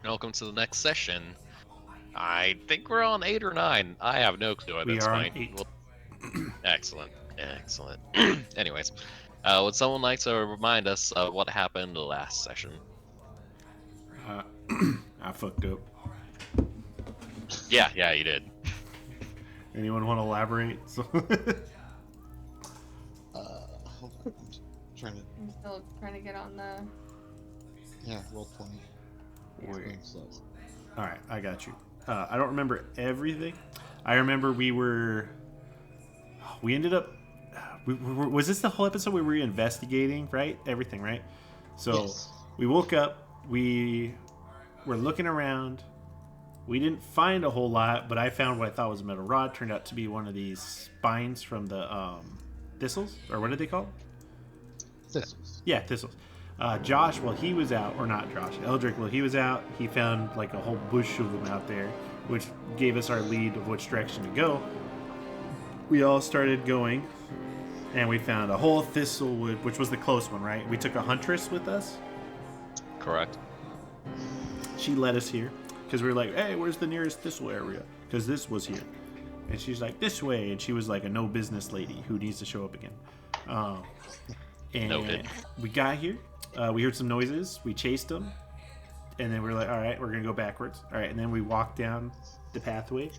Welcome to the next session. I think we're on 8 or 9. I have no clue at We this are on point. 8. Well, excellent. Excellent. Anyways, would someone like to remind us of what happened the last session? Uh, I fucked up. Yeah, you did. Anyone want to elaborate? Hold on. I'm trying to, I'm still trying to get on the. yeah, roll 20. It's Wait. going slow. All right, I got you. I don't remember everything. I remember we ended up. Was this the whole episode where we were investigating, right? Everything, right? So Yes. we woke up. We were looking around. We didn't find a whole lot, but I found what I thought was a metal rod. Turned out to be one of these spines from the thistles, or what did they call them? Thistles. Yeah, thistles. Josh, while he was out, or not Josh, Eldrick, while he was out, he found like a whole bush of them out there, which gave us our lead of which direction to go. We all started going, and we found a whole thistlewood, which was the close one, right? We took a huntress with us. Correct. She led us here because we were like, "Hey, where's the nearest thistle area?" Because this was here, and she's like, "This way," and she was like a no business lady who needs to show up again. Um, and Noted. we got here. We heard some noises. We chased them, and then we were like, "All right, we're gonna go backwards." All right, and then we walked down the pathway.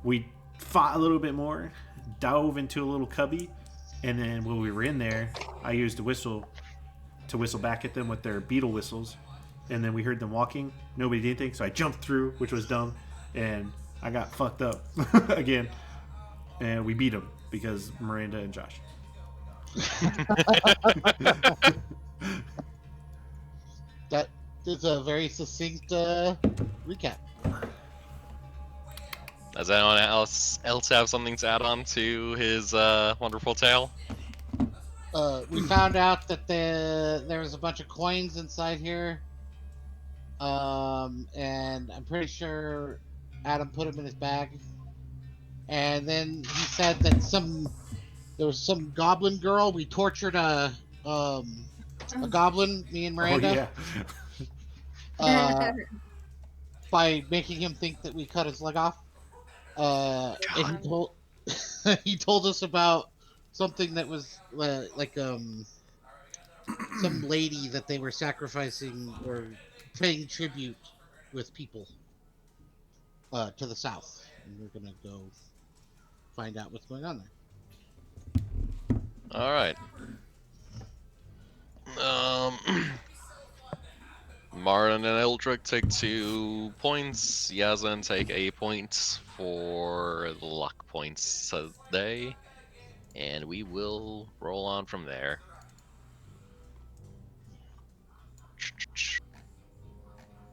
We fought a little bit more, dove into a little cubby, and then when we were in there, I used a whistle to whistle back at them with their beetle whistles, and then we heard them walking. Nobody did anything, so I jumped through, which was dumb, and I got fucked up again. And we beat them because Miranda and Josh. That is a very succinct recap. Does anyone else have something to add on to his wonderful tale? We found out that there was a bunch of coins inside here. And I'm pretty sure Adam put them in his bag. And then he said that there was some goblin girl. We tortured a goblin, me and Oh Miranda, yeah, uh, by making him think that we cut his leg off. And he God. told he told us about something that was like some lady that they were sacrificing or paying tribute with people to the south, and we're gonna go find out what's going on there. All right. Martin and Eldrick take 2 points. Yazan take a point for the luck points today. And we will roll on from there.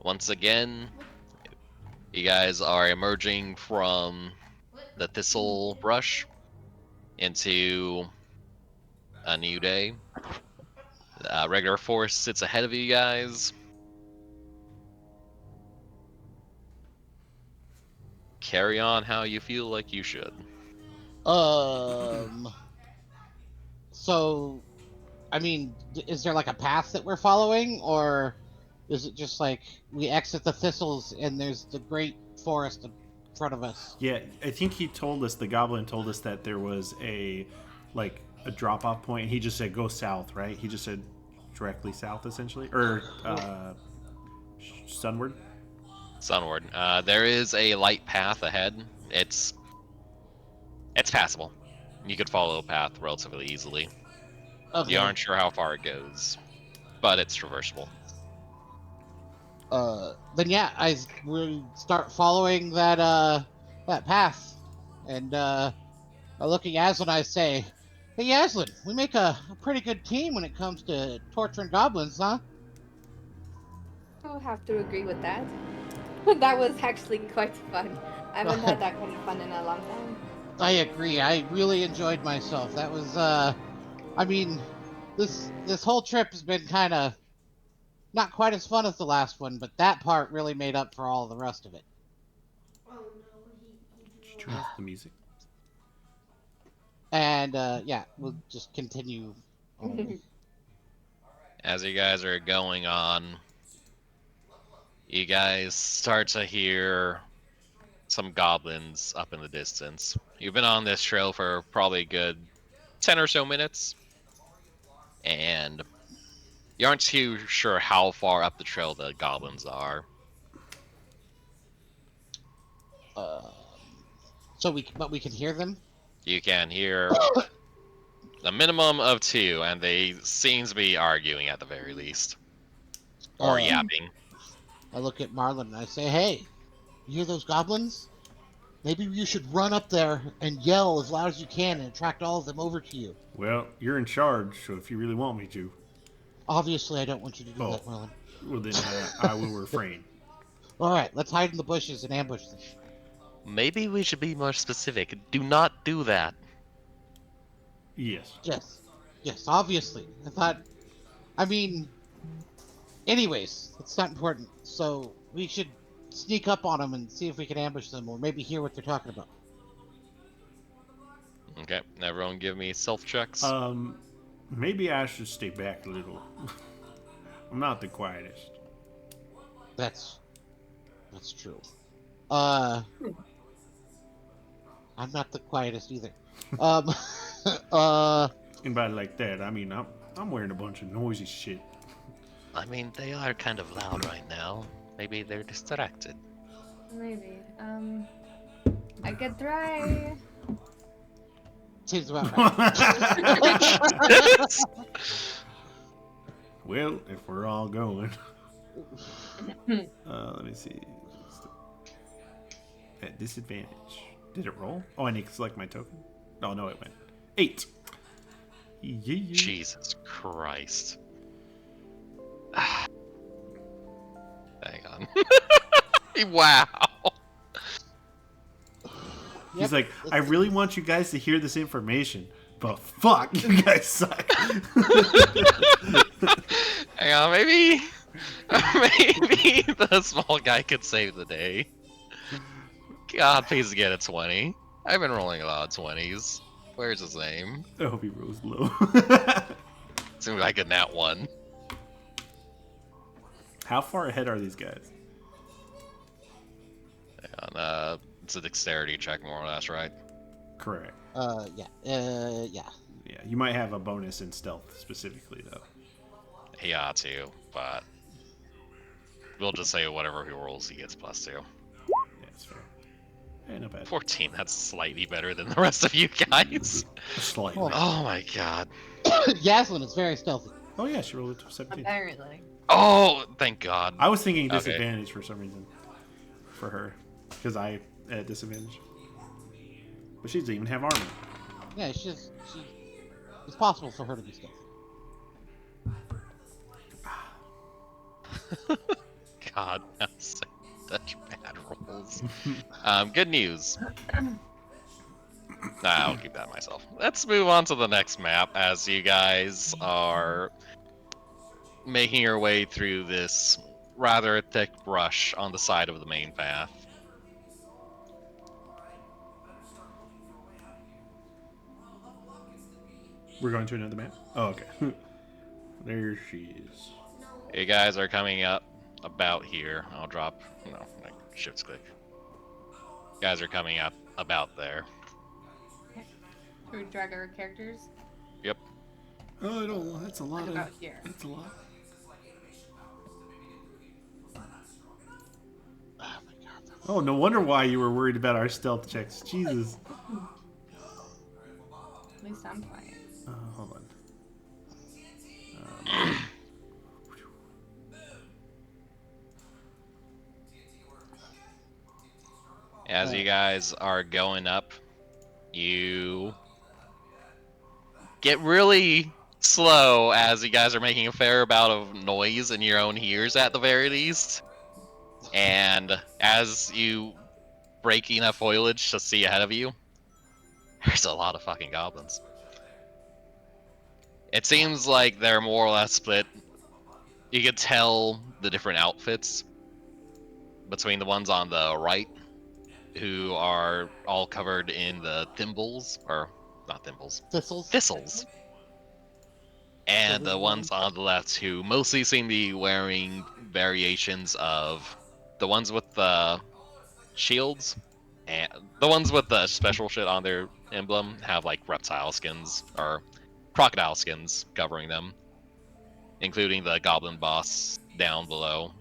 Once again, you guys are emerging from the thistle brush into a new day. Regular force sits ahead of you guys. Carry on how you feel like you should. Um. So, I mean, is there like a path that we're following, or is it just like we exit the thistles and there's the great forest in front of us? yeah. I think he told us, the goblin told us that there was like a drop off point, and he just said go south, right? He just said directly south, essentially, or sunward. Sunward. There is a light path ahead. It's passable. You could follow a path relatively easily. You Okay. aren't sure how far it goes, but it's traversable. Then yeah, I will start following that path, and I look at Yaslin and I say, "Hey Yaslin, we make a pretty good team when it comes to torturing goblins, huh?" I'll have to agree with that. That was actually quite fun. I haven't had that kind of fun in a long time. I agree. I really enjoyed myself. That was I mean, this whole trip has been kind of not quite as fun as the last one, but that part really made up for all the rest of it. Did you turn off the music? And yeah, we'll just continue on. As you guys are going on, You guys start to hear some goblins up in the distance. You've been on this trail for probably a good 10 or so minutes, and you aren't too sure how far up the trail the goblins are. Um, but we can hear them. You can hear a minimum of two, and they seem to be arguing at the very least, or Uh, yapping. I look at Marlon and I say, "Hey, you hear those goblins? Maybe you should run up there and yell as loud as you can and attract all of them over to you." Well, you're in charge, so if you really want me to, Obviously, I don't want you to do oh, that, Marlon. well then I will refrain. All right, let's hide in the bushes and ambush them. Maybe we should be more specific. Do not do that. Yes. Yes, yes, obviously. I thought. I mean, anyways, it's not important. So we should sneak up on them and see if we can ambush them, or maybe hear what they're talking about. Okay, everyone give me self checks. Maybe I should stay back a little. I'm not the quietest. That's true. Uh, I'm not the quietest either. Um, uh, And by like that, I mean I'm wearing a bunch of noisy shit. I mean, they are kind of loud right now. Maybe they're distracted. Maybe. I could try. seems about right. Well, if we're all going, let me see. At disadvantage, did it roll? Oh, I need to select my token. Oh no, it went 8. Yeah. Jesus Christ. Hang on. Wow. He's like, I really want you guys to hear this information, but fuck, you guys suck. Hang on, maybe the small guy could save the day. God, please get a 20. I've been rolling a lot of 20s. Where's his name? I hope he rolls low. Seems like a nat 1. How far ahead are these guys? Hang on, it's a dexterity check, more or less, right? Correct. Yeah. Yeah. Yeah, you might have a bonus in stealth specifically, though. He ought to, but we'll just say whatever he rolls, he gets +2. Yeah, that's fair. Hey, not bad. 14, that's slightly better than the rest of you guys. Slightly. Oh my god. Yaslin is very stealthy. Oh yeah, she rolled a 17. Apparently. Oh, thank god. I was thinking Okay. disadvantage for some reason. For her. Because I at disadvantage. But she doesn't even have armor. Yeah, it's possible for her to be stealthy. God, that's such bad rolls. Good news. Nah, I'll keep that myself. Let's move on to the next map as you guys are making your way through this rather thick brush on the side of the main path. We're going to another map? Oh, okay. There she is. You guys are coming up about here. I'll drop, like shift click. You guys are coming up about there. Should we drag our characters? Yep. Oh, I don't. That's a lot Like of. about here. That's a lot. Oh my god. Oh, no wonder why you were worried about our stealth checks. Jesus. At least I'm quiet. Hold on. As you guys are going up, you get really slow as you guys are making a fair amount of noise in your own ears at the very least. And as you break enough foliage to see ahead of you, there's a lot of fucking goblins. It seems like they're more or less split. You could tell the different outfits between the ones on the right, who are all covered in the thistles, or not thistles, Thistles. and the ones on the left who mostly seem to be wearing variations of The ones with the shields and the ones with the special shit on their emblem have like reptile skins or crocodile skins covering them, including the goblin boss down below.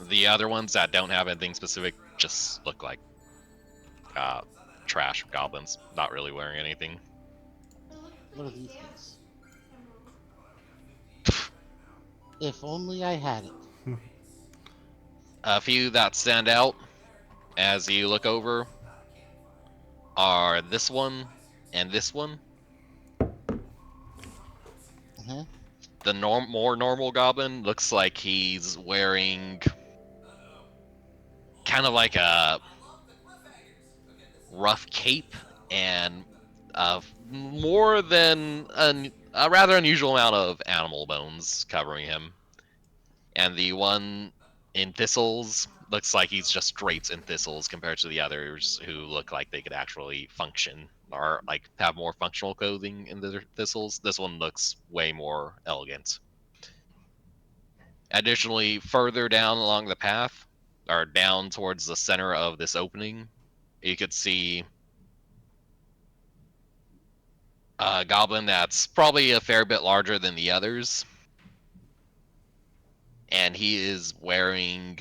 The other ones that don't have anything specific just look like trash goblins, not really wearing anything. What are these things? If only I had it. A few that stand out as you look over are this one and this one. Uh-huh. The more normal goblin looks like he's wearing kind of like a rough cape and more than a rather unusual amount of animal bones covering him. And the one in thistles looks like he's just draped in thistles compared to the others who look like they could actually function or like have more functional clothing in the thistles. This one looks way more elegant. Additionally, further down along the path, or down towards the center of this opening, you could see a goblin that's probably a fair bit larger than the others. And he is wearing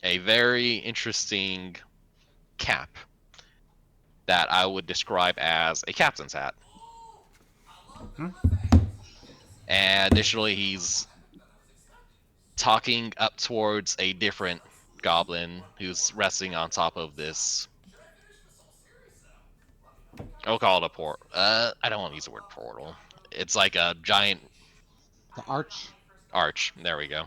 a very interesting cap that I would describe as a captain's hat. And additionally, he's talking up towards a different goblin who's resting on top of this. I'll call it a port. I don't want to use the word portal. It's like a giant The arch. arch. There we go.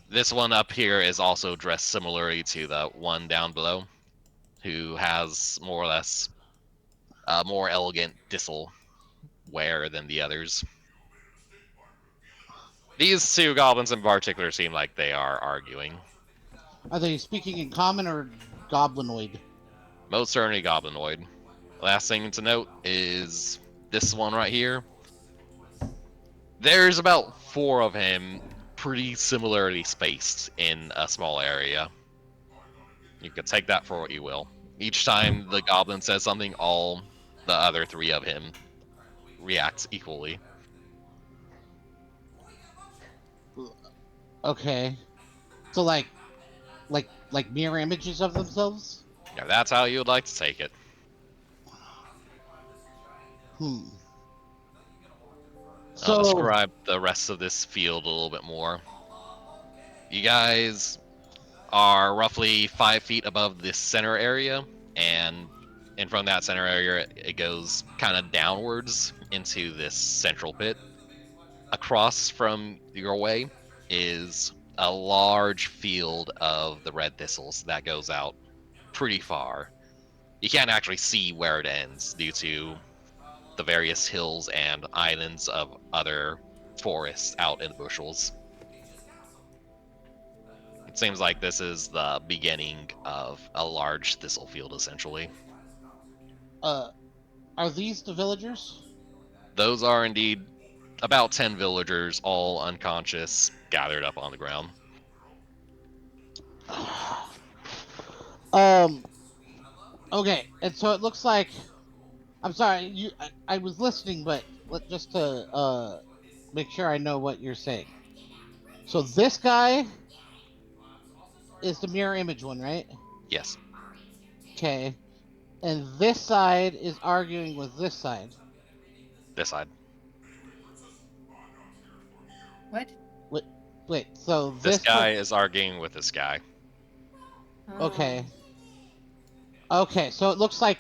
This one up here is also dressed similarly to the one down below, who has more or less a more elegant thistle wear than the others. These two goblins in particular seem like they are arguing. Are they speaking in common or goblinoid? Most certainly goblinoid. Last thing to note is this one right here. There's about 4 of him pretty similarly spaced in a small area. You can take that for what you will. Each time the goblin says something, all the other 3 of him react equally. Okay. So like mirror images of themselves? Now that's how you would like to take it. Hmm. I'll So describe the rest of this field a little bit more. You guys are roughly 5 feet above this center area, and from that center area, it goes kind of downwards into this central pit. Across from your way is a large field of the red thistles that goes out pretty far. You can't actually see where it ends due to the various hills and islands of other forests out in the bushels. It seems like this is the beginning of a large thistle field, essentially. uh are these the villagers? Those are indeed about 10 villagers, all unconscious, gathered up on the ground. um okay, and so it looks like I'm sorry, I was listening, but just to make sure I know what you're saying. So this guy is the mirror image one, right? Yes, Okay. And this side is arguing with this side. this side. What? Wait, wait. So This this guy is arguing with this guy. okay. Oh. Okay, so it looks like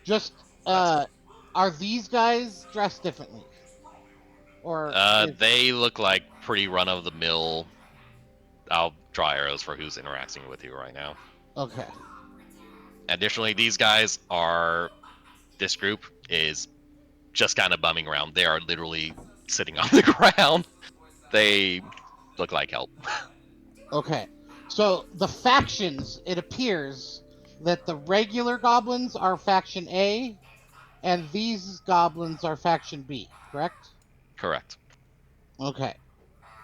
just That's are these guys dressed differently? Or is they look like pretty run of the mill. I'll draw arrows for who's interacting with you right now. okay. Additionally, these guys are. This group is just kind of bumming around. They are literally sitting on the ground. They look like help. Okay. So the factions, it appears that the regular goblins are faction A and these goblins are faction B, correct? Correct. Okay.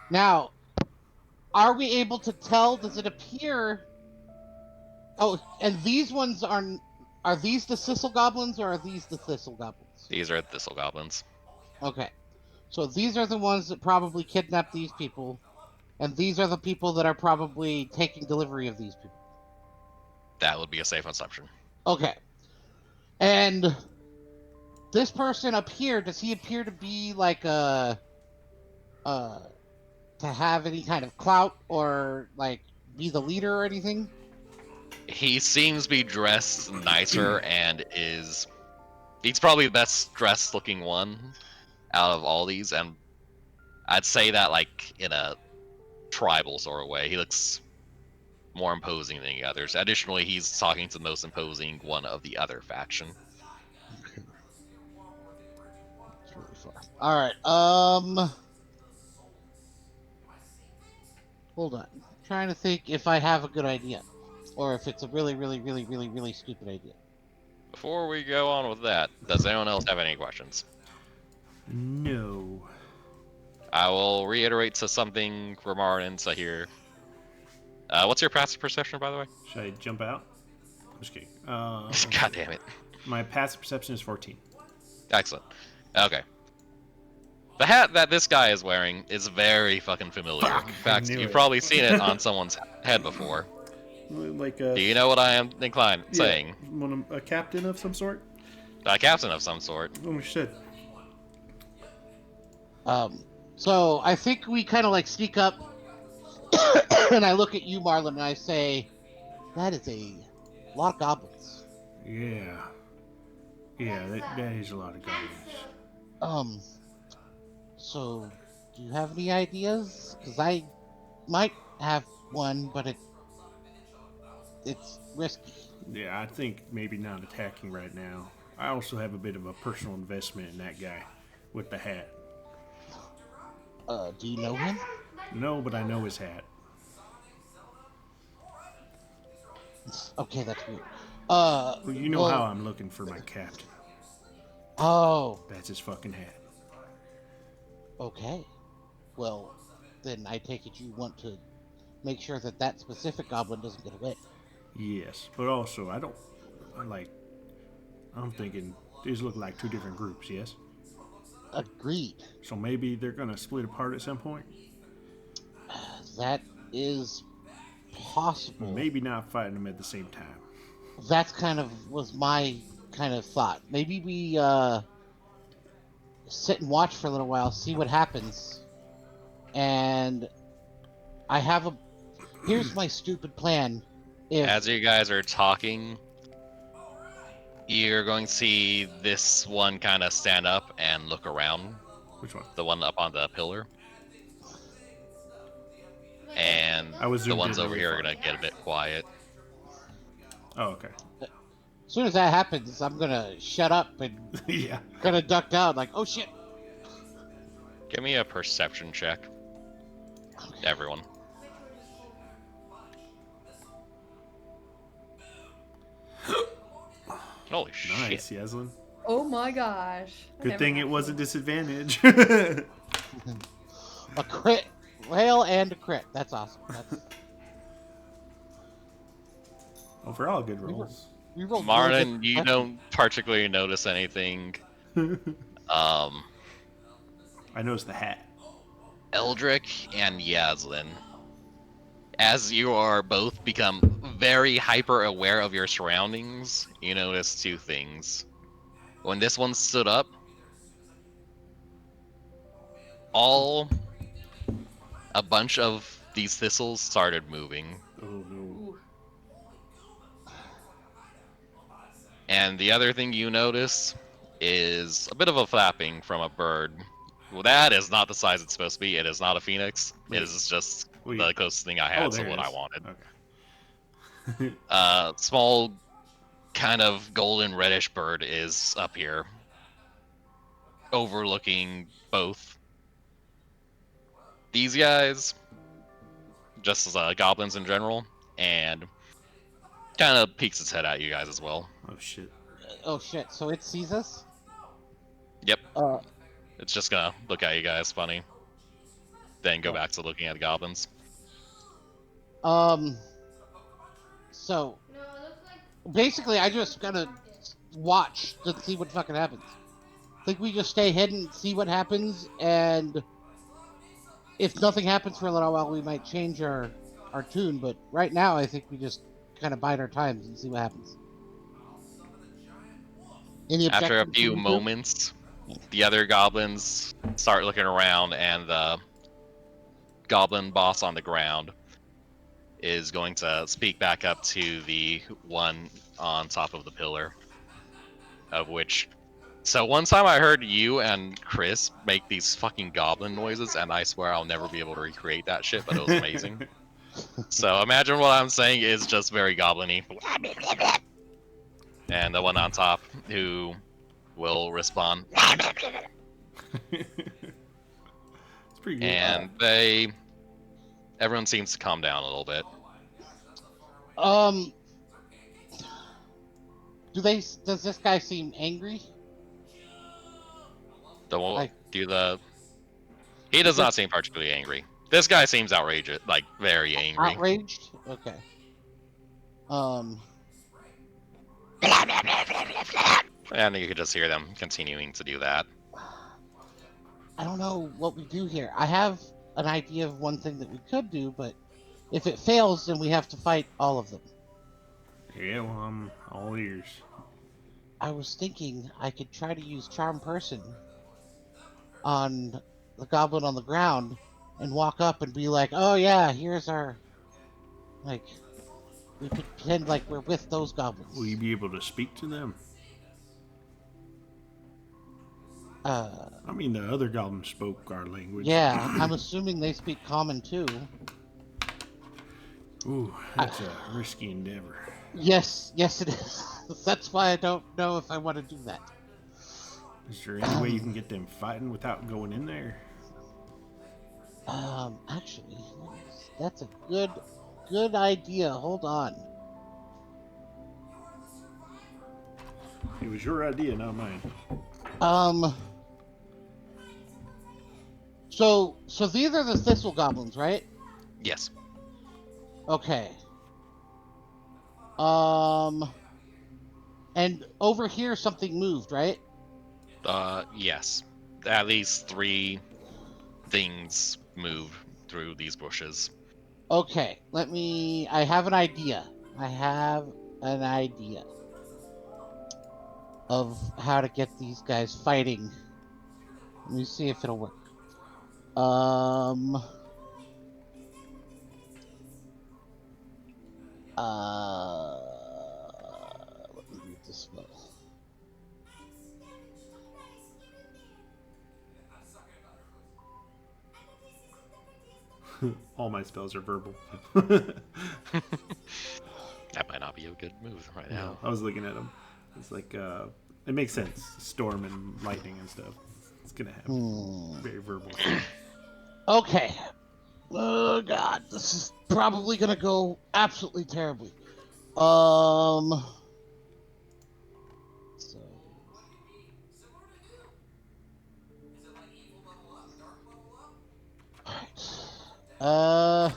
Now, are we able to tell? Does it appear? Oh, and these ones are these the Thistle Goblins or are these the Thistle Goblins? These are thistle goblins. Okay, so these are the ones that probably kidnapped these people, and these are the people that are probably taking delivery of these people. That would be a safe assumption. Okay, and this person up here, does he appear to be like uh to have any kind of clout or like be the leader or anything? He seems to be dressed nicer and he's probably the best dressed looking one out of all these, and I'd say that like in a tribal sort of way. He looks more imposing than the others. Additionally, he's talking to the most imposing one of the other faction. Okay. It's really far. All right. Hold on. I'm trying to think if I have a good idea, or if it's a really, really, really, really, really stupid idea. Before we go on with that, does anyone else have any questions? No. I will reiterate to something for Martin to hear. What's your passive perception, by the way? Should I jump out? I'm just kidding. God damn it. My passive perception is 14. Excellent. Okay. The hat that this guy is wearing is very fucking familiar. Fuck, In fact, I knew you've it. probably seen it on someone's head before. Like Do you know what I am inclined saying? A captain of some sort? A captain of some sort. Oh shit. So I think we kind of like sneak up, and I look at you, Marlon, and I say, "That is a lot of goblins." Yeah. Yeah, that is a lot of goblins. So do you have any ideas? Because I might have one, but it's risky. Yeah, I think maybe not attacking right now. I also have a bit of a personal investment in that guy with the hat. Do you know him? No, but I know his hat. Okay, that's weird. Well, you know well, how I'm looking for my captain. Oh, That's his fucking hat. okay. Well, then I take it you want to make sure that that specific goblin doesn't get away. Yes, but also I'm thinking these look like two different groups, yes? Agreed. So maybe they're gonna split apart at some point? That is possible. Maybe not fighting them at the same time. That's kind of was my kind of thought. Maybe we sit and watch for a little while, see what happens. And I have a here's my stupid plan. If As you guys are talking, you're going to see this one kind of stand up and look around. Which one? The one up on the pillar. And I was the zoomed ones in over really here are far. going to get a bit quiet. Oh, okay. as soon as that happens, I'm gonna shut up and Yeah. gonna duck down like, oh shit. Give me a perception check. Everyone. Holy Nice, shit. Yeslin. Oh my gosh. Good thing it was a disadvantage. A crit, whale and a crit. That's awesome. That's, Overall, good rolls. we rolled. Martin, really you good. don't particularly notice anything. I noticed the hat. Eldrick and Yaslin, as you are both become very hyper aware of your surroundings, you notice two things. When this one stood up, a bunch of these thistles started moving. Oh no. Ooh. And the other thing you notice is a bit of a flapping from a bird. Well, that is not the size it's supposed to be. It is not a phoenix. Wait. It is just Wait. the closest thing I had to there what it I is. wanted. Okay. Small, kind of golden reddish bird is up here, overlooking both. These guys, just as goblins in general, and kind of peeks its head at you guys as well. Oh shit. Oh shit! So it sees us. Yep, Uh, it's just gonna look at you guys funny, then go back to looking at the goblins. Um. So basically, I just gotta watch to see what fucking happens. I think we just stay hidden, and see what happens, and if nothing happens for a little while, we might change our tune. But right now, I think we just kind of bide our times and see what happens. Any After a objections from few you two? moments, the other goblins start looking around, and the goblin boss on the ground is going to speak back up to the one on top of the pillar. Of which, so one time I heard you and Chris make these fucking goblin noises, and I swear I'll never be able to recreate that shit, but it was amazing. So imagine what I'm saying is just very goblin-y. And the one on top who will respond. It's pretty good. And everyone seems to calm down a little bit. Um. Does this guy seem angry? He does not seem particularly angry. This guy seems outrageous, like very angry. Outraged? Okay. Um. And you could just hear them continuing to do that. I don't know what we do here. I have an idea of one thing that we could do, but if it fails, then we have to fight all of them. Yeah, well, I'm all ears. I was thinking I could try to use Charm Person on the goblin on the ground and walk up and be like, oh yeah, here's our... Like, we could pretend like we're with those goblins. Will you be able to speak to them? I mean, the other goblins spoke our language. Yeah, I'm assuming they speak common too. Ooh, that's a risky endeavor. Yes, it is. That's why I don't know if I want to do that. Is there any way you can get them fighting without going in there? Actually, that's a good idea. Hold on. It was your idea, not mine. So these are the thistle goblins, right? Yes. Okay. And over here something moved, right? Yes. At least 3 things move through these bushes. Okay, I have an idea. Of how to get these guys fighting. Let me see if it'll work. Let me read this spell. All my spells are verbal. That might not be a good move right now. I was looking at them. It's like, it makes sense. Storm and lightning and stuff. It's gonna happen. Very verbal. Okay. Oh god, this is probably gonna go absolutely terribly. So. Alright.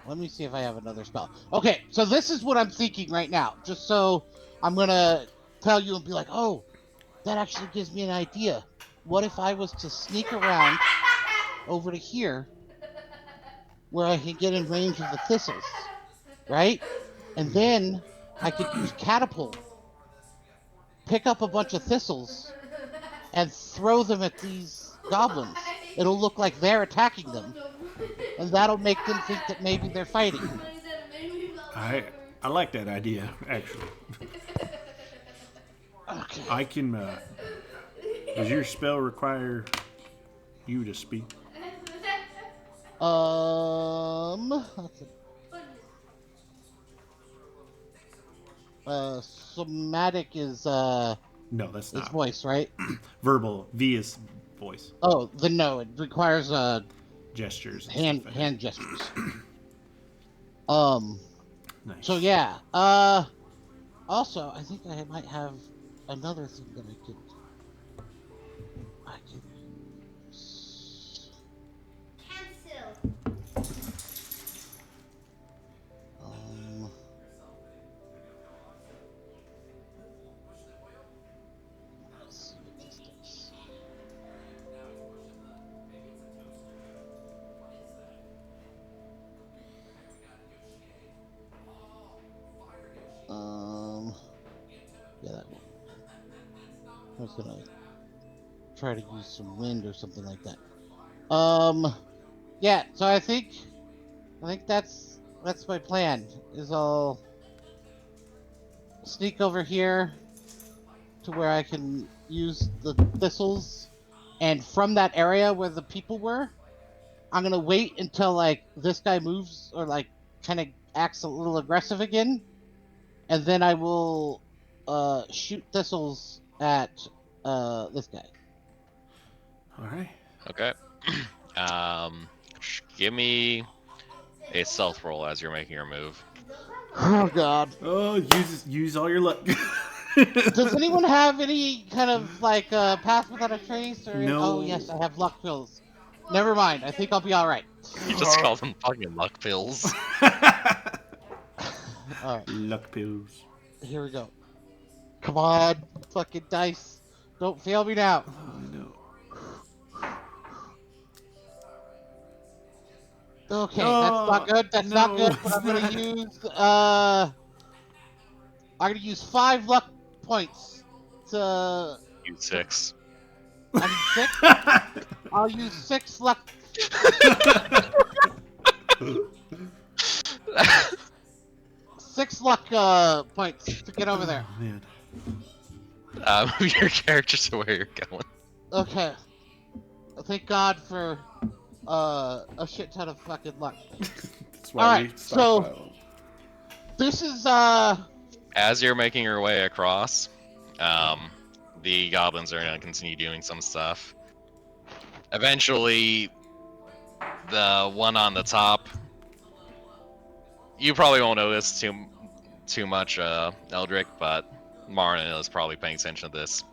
Let me see if I have another spell. Okay, so this is what I'm thinking right now. Just so I'm gonna tell you and be like, oh, that actually gives me an idea. What if I was to sneak around over to here where I can get in range of the thistles, right? And then I could use catapult, pick up a bunch of thistles, and throw them at these goblins. It'll look like they're attacking them, and that'll make them think that maybe they're fighting. I like that idea, actually. Okay. I can. Does your spell require you to speak? Somatic is No, that's it's not. voice, right? Verbal. V is voice. Oh, then no, it requires Gestures. And hand stuff like hand gestures. Nice. So yeah. Also, I think I might have another thing that I can use. Um, let's see what this does. Yeah, that one. I was gonna try to use some wind or something like that. Yeah. So I think that's my plan. Is I'll sneak over here to where I can use the thistles, and from that area where the people were, I'm gonna wait until like this guy moves or like kind of acts a little aggressive again, and then I will shoot thistles at this guy. All right. Okay. Give me a stealth roll as you're making your move. Oh God. Oh, use all your luck. Does anyone have any kind of like path without a trace or oh No. yes, I have luck pills. Never mind. I think I'll be all right. You just call them fucking luck pills. All right, Luck pills. here we go. Come on, fucking dice. Don't fail me now. Oh, I know. Okay, that's not Oh, good. That's not no, good. But it's I'm gonna not. use I'm gonna use 5 luck points to. You 6. I need 6. I'll use 6 luck. 6 luck points to get over there. Oh, man. Move your character to where you're going. Okay. Thank God for a shit ton of fucking luck. That's All why right, we so stockpile. this is As you're making your way across, the goblins are going to continue doing some stuff. Eventually, the one on the top, you probably won't notice too much, Eldrick, but Martin is probably paying attention to this.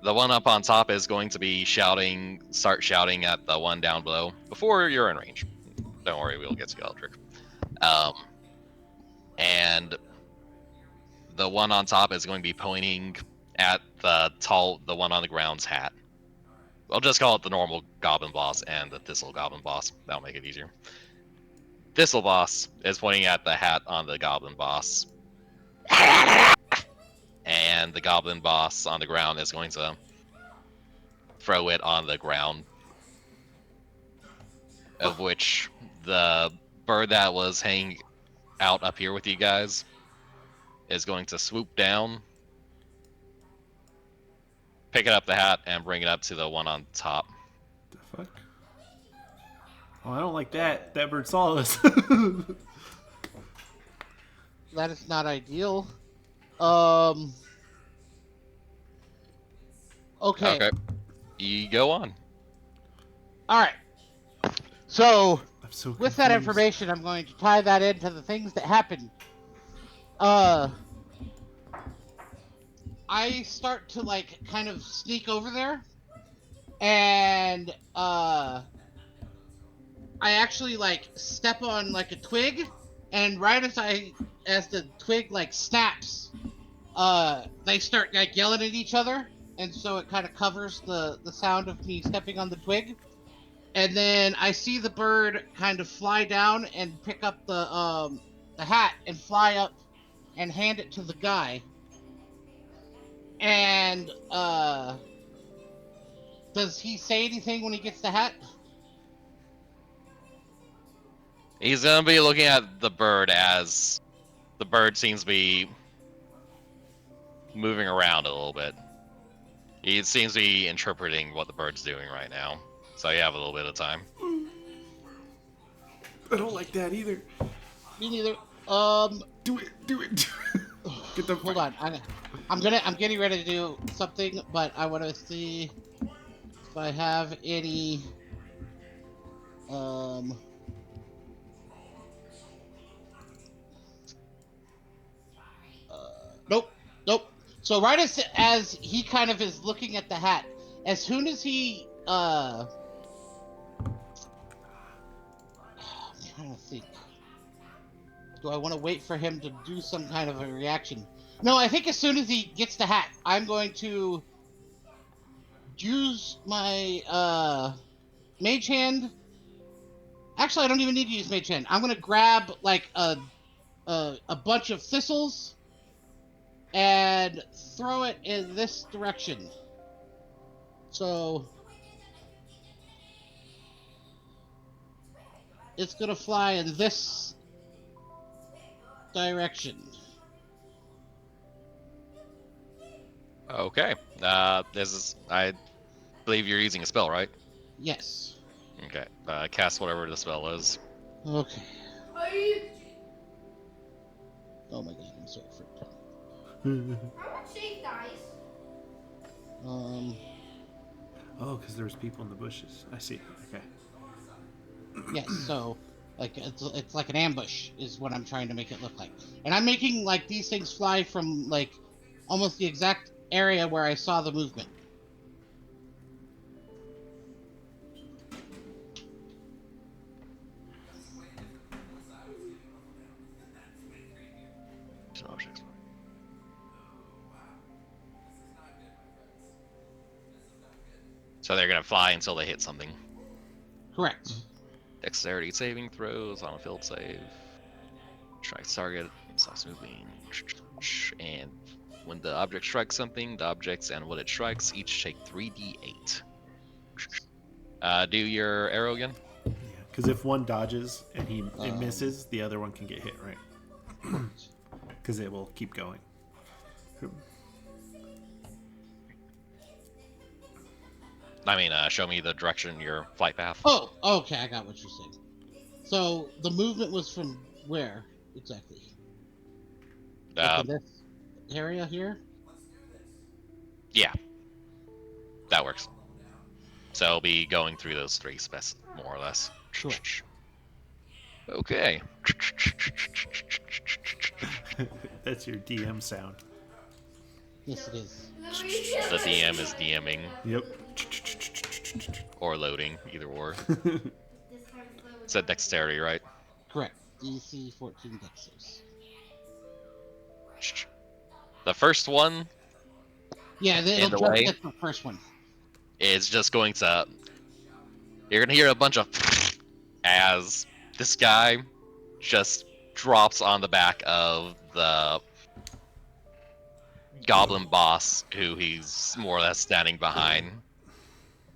The one up on top is going to be start shouting at the one down below before you're in range. Don't worry, we'll get to you, Eldrick. And the one on top is going to be pointing at the one on the ground's hat. I'll just call it the normal goblin boss and the thistle goblin boss. That'll make it easier. Thistle boss is pointing at the hat on the goblin boss. And the goblin boss on the ground is going to throw it on the ground. Of which the bird that was hanging out up here with you guys is going to swoop down, pick it up the hat, and bring it up to the one on top. The fuck? Oh, I don't like that. That bird saw us. that is not ideal. Okay. Okay. You go on. All right. So I'm so with that confused. information, I'm going to tie that into the things that happen. I start to like kind of sneak over there, and I actually like step on like a twig, and right as the twig like snaps, they start like yelling at each other, and so it kind of covers the sound of me stepping on the twig. And then I see the bird kind of fly down and pick up the hat and fly up and hand it to the guy. And does he say anything when he gets the hat? He's going to be looking at the bird as the bird seems to be moving around a little bit. He seems to be interpreting what the bird's doing right now. So you have a little bit of time. I don't like that either. Me neither. Do it. Get the Hold on. I'm getting ready to do something, but I want to see if I have any. Nope. So right as he kind of is looking at the hat, as soon as he I'm trying to think. Do I want to wait for him to do some kind of a reaction? No, I think as soon as he gets the hat, I'm going to use my mage hand. Actually, I don't even need to use mage hand. I'm going to grab like a bunch of thistles and throw it in this direction. So it's going to fly in this direction. Okay. This is. I believe you're using a spell, right? Yes. Okay. Cast whatever the spell is. Okay. Oh my god, I'm so afraid. Um. Oh, because there's people in the bushes. I see. Okay. Yes. So, like, it's like an ambush is what I'm trying to make it look like, and I'm making like these things fly from like almost the exact area where I saw the movement. So they're gonna fly until they hit something. Correct. Dexterity saving throws on a field save. Strikes target, stops moving. And when the object strikes something, the objects and what it strikes each take 3d8. Do your arrow again. Yeah, because if one dodges and it Um, misses, the other one can get hit, right? Because it will keep going. I mean, show me the direction your flight path. Oh, okay, I got what you're saying. So the movement was from where exactly? Like in this area here? Yeah, that works. So I'll be going through those three specs more or less. Correct. Okay. That's your DM sound. Yes, it is. The DM is DMing Yep. or loading, either or. It's a dexterity, right? Correct. DC 14 Dexos. The first one Yeah, it'll in the just way hit the first one. is just going to. You're gonna hear a bunch of as this guy just drops on the back of the goblin boss who he's more or less standing behind.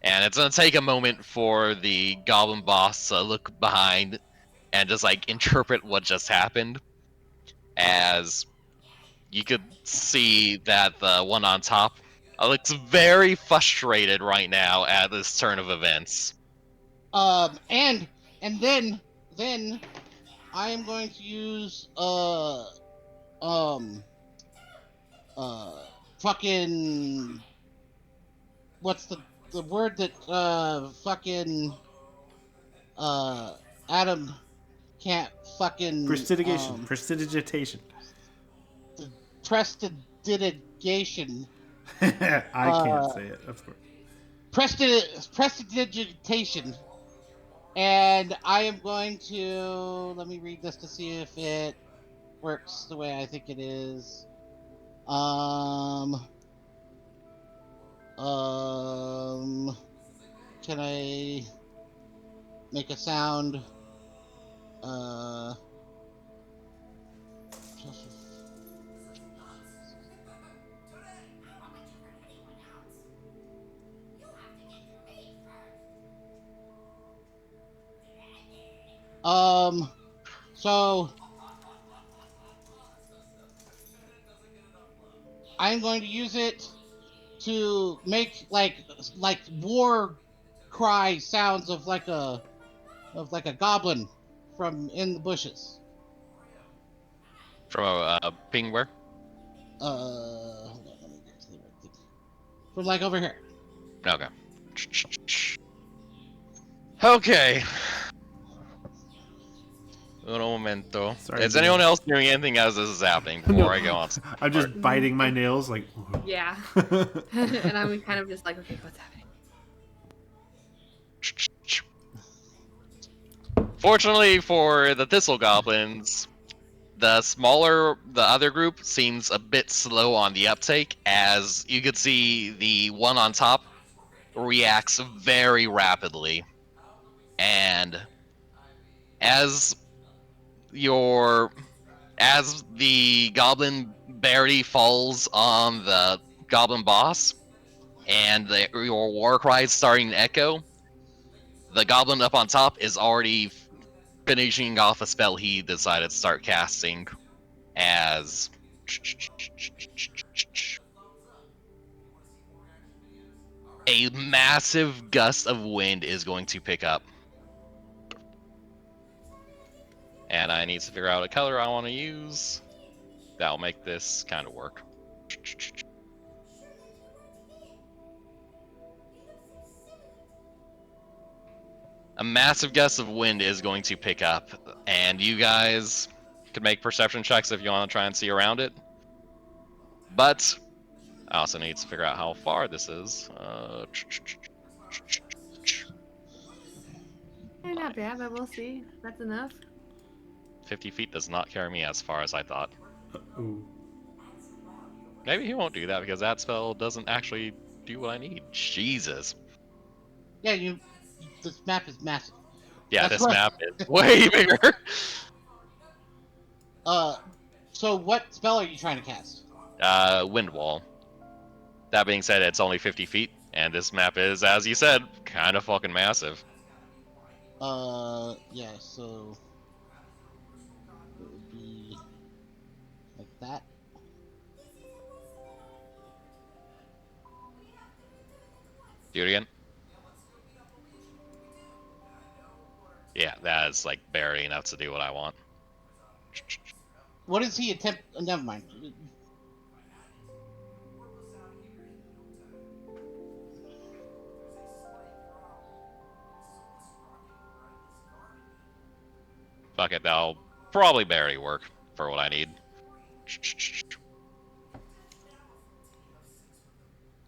And it's gonna take a moment for the goblin boss to look behind and just like interpret what just happened. As you could see that the one on top looks very frustrated right now at this turn of events. And then I am going to use um fucking what's the word that fucking Adam can't fucking Prestidigitation. prestidigitation. I can't say it, of course. Prestidigitation. And I am going to let me read this to see if it works the way I think it is. Can I make a sound? So I'm going to use it to make like war cry sounds of like a goblin from in the bushes. From a ping where? Hold on, let me get to the right thing. From like over here. Okay. Okay. Un momento. Sorry, Is dude. anyone else doing anything as this is happening before No, I go on? I'm just biting my nails like. Yeah. And I'm kind of just like, okay, what's happening? Fortunately for the Thistle Goblins, the other group seems a bit slow on the uptake, as you could see the one on top reacts very rapidly. And as your as the goblin barely falls on the goblin boss and your war cry is starting to echo, the goblin up on top is already finishing off a spell he decided to start casting as a massive gust of wind is going to pick up. And I need to figure out a color I want to use. That'll make this kind of work. A massive gust of wind is going to pick up, and you guys can make perception checks if you want to try and see around it. But I also need to figure out how far this is. Not bad, but we'll see. That's enough. 50 feet does not carry me as far as I thought. Ooh. Maybe he won't do that because that spell doesn't actually do what I need. Jesus. Yeah, this map is massive. Yeah, That's this right. map is way bigger. So what spell are you trying to cast? Wind wall. That being said, it's only 50 feet, and this map is, as you said, kind of fucking massive. Yeah, so it would be like that. Do it again. Yeah, that is like barely enough to do what I want. What does he attempt? Never mind. Fuck it, that'll probably barely work for what I need.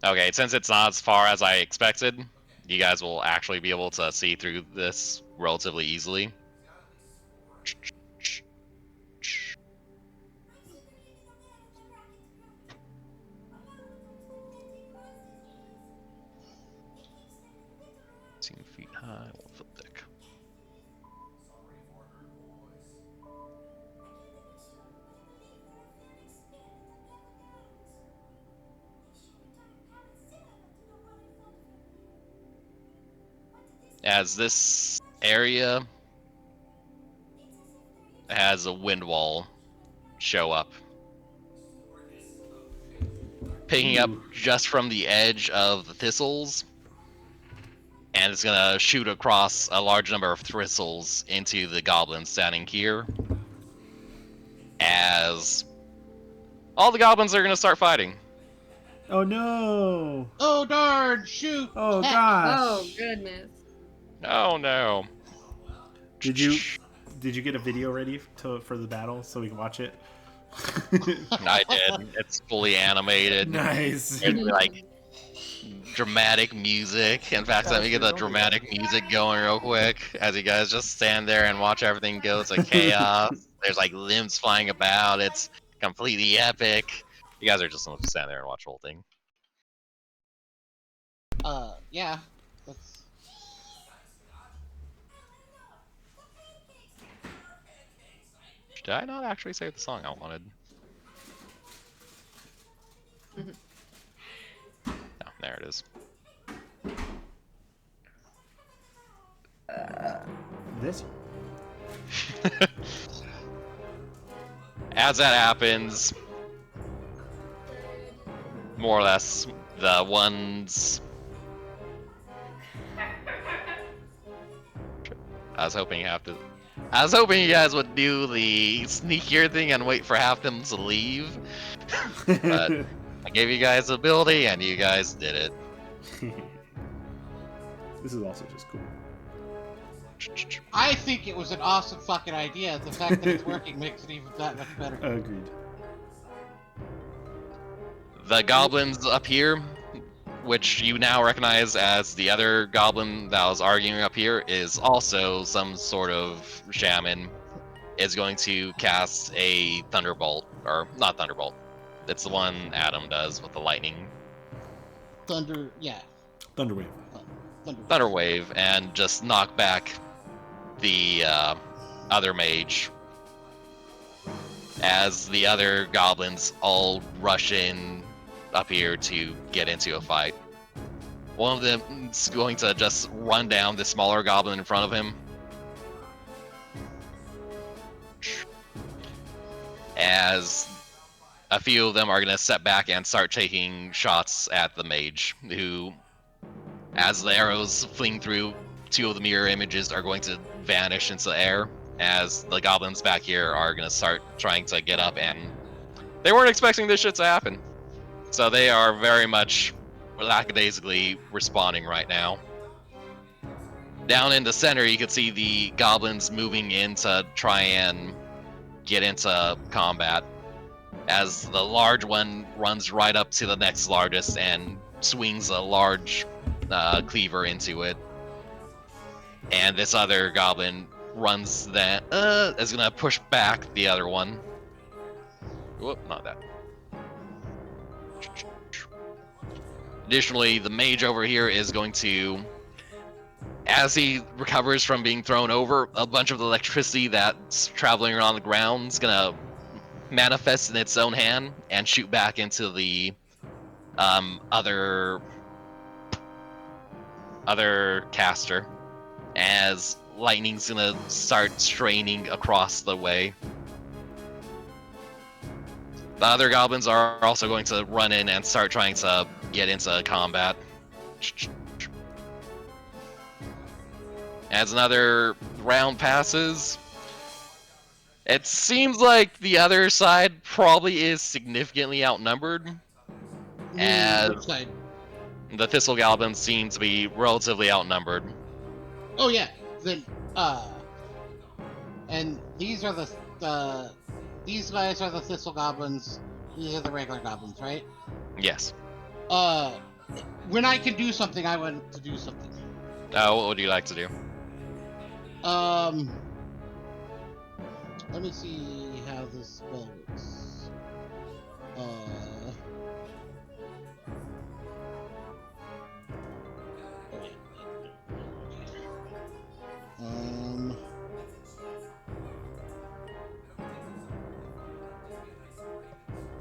Okay, since it's not as far as I expected, you guys will actually be able to see through this relatively easily. Feet high, 1 foot thick. As this area has a wind wall show up, picking up just from the edge of the thistles, and it's gonna shoot across a large number of thistles into the goblins standing here, as all the goblins are gonna start fighting. Oh no! Oh darn! Shoot! Oh Heck. gosh! Oh goodness. Oh no. Did you get a video ready for the battle so we can watch it? I did. It's fully animated. Nice. It's like dramatic music. In fact, let me get the dramatic music going real quick as you guys just stand there and watch everything go to chaos. There's like limbs flying about. It's completely epic. You guys are just gonna stand there and watch the whole thing. Yeah. That's... Did I not actually say the song I wanted? Oh, there it is. This? As that happens, more or less, the ones... I was hoping you guys would do the sneakier thing and wait for half them to leave. But I gave you guys the ability, and you guys did it. This is also just cool. I think it was an awesome fucking idea. The fact that it's working makes it even that much better. Agreed. The goblins up here, which you now recognize as the other goblin that was arguing up here, is also some sort of shaman. Is going to cast a thunderbolt, or not thunderbolt. It's the one Adam does with the lightning. Thunder, yeah. Thunderwave. Thunder wave, and just knock back the other mage as the other goblins all rush in up here to get into a fight. One of them is going to just run down the smaller goblin in front of him. As a few of them are going to step back and start taking shots at the mage, who, as the arrows fling through, two of the mirror images are going to vanish into the air, as the goblins back here are going to start trying to get up, and they weren't expecting this shit to happen. So they are very much lackadaisically responding right now. Down in the center, you can see the goblins moving in to try and get into combat, as the large one runs right up to the next largest and swings a large cleaver into it. And this other goblin runs that is gonna push back the other one. Whoop, not that. Additionally, the mage over here is going to, as he recovers from being thrown over, a bunch of the electricity that's traveling around the ground is gonna manifest in its own hand and shoot back into the other caster, as lightning's gonna start straining across the way. The other goblins are also going to run in and start trying to get into combat. As another round passes, it seems like the other side probably is significantly outnumbered, as Which side? the Thistle Goblins seem to be relatively outnumbered. Oh yeah. Then and these are these guys are the Thistle Goblins. These are the regular goblins, right? Yes. When I can do something, I want to do something. What would you like to do? Let me see how this spell works.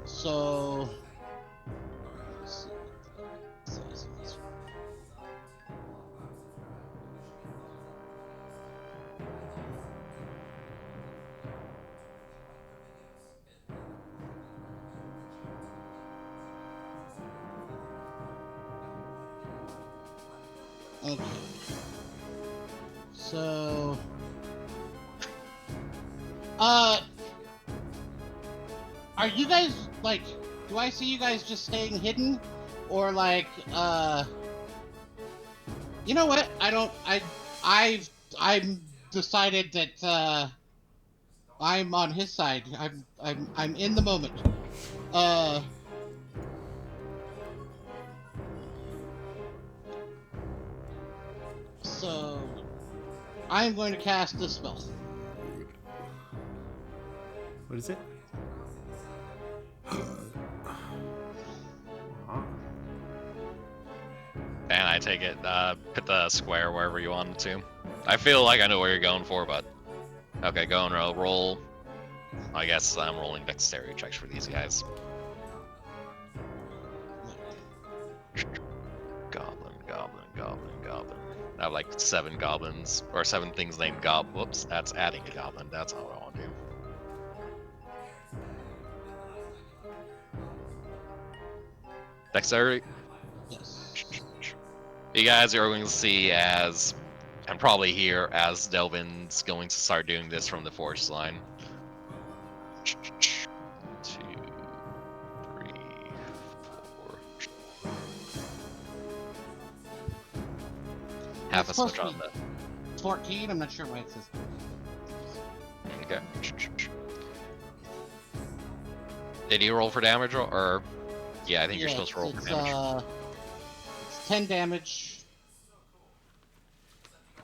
So let's see what the size of this. Okay. So are you guys like, do I see you guys just staying hidden, or like you know what? I'm decided that I'm on his side. I'm in the moment. So I'm going to cast this spell. What is it? And I take it, put the square wherever you want it to. I feel like I know where you're going for, but okay, go and roll. I guess I'm rolling dexterity checks for these guys. Goblin, goblin, goblin, goblin. I have like 7 goblins, or 7 things named gob. Whoops, that's adding a goblin. That's not what I want to do. Dexterity? Yes. You guys are going to see as, and probably hear as Delvin's going to start doing this from the force line. 2, 3, 4. Half as much on that. 14. I'm not sure why it says. Okay. Did you roll for damage or? Yeah, I think you're supposed to roll for damage. It's 10 damage,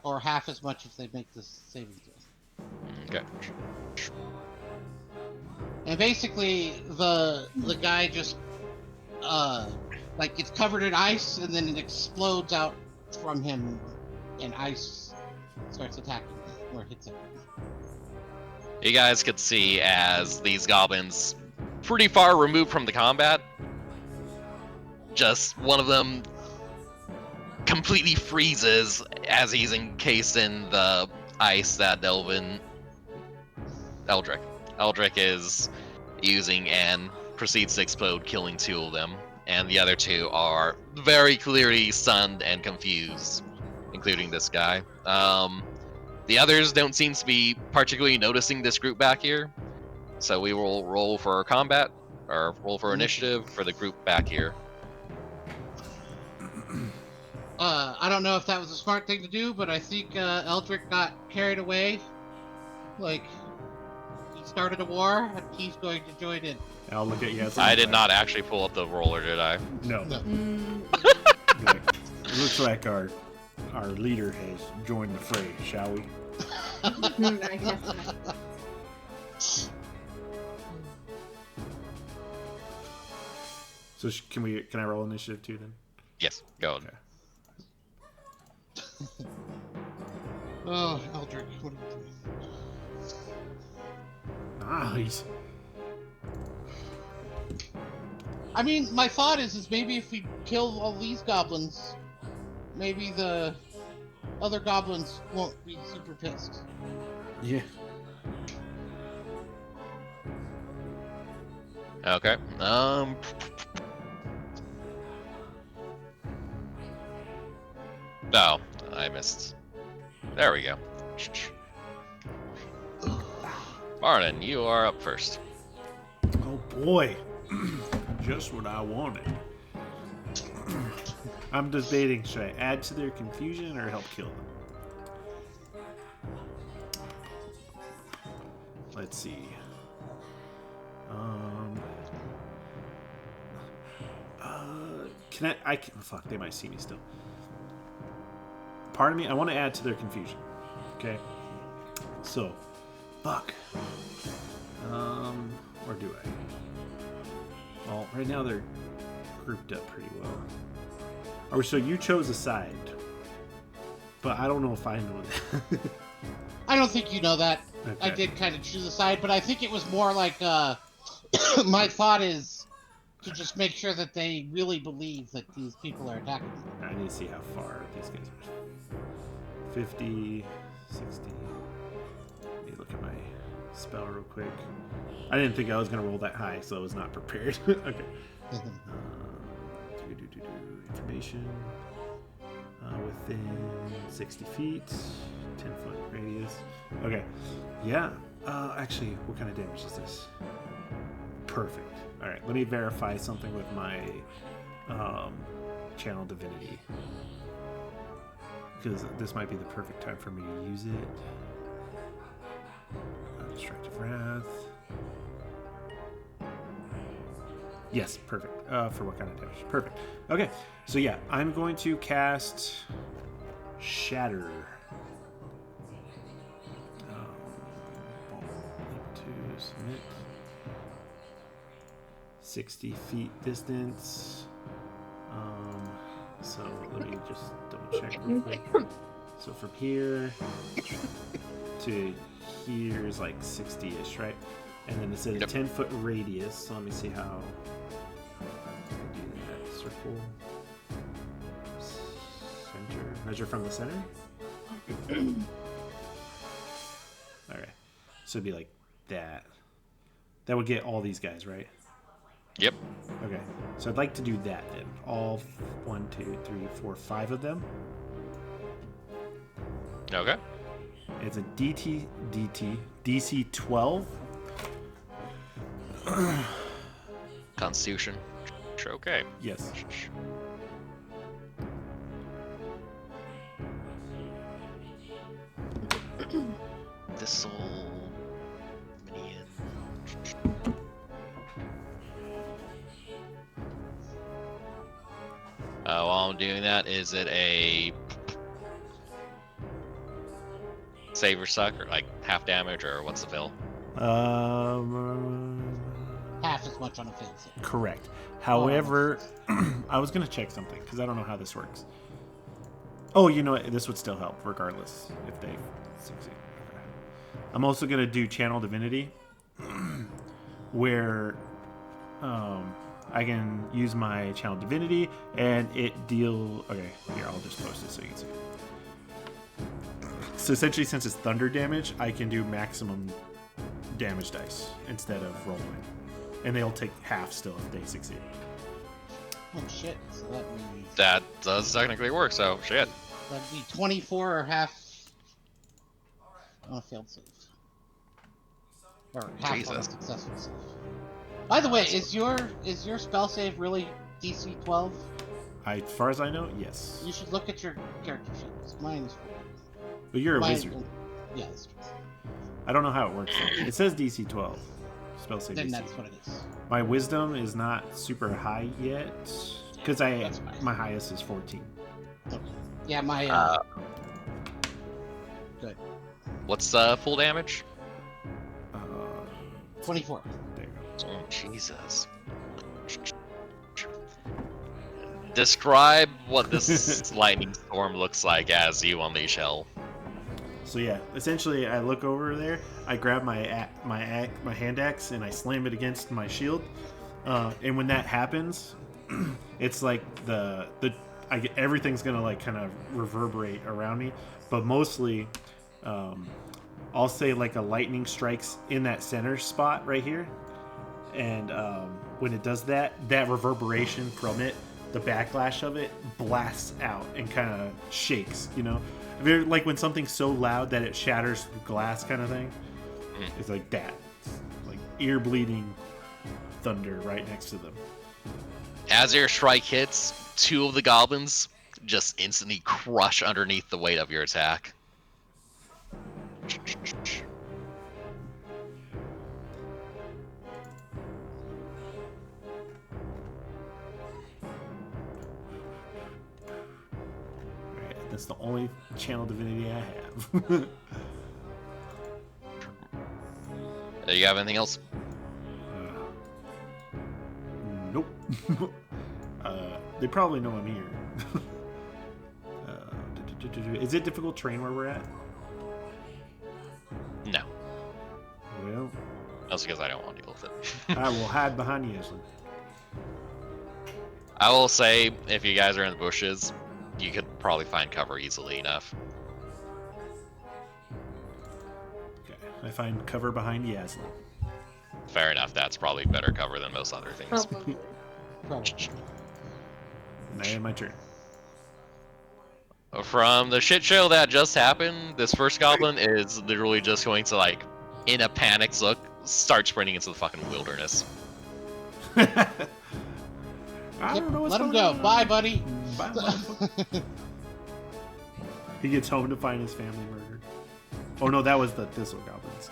or half as much if they make the saving throw. Okay. And basically, the guy just like gets covered in ice, and then it explodes out from him, and ice starts attacking him, or hits him. You guys could see as these goblins, pretty far removed from the combat, just one of them completely freezes as he's encased in the ice that Eldrick is using and proceeds to explode, killing 2 of them. And the other 2 are very clearly stunned and confused, including this guy. The others don't seem to be particularly noticing this group back here, so we will roll for combat, or roll for initiative for the group back here. I don't know if that was a smart thing to do, but I think Eldrick got carried away. Like, he started a war, and he's going to join in. I'll look at yes. I did not actually pull up the roller, did I? No. Mm, It looks like our leader has joined the fray, shall we? I guess not. So can I roll initiative too then? Yes, go on. Okay. Oh, Eldrick, what are you doing? Nice. I mean, my thought is maybe if we kill all these goblins, maybe the other goblins won't be super pissed. Yeah. Okay. No, I missed. There we go. Martin, you are up first. Oh boy. Just what I wanted. I'm debating, should I add to their confusion or help kill them? Let's see. Fuck, they might see me still. Pardon me, I want to add to their confusion. Okay? So, fuck. Or do I? Well, right now they're grouped up pretty well. Oh, so you chose a side. But I don't know if I know that. I don't think you know that. Okay. I did kind of choose a side, but I think it was more like, my thought is to just make sure that they really believe that these people are attacking them. I need to see how far these guys are. 50, 60. Let me look at my spell real quick. I didn't think I was going to roll that high, so I was not prepared. Okay. Information. Within 60 feet. 10-foot radius. Okay. Yeah. Actually, what kind of damage is this? Perfect. Alright, let me verify something with my channel divinity. Because this might be the perfect time for me to use it. Destructive Wrath. Yes, perfect. For what kind of damage? Perfect. Okay, so yeah, I'm going to cast Shatter. To submit. 60 feet distance. So let me just double check real quick. So from here to here is like 60-ish, right? And then it says a 10-foot radius. So let me see how I do that. Circle. Center. Measure from the center. Okay. So it'd be like that. That would get all these guys, right? Yep. Okay. So I'd like to do that then. All 1, 2, 3, 4, 5 of them. Okay. It's a DC 12. Constitution. Okay. Yes. Thistle minion. While I'm doing that, is it a save or suck, or like half damage, or what's the fill? Half as much on a failed save. Correct. However, I was gonna check something because I don't know how this works. Oh, you know what? This would still help regardless if they succeed. Okay. I'm also gonna do Channel Divinity, where I can use my Channel Divinity and it deal. Okay, here I'll just post it so you can see. So essentially, since it's thunder damage, I can do maximum damage dice instead of rolling, and they'll take half still if they succeed. Oh shit! So that means That does technically work. So shit. that'd be 24 or half on a failed save, or half on a Jesus. successful save. By the way, is your spell save really DC 12? As far as I know, yes. You should look at your character sheet. Mine is 14. But you're a Mine- wizard. Yeah, that's true. I don't know how it works. Though. It says DC 12. Spell save Then DC. that's what it is. My wisdom is not super high yet because That's fine. my highest is 14. Okay. Yeah, my good. What's full damage? 24. There you go. Oh, Jesus. Describe what this lightning storm looks like as you unleash hell. So yeah, essentially, I look over there. I grab my hand axe and I slam it against my shield. And when that happens, it's like everything's gonna like kind of reverberate around me. But mostly, I'll say like a lightning strikes in that center spot right here, and when it does that, that reverberation from it, the backlash of it, blasts out and kind of shakes. You know, like when something's so loud that it shatters glass, kind of thing. It's like that, like ear bleeding thunder right next to them. As your strike hits, two of the goblins just instantly crush underneath the weight of your attack. Right, that's the only channel divinity I have. Do you have anything else? Nope. They probably know I'm here. Is it difficult terrain where we're at? No. Well, That's because I don't want to deal with it. I will hide behind you, Ashley. I will say, if you guys are in the bushes, you could probably find cover easily enough. Okay, I find cover behind Yaslin. Fair enough, that's probably better cover than most other things. Probably. Probably. And I end my turn. From the shit show that just happened, this first goblin is literally just going to, like, in a panicked look, start sprinting into the fucking wilderness. I don't know what's Let him going go. on. Bye, buddy. Bye, motherfucker. He gets home to find his family murdered. Oh no, that was the Thistle Goblins.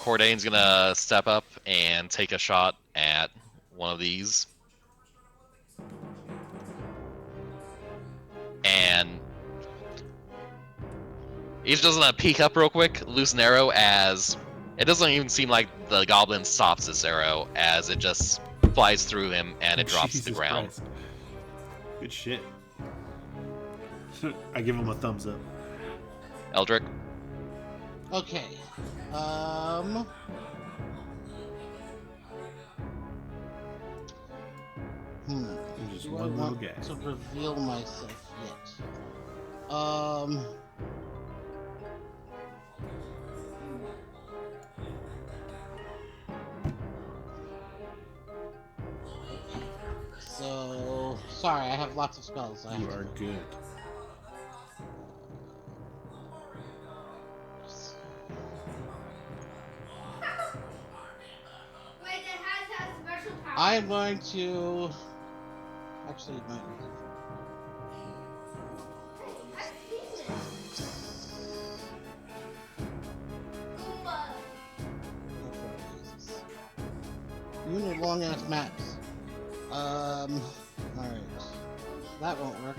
Cordain's gonna step up and take a shot at one of these. And he's just gonna peek up real quick, loose an arrow, as it doesn't even seem like the goblin stops this arrow, as it just flies through him and it drops to the Jesus ground. Christ. Good shit. I give him a thumbs up. Eldrick, Okay. Just Do I one little want guy. to reveal myself yet? So sorry, I have lots of spells. I You have are to- good. I am going to. Actually, it might be You and your long ass maps. Alright. That won't work.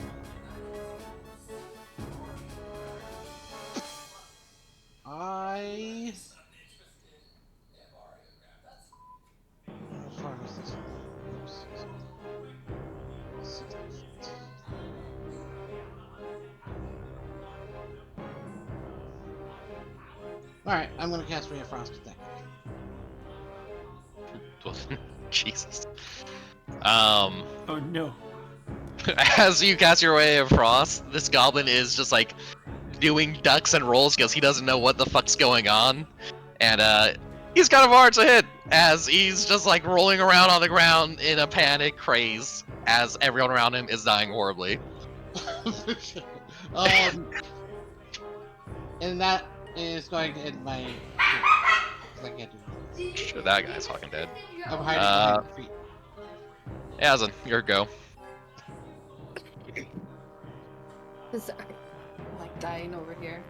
How far is this one? 60 feet. Alright, I'm gonna cast Ray of Frost attack. Jesus. Oh no. As you cast your Way of Frost, this goblin is just like doing ducks and rolls because he doesn't know what the fuck's going on. And he's kind of hard to hit as he's just like rolling around on the ground in a panic craze as everyone around him is dying horribly. And that is going to end my turn. 'Cause I can't do it. Sure, that guy's fucking dead. I'm hiding behind the feet. Yazan, your go. Sorry. I'm like dying over here.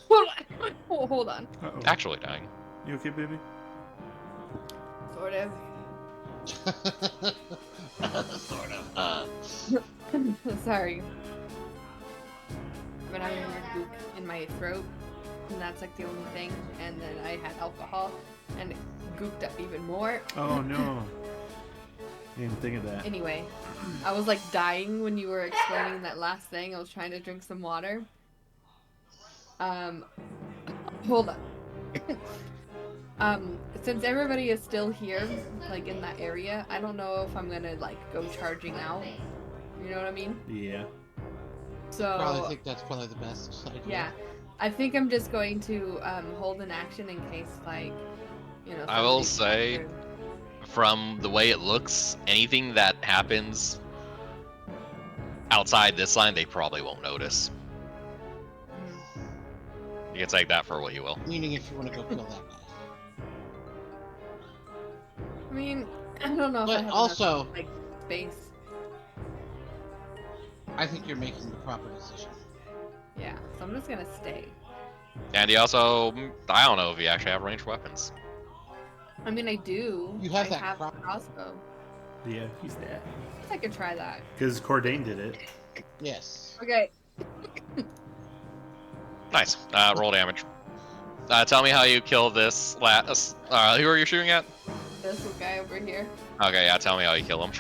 Hold on. Oh, hold on. Uh-oh. Actually dying. You okay, baby? Sort of. Sort of. Sorry. But I'm having a goop in my throat, and that's like the only thing. And then I had alcohol, and it gooped up even more. Oh no. I didn't think of that. Anyway, I was like dying when you were explaining that last thing. I was trying to drink some water. Hold on. Since everybody is still here, like in that area, I don't know if I'm gonna like go charging out. You know what I mean? Yeah. So Probably think that's probably the best idea. yeah, I think I'm just going to hold an action in case like, you know. I will somebody say- comes through. From the way it looks, anything that happens outside this line, they probably won't notice. You can take that for what you will. Meaning if you want to go kill that guy. I mean, I don't know if I But have also, enough, like space. I think you're making the proper decision. Yeah, so I'm just gonna stay. And you also, I don't know if you actually have ranged weapons. I mean, I do. You have I that have crop- crossbow. Yeah, he's that. I guess I could try that. Because Cordain did it. Yes. Okay. Nice. Roll damage. Tell me how you kill this last. Who are you shooting at? This guy over here. Okay, yeah. Tell me how you kill him.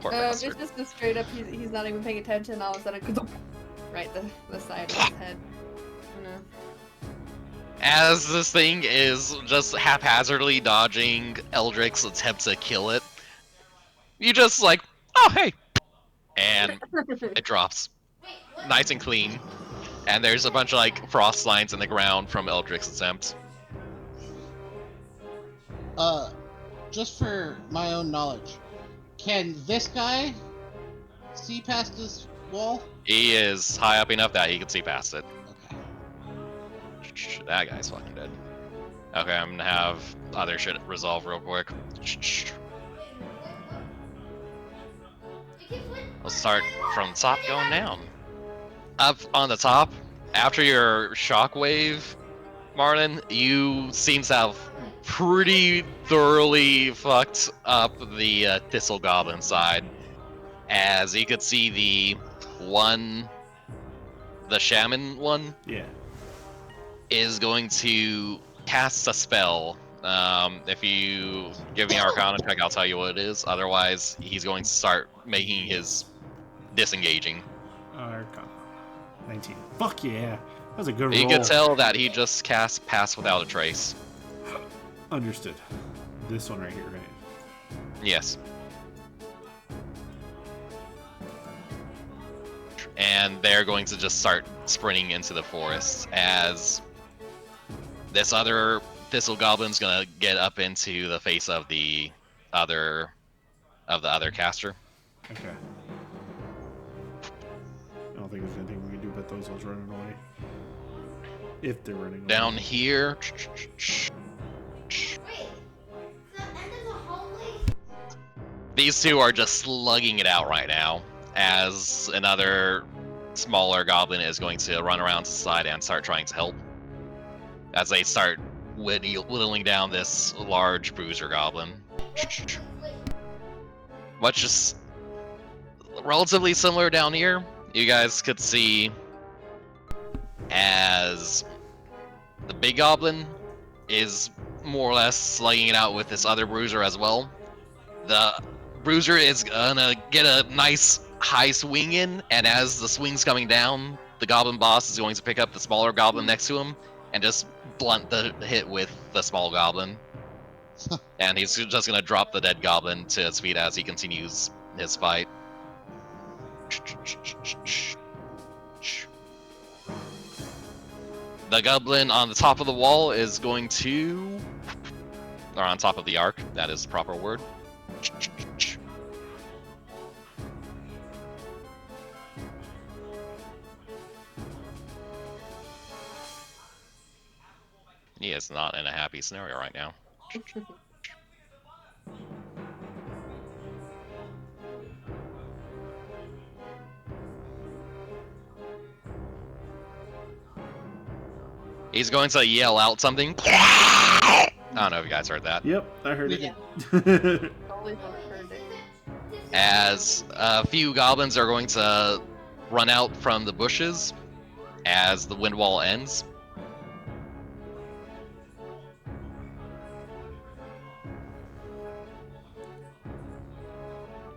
Poor It's bastard. just a straight up. He's not even paying attention. All of a sudden, right the side of his head. You know. As this thing is just haphazardly dodging Eldrick's attempt to kill it, you just like, oh hey, and it drops, nice and clean. And there's a bunch of like frost lines in the ground from Eldrick's attempt. Just for my own knowledge, can this guy see past this wall? He is high up enough that he can see past it. Okay. That guy's fucking dead. Okay, I'm gonna have other shit resolve real quick. We'll start from the top going down. Up on the top, after your shockwave, Marlon, you seem to have pretty thoroughly fucked up the Thistle Goblin side. As you could see the shaman one Yeah. is going to cast a spell. If you give me Arcana check, I'll tell you what it is. Otherwise, he's going to start making his disengaging. Arcana. 19. Fuck yeah. That was a good You roll. can tell that he just cast Pass Without a Trace. Understood. This one right here, right? Yes. And they're going to just start sprinting into the forest as this other Thistle Goblin's gonna get up into the face of the other caster. Okay. I don't think there's anything we can do about those ones running away. If they're running away. Down here, these two are just slugging it out right now, as another smaller goblin is going to run around to the side and start trying to help. As they start whittling down this large bruiser goblin. Much just relatively similar down here. You guys could see as the big goblin is more or less slugging it out with this other bruiser as well. The bruiser is gonna get a nice high swing in, and as the swing's coming down, the goblin boss is going to pick up the smaller goblin next to him and just blunt the hit with the small goblin. And he's just gonna drop the dead goblin to its feet as he continues his fight. The goblin on the top of the wall is going to... or on top of the arc, that is the proper word. He is not in a happy scenario right now. He's going to yell out something. I don't know if you guys heard that. Yep, I heard Yeah. it. Always heard it. As a few goblins are going to run out from the bushes as the wind wall ends.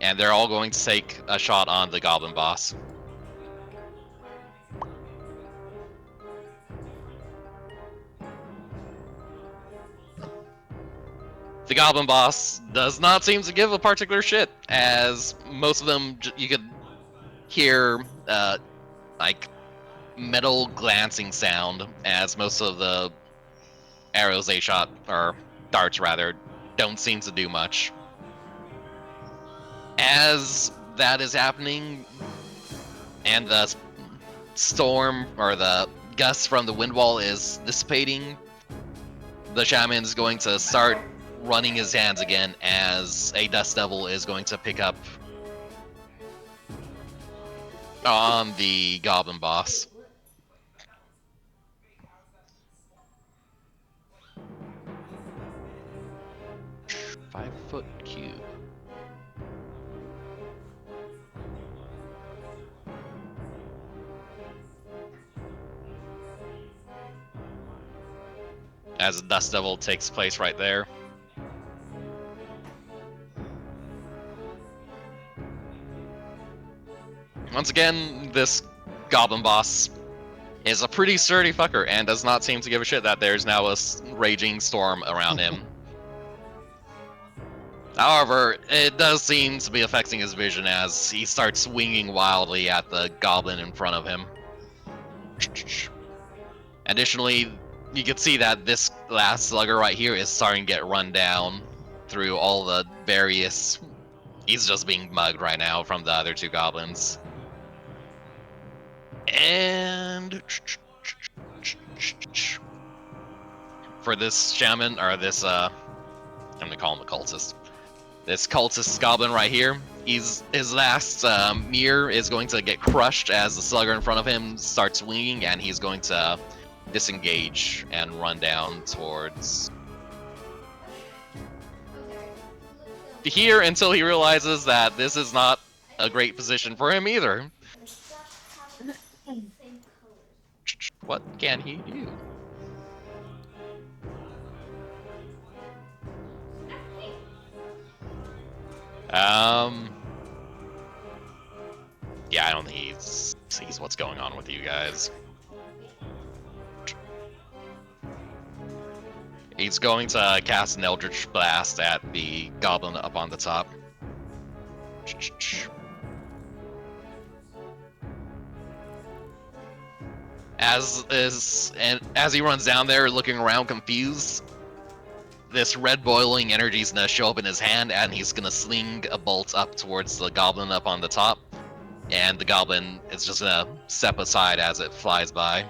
And they're all going to take a shot on the goblin boss. The goblin boss does not seem to give a particular shit, as most of them you could hear like metal glancing sound, as most of the arrows they shot, or darts rather, don't seem to do much. As that is happening, and the storm or the gust from the wind wall is dissipating, the shaman is going to start running his hands again as a dust devil is going to pick up on the goblin boss. Five-foot cube. As the dust devil takes place right there. Once again, this goblin boss is a pretty sturdy fucker and does not seem to give a shit that there's now a raging storm around him. However, it does seem to be affecting his vision as he starts swinging wildly at the goblin in front of him. Additionally, you can see that this last slugger right here is starting to get run down through all the various... He's just being mugged right now from the other two goblins. And for this shaman, or this, I'm gonna call him a cultist. This cultist goblin right here, his last mirror is going to get crushed as the slugger in front of him starts swinging, and he's going to disengage and run down towards here until he realizes that this is not a great position for him either. What can he do? Yeah, I don't think he sees what's going on with you guys. He's going to cast an Eldritch Blast at the goblin up on the top. As he runs down there looking around confused, this red boiling energy is going to show up in his hand, and he's going to sling a bolt up towards the goblin up on the top. And the goblin is just going to step aside as it flies by.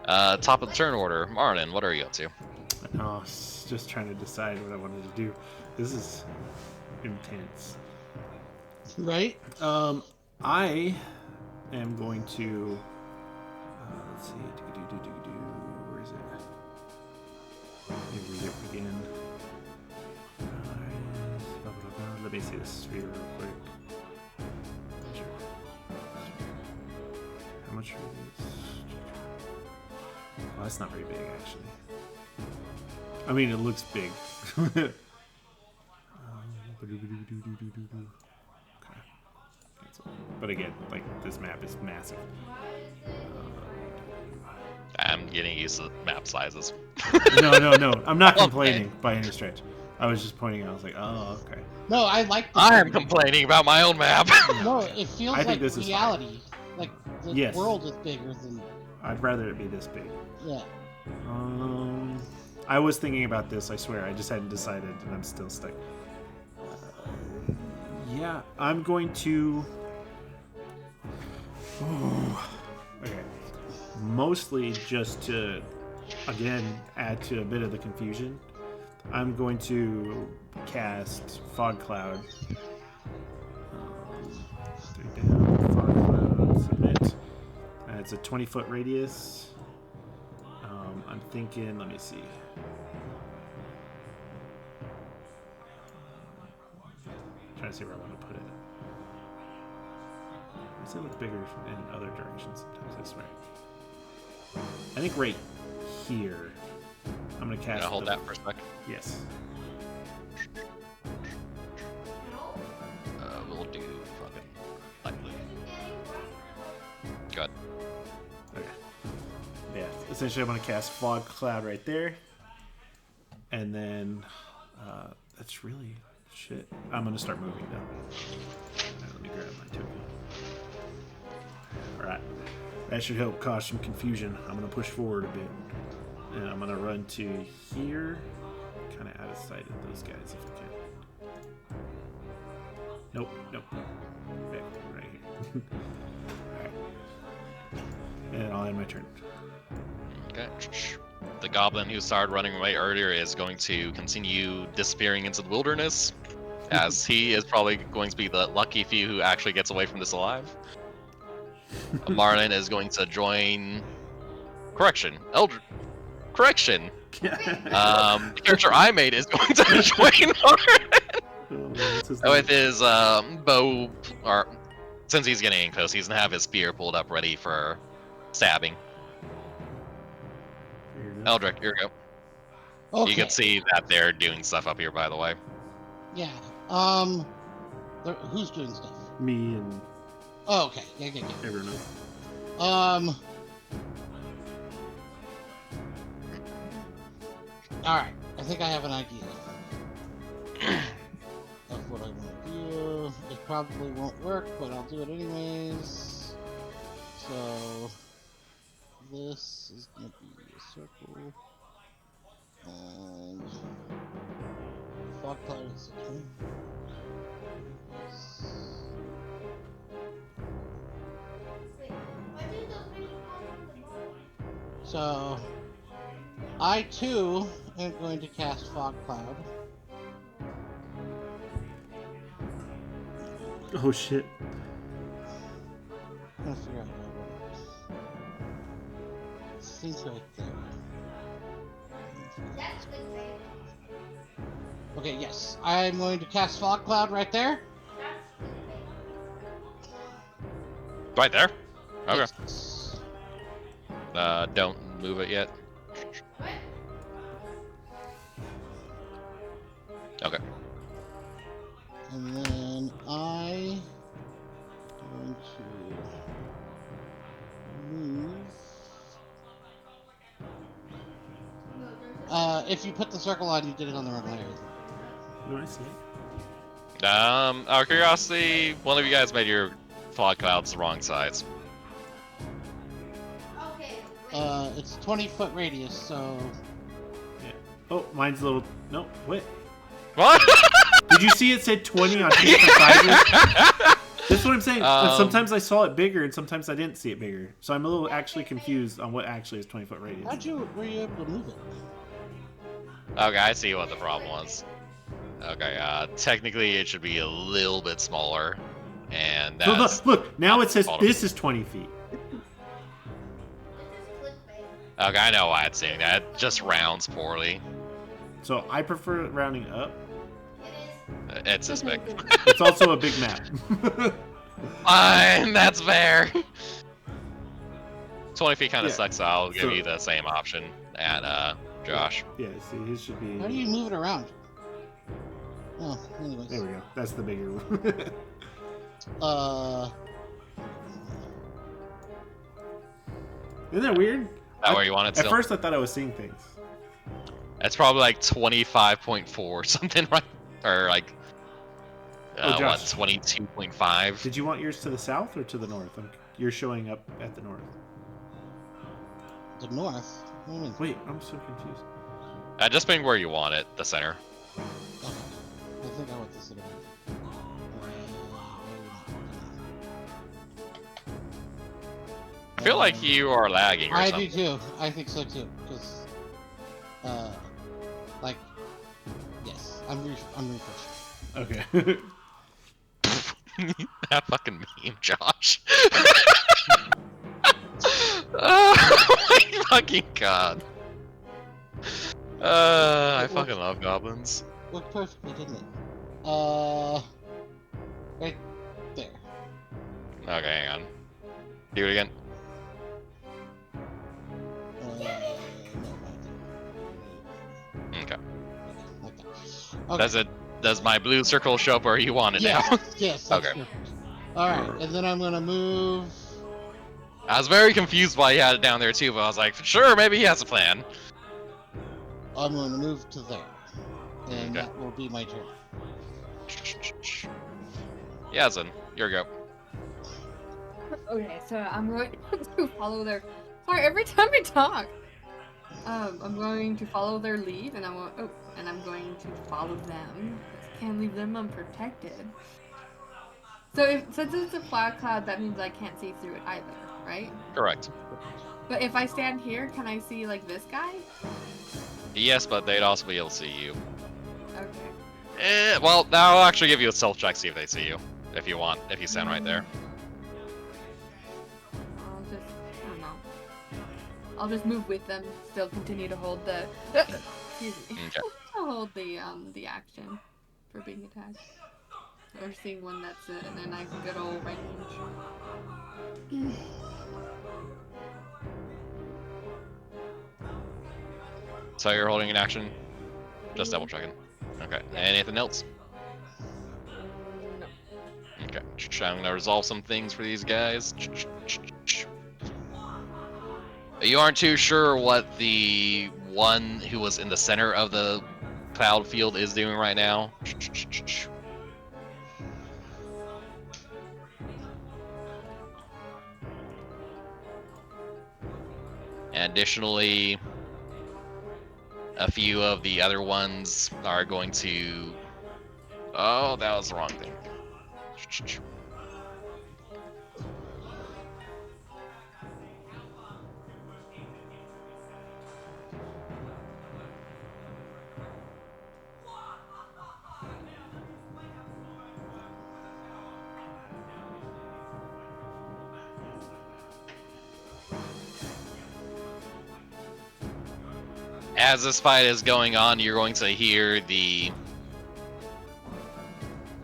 Top of the turn order. Marlon, what are you up to? I was just trying to decide what I wanted to do. This is intense. Right? I am going to... let's see. Where is it? Read it again. Let me see this sphere real quick. How much is this? Oh, that's not very big, actually. I mean, it looks big. Okay. But again, like, this map is massive. I'm getting used to map sizes. No. I'm not complaining by any stretch. I was just pointing out. I was like, oh, okay. No, I like this. I'm complaining about my own map. No, it feels I think like this is reality. Like the Yes. world is bigger than. I'd rather it be this big. Yeah. I was thinking about this, I swear. I just hadn't decided, and I'm still stuck. Yeah, I'm going to... Okay. Mostly just to, again, add to a bit of the confusion. I'm going to cast Fog Cloud. 3 down, Fog Cloud, submit. It's a 20-foot radius. I'm thinking, let me see. Trying to see where I want to put it. Does it look bigger in other directions sometimes, I swear. I think right here. I'm going to cast. Hold that for a second. Yes. We'll do fucking light blue. Good. Okay. Yeah. Essentially, I'm going to cast Fog Cloud right there. And then that's really shit. I'm going to start moving now. Right, let me grab my token. Alright. That should help cause some confusion. I'm going to push forward a bit. And I'm going to run to here. Kind of out of sight of those guys if I can. Nope. Back right here. Alright. And I'll end my turn. Okay. The goblin who started running away earlier is going to continue disappearing into the wilderness, as he is probably going to be the lucky few who actually gets away from this alive. Marlin is going to join. Correction. Correction. The character I made is going to join Marlin with his bow. Or since he's getting close, he's gonna have his spear pulled up ready for stabbing. Eldrick, here we go. Okay. You can see that they're doing stuff up here, by the way. Yeah. Who's doing stuff? Me and Oh, okay. Yeah. everyone else. All right. I think I have an idea of what I want to do. It probably won't work, but I'll do it anyways. So this is gonna be a circle, and fog cloud is a twin. So I too am going to cast Fog Cloud. Oh shit. I'm gonna figure out how it works. It's things right there. Okay, yes. I'm going to cast Fog Cloud right there. Right there? Okay. Yes. Don't move it yet. Okay. And then I going to move. If you put the circle on, you did it on the wrong layer. Do I see it? Out of curiosity, one of you guys made your fog clouds the wrong size. It's 20-foot radius, so. Yeah. Oh, mine's a little. No, wait. What? Did you see it said 20 on two different sizes? That's what I'm saying. Sometimes I saw it bigger, and sometimes I didn't see it bigger. So I'm a little actually confused on what actually is 20-foot radius. Were you able to move it? Okay, I see what the problem was. Okay, technically it should be a little bit smaller, and No, that's... look, now it says this is 20 feet. Okay, I know why it's saying that. It just rounds poorly. So I prefer rounding up. It's this big. It's also a big map. Fine, that's fair. 20 feet kind of Yeah, sucks, so I'll give so- you the same option. And Josh. Yeah, see, his should be. How do you move it around? Oh, anyways. There we go. That's the bigger one. Isn't that weird? That where you want it At still? first, I thought I was seeing things. It's probably like 25.4 or something, right? Or like, Oh, what, Josh. 22.5? Did you want yours to the south or to the north? You're showing up at the north. The north? What do you mean? Wait, I'm so confused. Just being where you want it, the center. Okay. I think I want this in a minute. I feel like you are lagging or I something. do too. I think so too. Because, like, yes, I'm refreshing. Okay. That fucking meme, Josh. Oh my fucking god. I fucking love goblins. Worked perfectly, didn't it? Right there. Okay, hang on. Do it again. No, Okay. like that. Okay. Does my blue circle show up where you want it now? Yes, that's Okay. perfect. Alright, and then I'm gonna move. I was very confused why he had it down there too, but I was like, sure, maybe he has a plan. I'm gonna move to there. And Okay. that will be my turn. Yasin, your go. Okay, so I'm going to follow their. Sorry, every time I talk, I'm going to follow their lead, and I'm going to follow them. Can't leave them unprotected. So since it's a flat cloud, that means I can't see through it either, right? Correct. But if I stand here, can I see like this guy? Yes, but they'd also be able to see you. Okay. Well, now I'll actually give you a stealth check, see if they see you. If you want, if you stand right there. I don't know. I'll just move with them. Still continue to hold the. Excuse me. Okay. I'll hold the action for being attacked. Or seeing one that's in a nice good old range. So you're holding an action? Just double checking. Okay. Anything else? No. Okay. I'm gonna resolve some things for these guys. You aren't too sure what the one who was in the center of the cloud field is doing right now. And additionally, a few of the other ones are going to... Oh, that was the wrong thing. As this fight is going on, you're going to hear the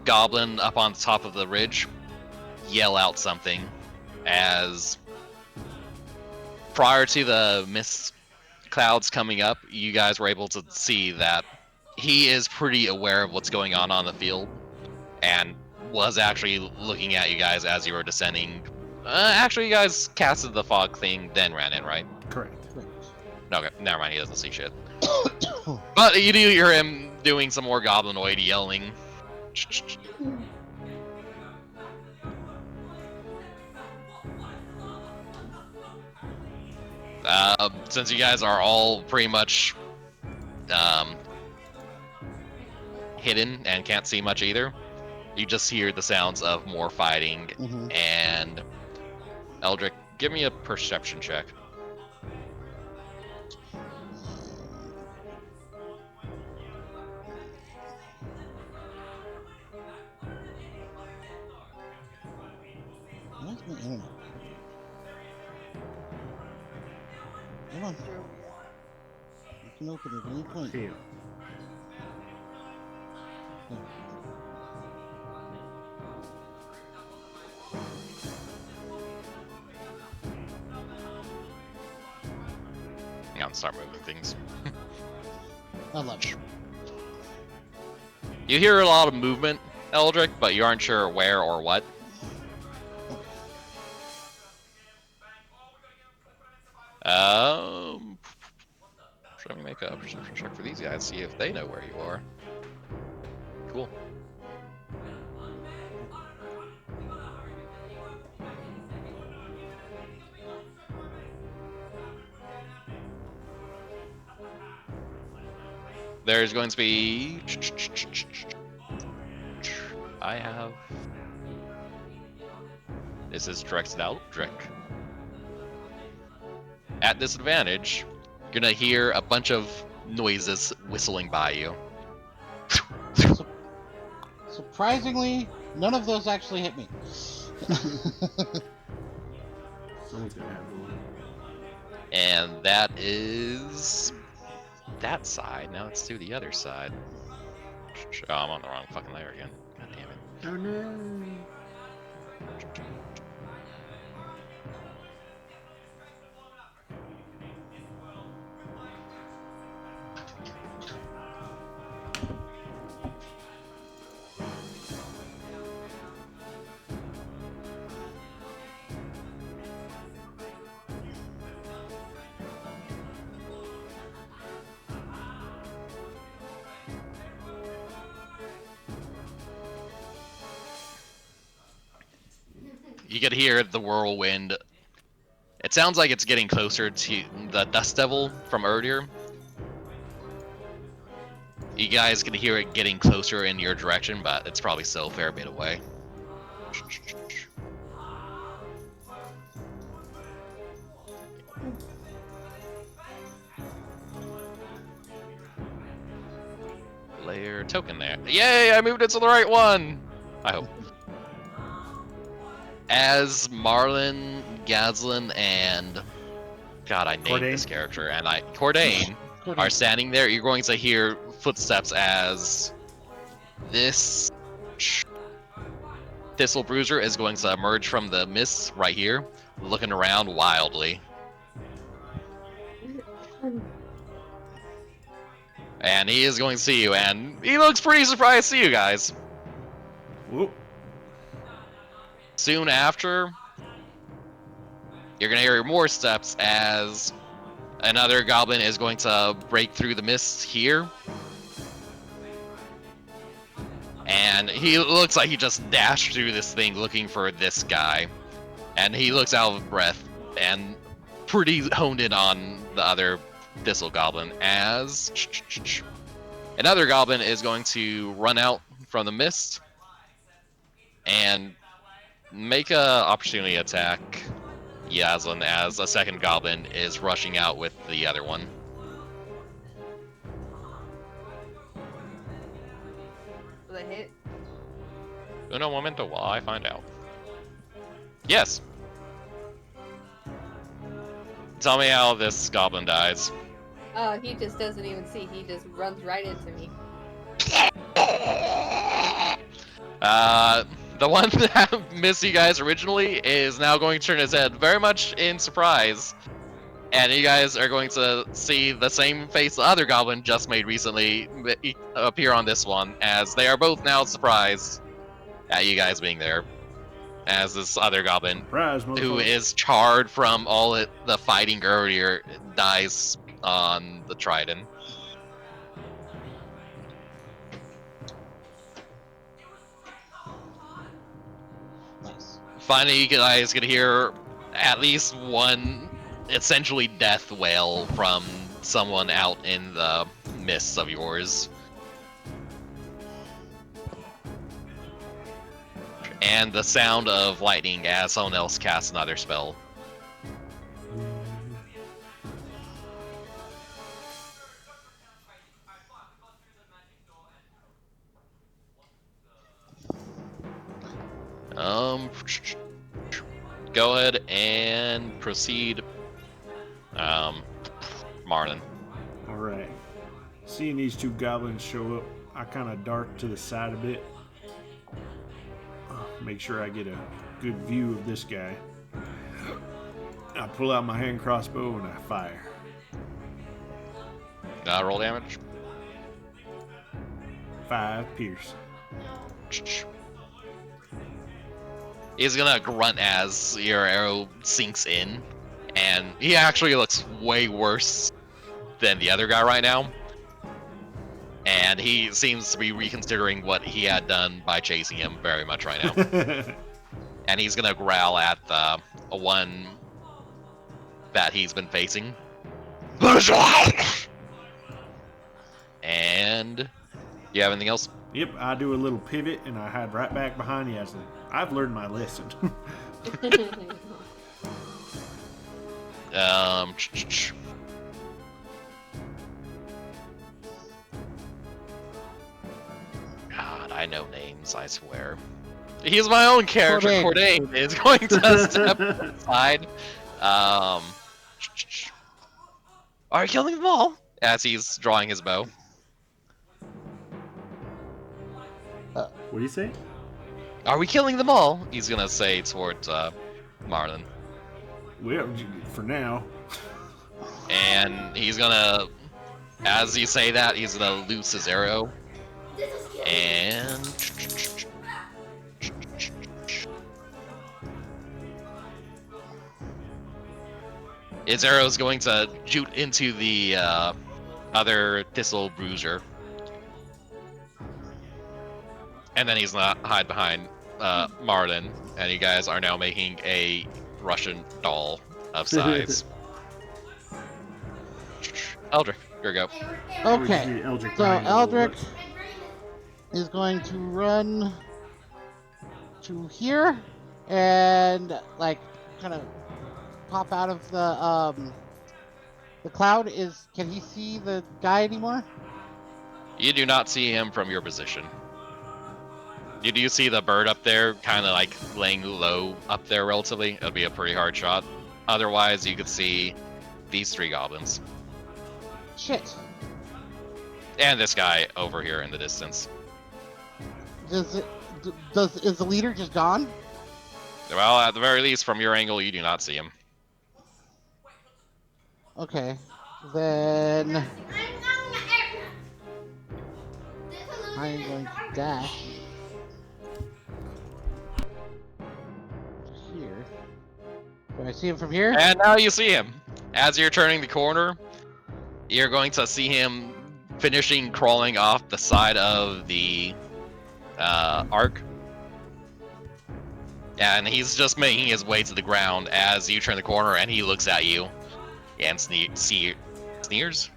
goblin up on top of the ridge yell out something, as prior to the mist clouds coming up, you guys were able to see that he is pretty aware of what's going on the field, and was actually looking at you guys as you were descending. Actually, you guys casted the fog thing, then ran in, right? Correct. Okay, never mind, he doesn't see shit. But you do hear him doing some more goblinoid yelling. Since you guys are all pretty much hidden and can't see much either, you just hear the sounds of more fighting. Mm-hmm. And Eldrick, give me a perception check. Where's my internet? Come on. You can open it at any point. Here you Hang on, start moving things. I love it. You hear a lot of movement, Eldrick, but you aren't sure where or what. Should we make a perception check for these guys, see if they know where you are? Cool. There's going to be... I have... This is directed out, Eldrick. At disadvantage, you're gonna hear a bunch of noises whistling by you. Surprisingly, none of those actually hit me. Someone's gonna have one. And that is that side. Now let's do the other side. Oh, I'm on the wrong fucking layer again. God damn it. Oh no. You could hear the whirlwind. It sounds like it's getting closer to the Dust Devil from earlier. You guys can hear it getting closer in your direction, but it's probably still a fair bit away. Layer token there. Yay, I moved it to the right one! I hope. As Marlin, Gazlin, and... God, I named Cordain? this character, and Cordain are standing there, you're going to hear footsteps as this Thistle Bruiser is going to emerge from the mist right here, looking around wildly. And he is going to see you, and he looks pretty surprised to see you guys. Whoop. Soon after, you're going to hear more steps as another goblin is going to break through the mist here. And he looks like he just dashed through this thing looking for this guy. And he looks out of breath and pretty honed in on the other Thistle Goblin as another goblin is going to run out from the mist and make a opportunity attack Yaslin as a second goblin is rushing out with the other one. Will it hit? Uno momento while I find out. Yes. Tell me how this goblin dies. He just doesn't even see. He just runs right into me. The one that missed you guys originally is now going to turn his head very much in surprise. And you guys are going to see the same face the other goblin just made recently appear on this one, as they are both now surprised at you guys being there. As this other goblin, Surprise, who motherfucker. is charred from all the fighting earlier, dies on the trident. Nice. Finally, you guys can hear at least one essentially death wail from someone out in the mists of yours. And the sound of lightning as someone else casts another spell. Go ahead and proceed, Marlin. Alright. Seeing these two goblins show up, I kind of dart to the side a bit. Make sure I get a good view of this guy. I pull out my hand crossbow and I fire. Roll damage. 5 pierce. He's gonna grunt as your arrow sinks in, and he actually looks way worse than the other guy right now. And he seems to be reconsidering what he had done by chasing him very much right now. And he's gonna growl at the one that he's been facing. And you have anything else? Yep, I do a little pivot and I hide right back behind Yaslin. I've learned my lesson. God, I know names, I swear. He's my own character. Cordain is going to step aside. Are you killing them all? As he's drawing his bow. What do you say? Are we killing them all? He's gonna say towards Marlon. Well, for now. And he's gonna, as you say that, he's gonna loose his arrow. And his arrow is going to shoot into the other Thistle Bruiser. And then he's not hide behind Marlon, and you guys are now making a Russian doll of size. Eldrick, here we go. Okay, so Eldrick is going to run to here and like kind of pop out of the cloud. Can he see the guy anymore? You do not see him from your position. You do see the bird up there, kind of like laying low up there relatively. It'll be a pretty hard shot. Otherwise, you could see these 3 goblins. Shit. And this guy over here in the distance. Is the leader just gone? Well, at the very least, from your angle, you do not see him. Okay. Then I'm going to dash here. Do I see him from here? And now you see him. As you're turning the corner, you're going to see him finishing crawling off the side of the arc. And he's just making his way to the ground as you turn the corner, and he looks at you and sneers.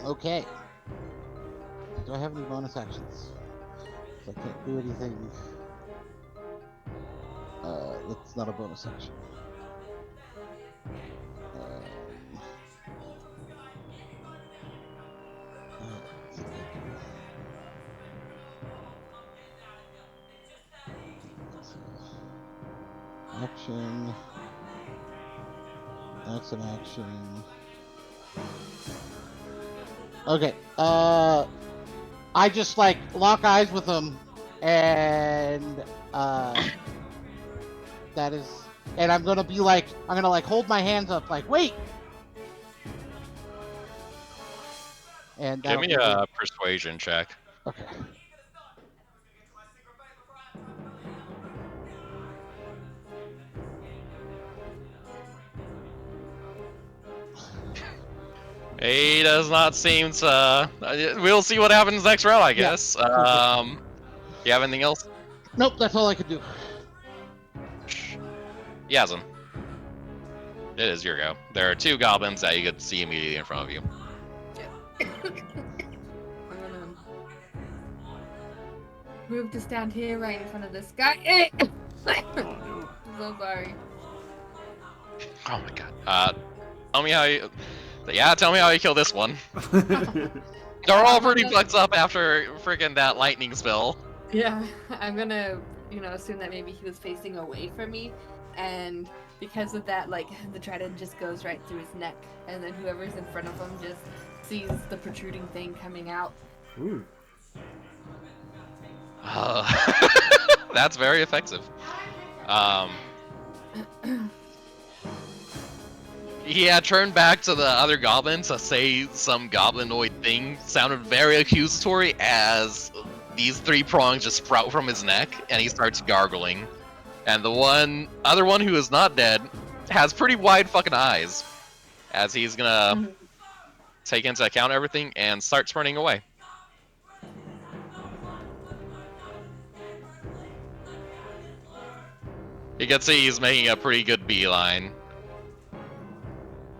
Okay. Do I have any bonus actions? I can't do anything. That's not a bonus action. Action. That's an action. Okay. I just like lock eyes with him, and that is, and I'm gonna be like, I'm gonna like hold my hands up, like wait. And give me a persuasion check. Okay. He does not seem to. We'll see what happens next round, I guess. Yeah. You have anything else? Nope, that's all I could do. Yazin. It is your go. There are 2 goblins that you could see immediately in front of you. I'm gonna move to stand here right in front of this guy. I'm so sorry. Oh my god. Tell me how you. Yeah, tell me how you kill this one. They're all pretty fucked up after freaking that lightning spell. Yeah, I'm gonna, assume that maybe he was facing away from me, and because of that, like the trident just goes right through his neck, and then whoever's in front of him just sees the protruding thing coming out. Ooh. That's very effective. Yeah, turn back to the other goblins to say some goblinoid thing sounded very accusatory as these 3 prongs just sprout from his neck and he starts gargling. And the other one who is not dead has pretty wide fucking eyes as he's gonna take into account everything and starts running away. You can see he's making a pretty good beeline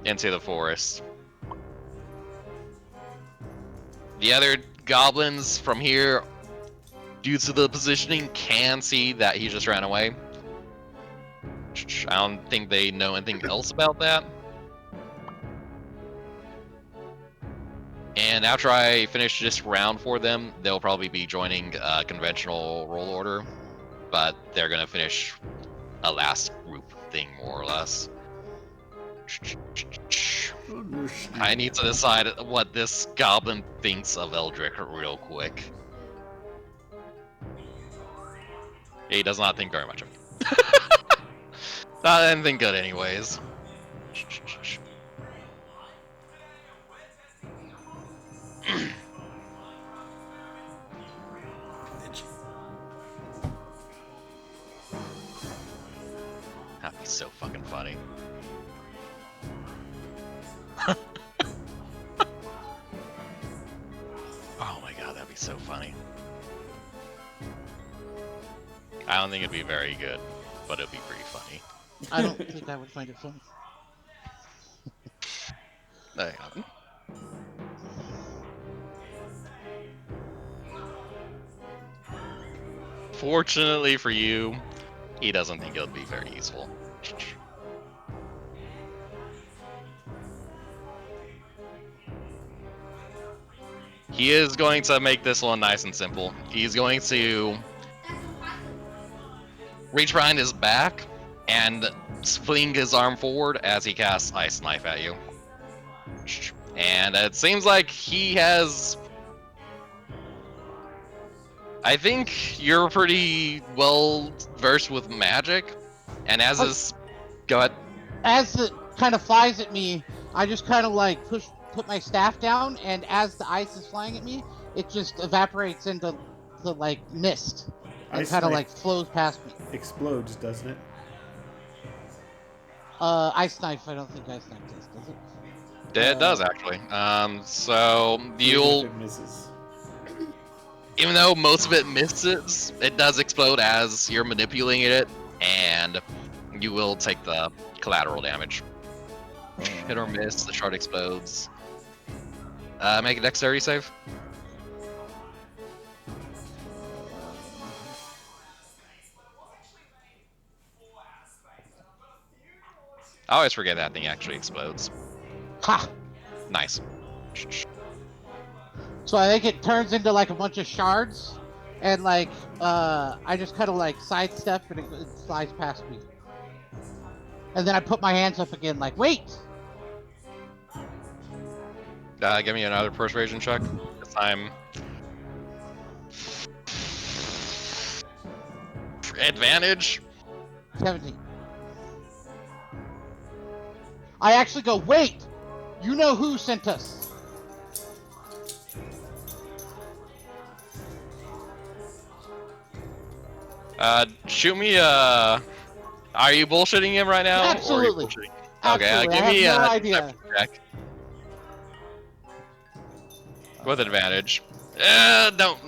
into the forest. The other goblins from here, due to the positioning, can see that he just ran away. I don't think they know anything else about that. And after I finish this round for them, they'll probably be joining a conventional roll order, but they're gonna finish a last group thing, more or less. I need to decide what this goblin thinks of Eldrick real quick. He does not think very much of me. Not anything good anyways. That'd be so fucking funny. Oh my god, that'd be so funny. I don't think it'd be very good, but it'd be pretty funny. I don't think I would find it funny. Hang on. Fortunately for you, he doesn't think it'll be very useful. He is going to make this one nice and simple. He's going to reach behind his back and swing his arm forward as he casts Ice Knife at you. And it seems like he has... I think you're pretty well versed with magic, and as this... Go ahead. As it kind of flies at me, I just kind of like put my staff down, and as the ice is flying at me, it just evaporates into the like mist and Ice kind of knife like flows past me. explodes, doesn't it? Ice knife. I don't think ice knife does it? It does, actually. So you'll... If it misses. Even though most of it misses, it does explode as you're manipulating it, and you will take the collateral damage. Hit or miss, the shard explodes. Make a dexterity save. I always forget that thing actually explodes. Ha! Nice. So I think it turns into like a bunch of shards, and like I just kind of like sidestep and it flies past me. And then I put my hands up again, like, wait! Give me another persuasion check. This time. Advantage. 17. I actually go, wait! You know who sent us? Shoot me a... Are you bullshitting him right now? Absolutely. Or are you bullshitting? Okay, Absolutely. give I me have no a idea. deception check. With advantage. Don't.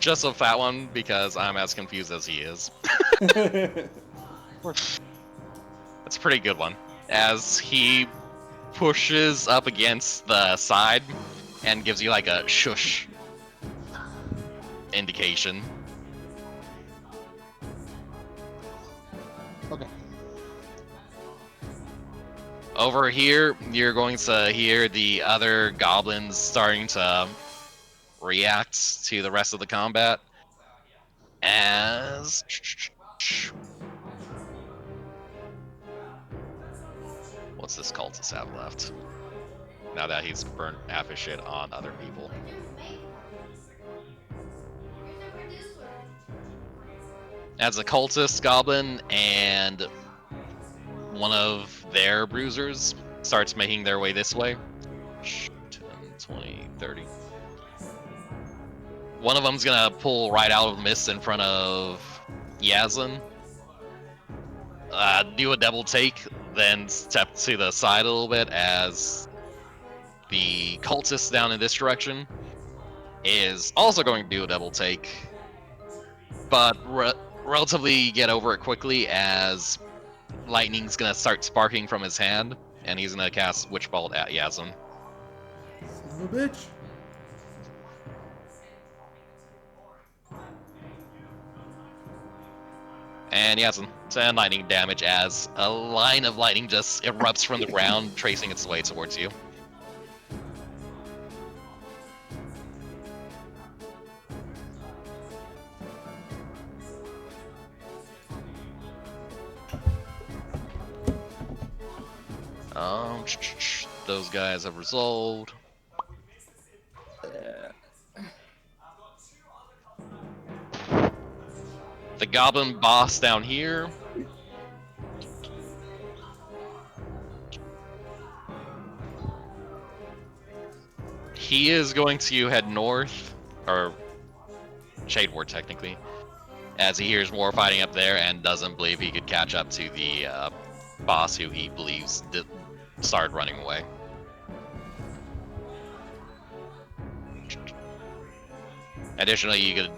Just a fat one because I'm as confused as he is. That's a pretty good one. As he pushes up against the side and gives you like a shush indication. Okay. Over here, you're going to hear the other goblins starting to react to the rest of the combat. As What's this cultist have left? Now that he's burnt half his shit on other people. As a cultist goblin and one of their bruisers starts making their way this way. 10, 20, 30. One of them's gonna pull right out of the mist in front of Yazan. Do a double take, then step to the side a little bit as the cultist down in this direction is also going to do a double take, but relatively get over it quickly as lightning's gonna start sparking from his hand, and he's gonna cast Witch Bolt at Yazan. Son of a bitch. And Yazan, 10 lightning damage as a line of lightning just erupts from the ground, tracing its way towards you. Those guys have resolved. The goblin boss down here. He is going to head north, or Shadeward technically, as he hears more fighting up there and doesn't believe he could catch up to the boss who he believes started running away. Additionally, you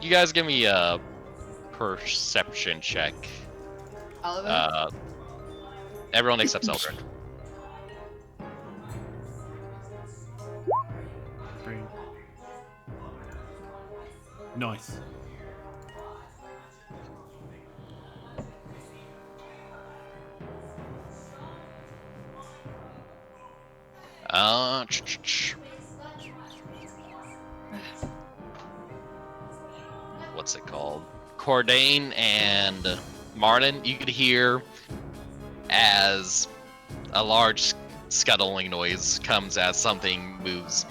guys give me a perception check. All of them? Everyone except Eldrick. Nice. What's it called? Cordain and Martin, you could hear as a large scuttling noise comes as something moves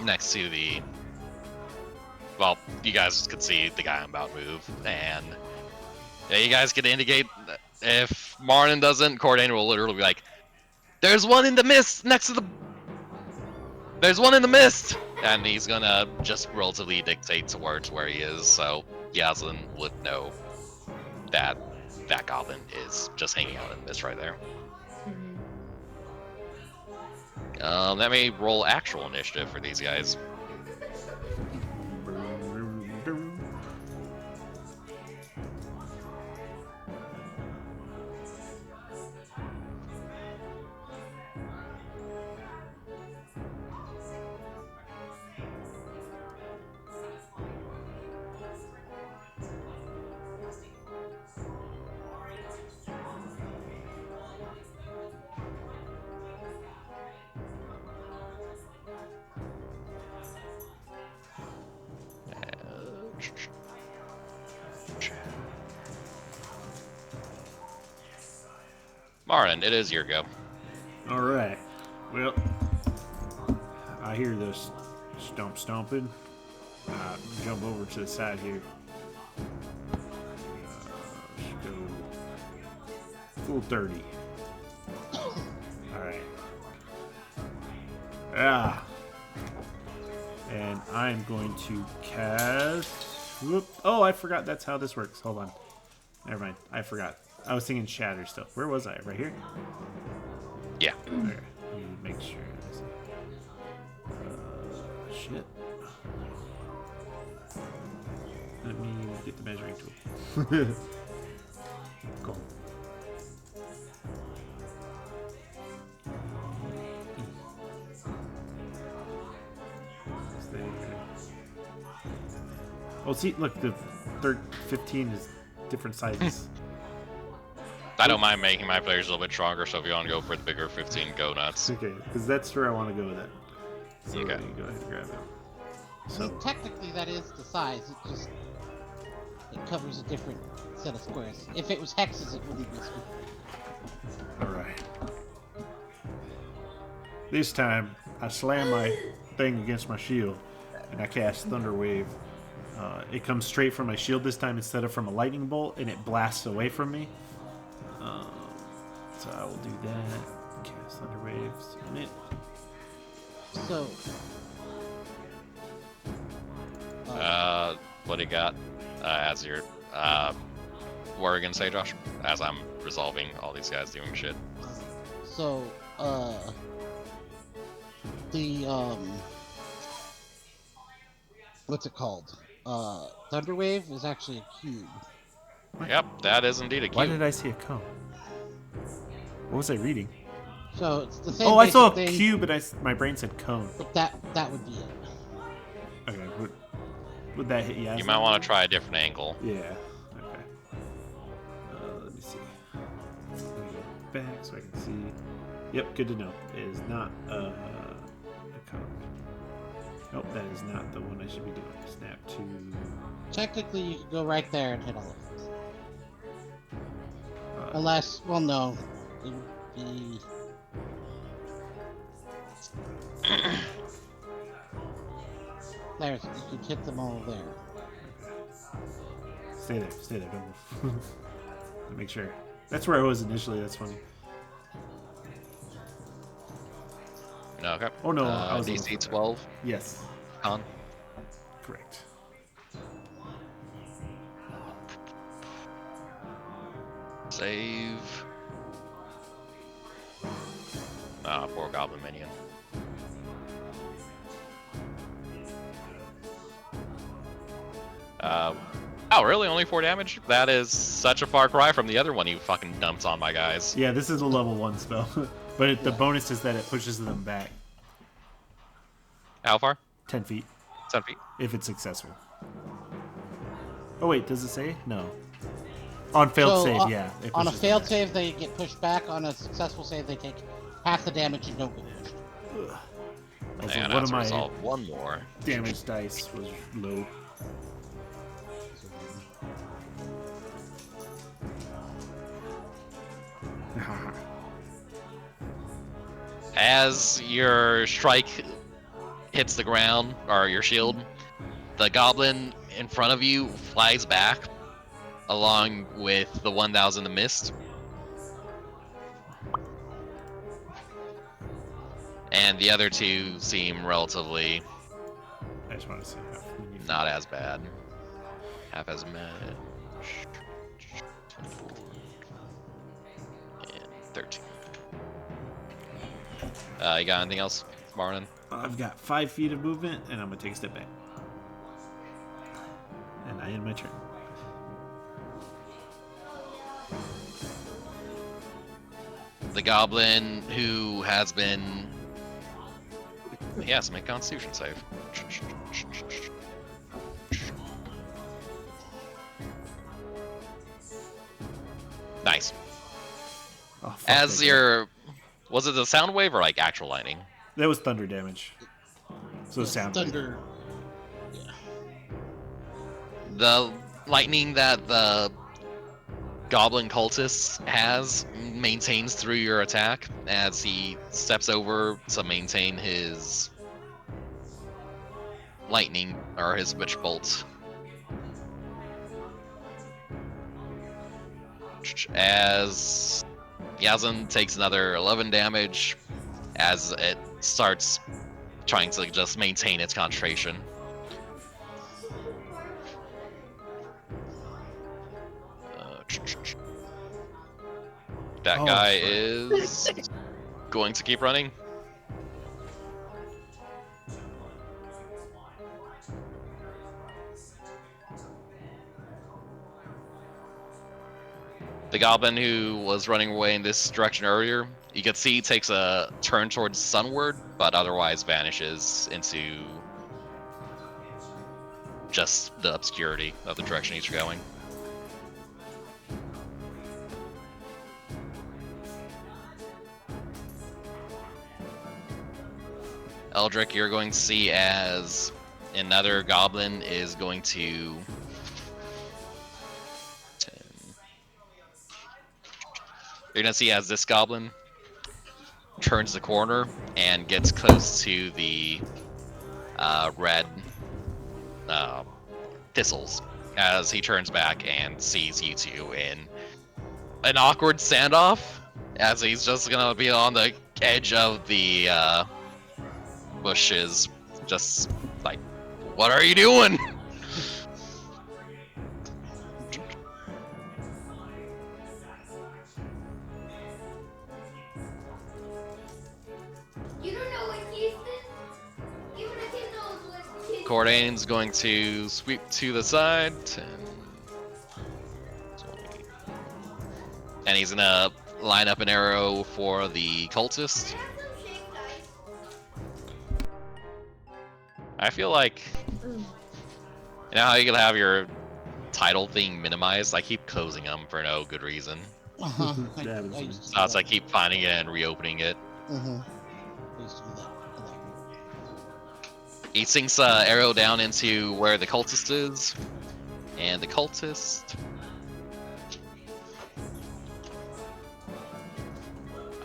next to the... Well, you guys could see the guy I'm about to move, and yeah, you guys could indicate if Martin doesn't, Cordain will literally be like, "There's one in the mist next to the... There's one in the mist!" And he's gonna just relatively dictate towards where he is, so Yazan would know that that goblin is just hanging out in the mist right there. Let me roll actual initiative for these guys. Martin, it is your go. All right. Well, I hear this stomping. Jump over to the side here. Let's go full 30. All right. And I'm going to cast. Whoop. Oh, I forgot that's how this works. Hold on. Never mind. I forgot. I was thinking shatter still. Where was I? Right here? Yeah. Okay. Let me make sure. Shit. Let me get the measuring tool. Cool. Oh, see, look, the 15 is different sizes. I don't mind making my players a little bit stronger, so if you want to go for the bigger 15, go nuts. Okay, because that's where I want to go with it. So Okay. let me go ahead and grab it. I mean, technically that is the size. It covers a different set of squares. If it was hexes, it wouldn't be. This time, I slam my thing against my shield, and I cast Thunder Wave. It comes straight from my shield this time instead of from a lightning bolt, and it blasts away from me. So I will do that. Cast Thunder Wave. Submit. So. What do you got? As your what were you gonna say, Josh? As I'm resolving all these guys doing shit. So, the what's it called? Thunderwave is actually a cube. Yep, that is indeed a Why cube. did I see a cone? What was I reading? So it's the same. Oh, I saw a thing, cube, and my brain said cone. But that would be it. Okay, would that hit Yasmin? You might want to try a different angle. Yeah. Okay. Let me see. Let me go back so I can see. Yep, good to know. It is not a cone. Nope, that is not the one I should be doing. Snap to. Technically, you could go right there and hit all of them. Unless, well, no, it would be. There, so you could hit them all there. Stay there, don't move. Make sure. That's where I was initially, that's funny. Okay. Oh no, I was DC 12. Yes. Con. Correct. Save. Ah, poor goblin minion. Oh, really? Only 4 damage? That is such a far cry from the other one you fucking dumped on my guys. Yeah, this is a level 1 spell. But the bonus is that it pushes them back How far? 10 feet 10 feet. if it's successful. Oh wait, does it say? No. On failed save, yeah. it On a pushes them failed back. save, they get pushed back. On a successful save, they take half the damage and don't get pushed. Also, And one that's of my resolve one more. damage dice was low. As your strike hits the ground, or your shield, the goblin in front of you flies back, along with the one that was in the mist. And the other two seem relatively I just want to see half. not as bad. Half as mad. And 13. You got anything else, Marlon? I've got 5 feet of movement, and I'm gonna take a step back. And I end my turn. The goblin who has been... Yes, make Constitution save. Nice. Oh, fuck As that guy. your... Was it the sound wave or like actual lightning? That was thunder damage. So Yes, sound wave. thunder. The lightning that the goblin cultist has maintains through your attack as he steps over to maintain his lightning or his witch bolt. As Yazan takes another 11 damage as it starts trying to just maintain its concentration. That Oh, guy fuck. is going to keep running. The goblin who was running away in this direction earlier, you can see he takes a turn towards sunward, but otherwise vanishes into just the obscurity of the direction he's going. Eldrick, you're going to see as another goblin is going to... 10. You're going to see as this goblin turns the corner and gets close to the red thistles as he turns back and sees you two in an awkward standoff as he's just gonna be on the edge of the bushes, just like, what are you doing? You don't know what Houston? Even a kid knows what Houston. Cordain's going to sweep to the side, and he's gonna line up an arrow for the cultist. I have some shake dice. I feel like, you know how you can have your title thing minimized? I keep closing them for no good reason. Uh-huh. That happens to me. used to do So it's that. I keep finding it and reopening it. Mhm. I used to do that a lot. He sinks arrow down into where the cultist is, and the cultist,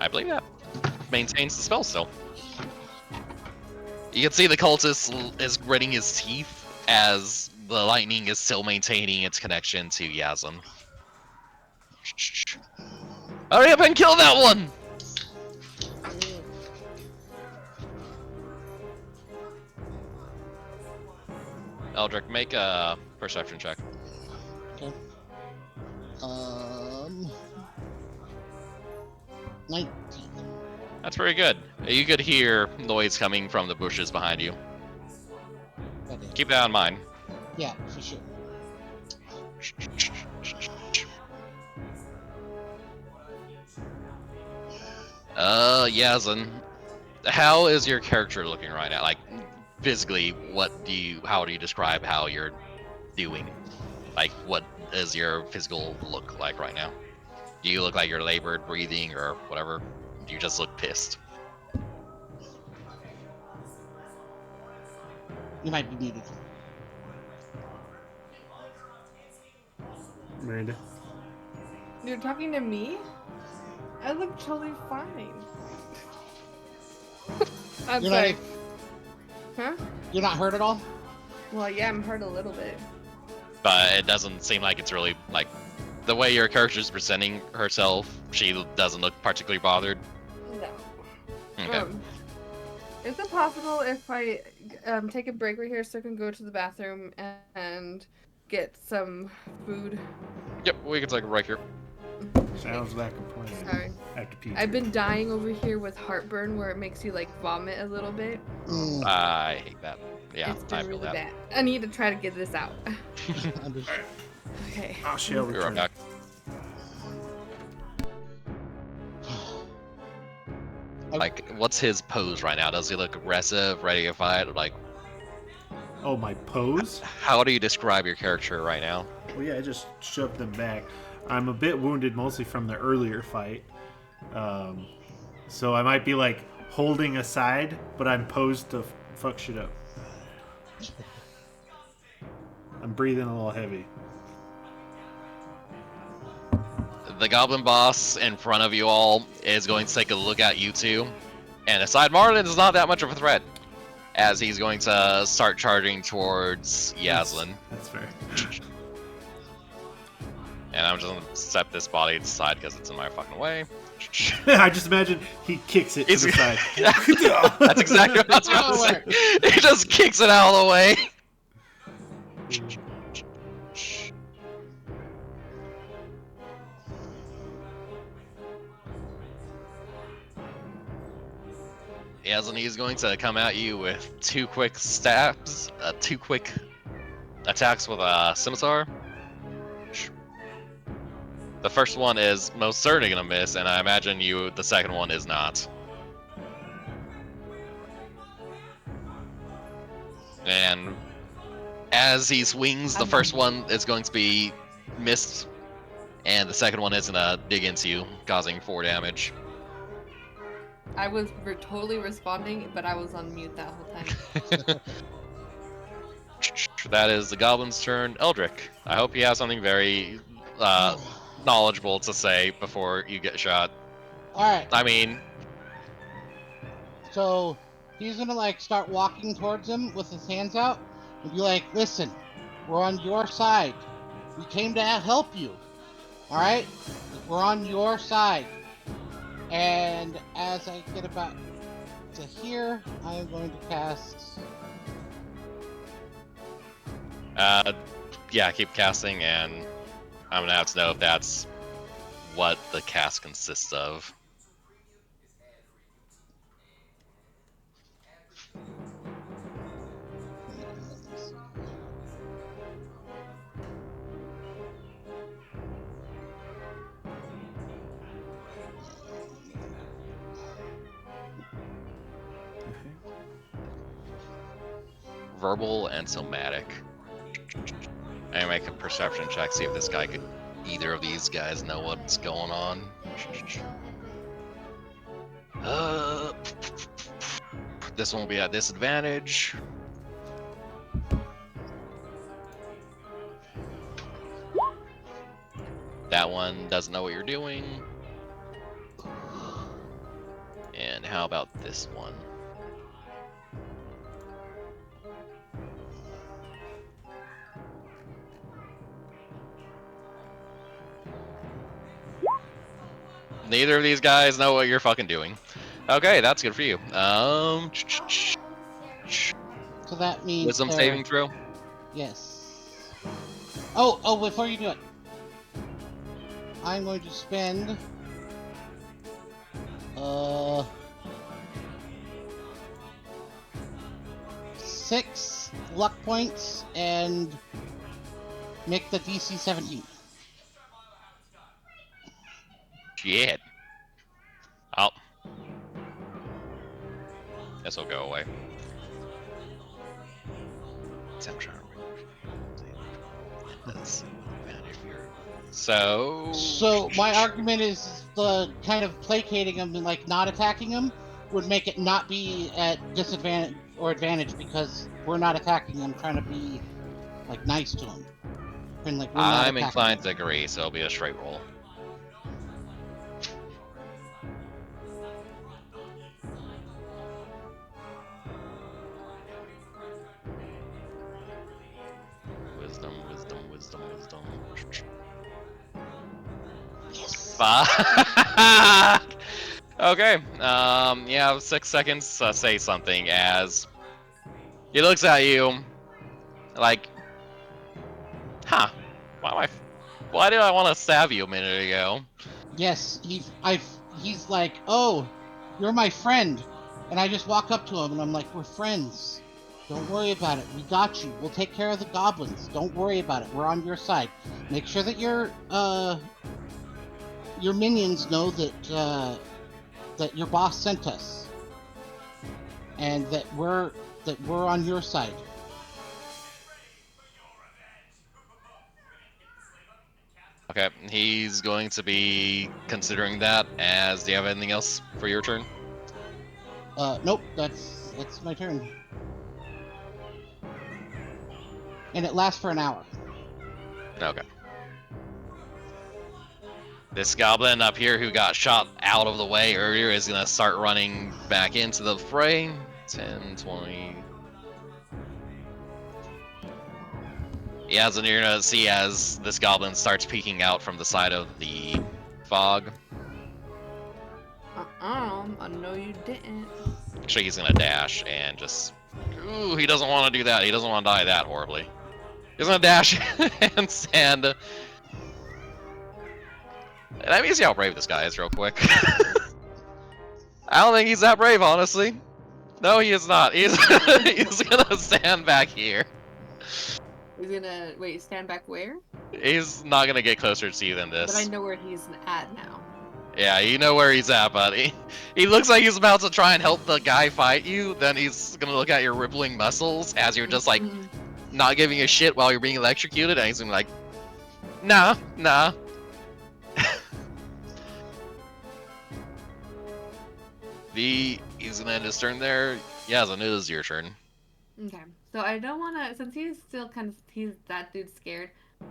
I believe that maintains the spell still. You can see the cultist is gritting his teeth as the lightning is still maintaining its connection to Yazan. Hurry up and kill that one! Eldrick, make a perception check. Okay. 19. That's pretty good. You could hear noise coming from the bushes behind you. That is. Keep that in mind. Yeah, for sure. Yazan, how is your character looking right now? Like, physically, how do you describe how you're doing? Like, what is your physical look like right now? Do you look like you're labored breathing or whatever? Do you just look pissed? You might be muted. Miranda. You're talking to me? I look totally fine. I'm You're not sorry. e- Huh? You're not hurt at all? Well, yeah, I'm hurt a little bit. But it doesn't seem like it's really, like, the way your character's presenting herself, she doesn't look particularly bothered. No. Okay. Is it possible if I take a break right here so I can go to the bathroom and get some food? Yep, we can take a break here. Sounds like a plan. Sorry. After pizza. I've been dying over here with heartburn where it makes you like vomit a little bit. Mm. I hate that. Yeah, It's I been feel really that. bad. I need to try to get this out. Understood. Okay. Oh, shall Be right return. back. Like, what's his pose right now? Does he look aggressive, ready to fight? Like, Oh, my pose? how do you describe your character right now? Well, yeah, I just shoved them back. I'm a bit wounded, mostly from the earlier fight. So I might be like holding aside, but I'm posed to fuck shit up. I'm breathing a little heavy. The goblin boss in front of you all is going to take a look at you two and decide Marlin is not that much of a threat, as he's going to start charging towards Yazlin. That's fair. And I'm just going to set this body aside because it's in my fucking way. I just imagine he kicks it to It's- the side. That's exactly what I was about to say. He just kicks it out of the way. Yes, and he's going to come at you with two quick stabs, two quick attacks with a scimitar. The first one is most certainly gonna miss, and I imagine the second one is not. And as he swings, the first one is going to be missed, and the second one is gonna dig into you, causing 4 damage. I was totally responding, but I was on mute that whole time. That is the goblin's turn. Eldrick, I hope you have something very knowledgeable to say before you get shot. Alright. I mean, So he's gonna like start walking towards him with his hands out and be like, "Listen, we're on your side. We came to help you. All right, we're on your side." And as I get about to here, I am going to cast. Yeah, keep casting, and I'm gonna have to know if that's what the cast consists of. Verbal and somatic. I make a perception check, see if this guy could. Either of these guys know what's going on. This one will be at disadvantage. That one doesn't know what you're doing. And how about this one? Neither of these guys know what you're fucking doing. Okay, that's good for you. So that means Wisdom they're saving throw. yes. Oh, before you do it, I'm going to spend 6 luck points and make the DC 17. Shit. Oh. This will go away. So my argument is the kind of placating him and like not attacking him would make it not be at disadvantage or advantage because we're not attacking him, trying to be like nice to him. And like we're not I'm attacking inclined him. to agree, so it'll be a straight roll. Wisdom. Yes. Fuck. Okay. Yeah, 6 seconds. Say something as he looks at you, like, huh? Why did I want to stab you a minute ago? Yes, he's like, "Oh, you're my friend," and I just walk up to him and I'm like, "We're friends. Don't worry about it. We got you. We'll take care of the goblins. Don't worry about it. We're on your side. Make sure that your minions know that your boss sent us, and that we're on your side." Okay, he's going to be considering that. As do you have anything else for your turn? Nope. That's my turn, and it lasts for an hour. Okay. This goblin up here who got shot out of the way earlier is going to start running back into the fray. 10, 20. Yeah, so you're going to see as this goblin starts peeking out from the side of the fog. I know you didn't. Actually, he's going to dash and just... Ooh, he doesn't want to do that. He doesn't want to die that horribly. He's going to dash and stand... Let me see how brave this guy is real quick. I don't think he's that brave, honestly. No, he is not. He's he's gonna stand back here. He's gonna wait. Stand back where? He's not gonna get closer to you than But I this. know where he's at now. Yeah, you know where he's at, buddy. He looks like he's about to try and help the guy fight you. Then he's gonna look at your rippling muscles as you're just like not giving a shit while you're being electrocuted, and he's gonna be like, nah. He's gonna end his turn there. Yeah, then it is your turn. Okay. So I don't want to, since he's still he's that dude scared.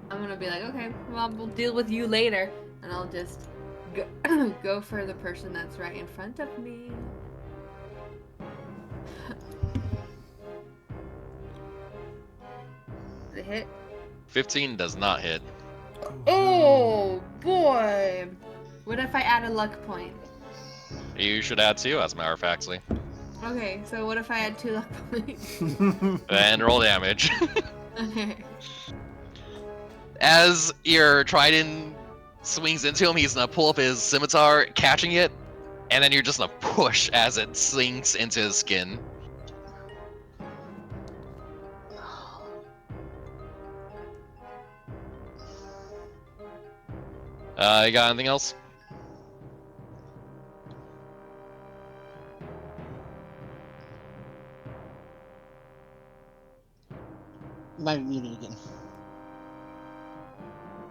I'm gonna be like, okay, well, we'll deal with you later, and I'll just go, go for the person that's right in front of me. Does it hit? 15 does not hit. Oh boy! What if I add a luck point? You should add 2, as a matter of factly. Okay, so what if I add 2 luck points? And roll damage. Okay. As your trident swings into him, he's gonna pull up his scimitar, catching it, and then you're just gonna push as it sinks into his skin. You got anything else? Might be muted again.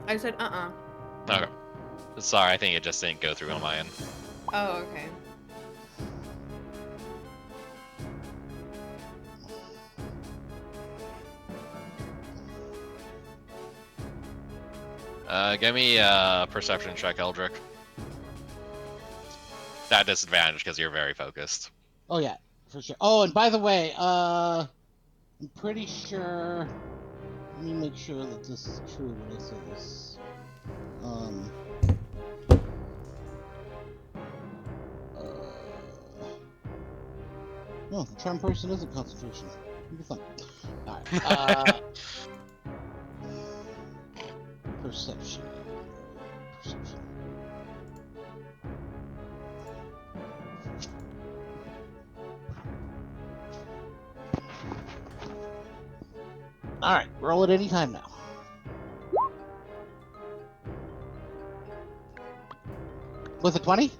I said Okay. Sorry, I think it just didn't go through on my end. Oh, okay. Give me a perception check, Eldrick. That disadvantage because you're very focused. Oh yeah, for sure. Oh, and by the way, I'm pretty sure. Let me make sure that this is true when I say this. No, the charm person isn't concentration. It'll be fun. Alright. Perception. Perception. Alright, roll it any time now. With a 20?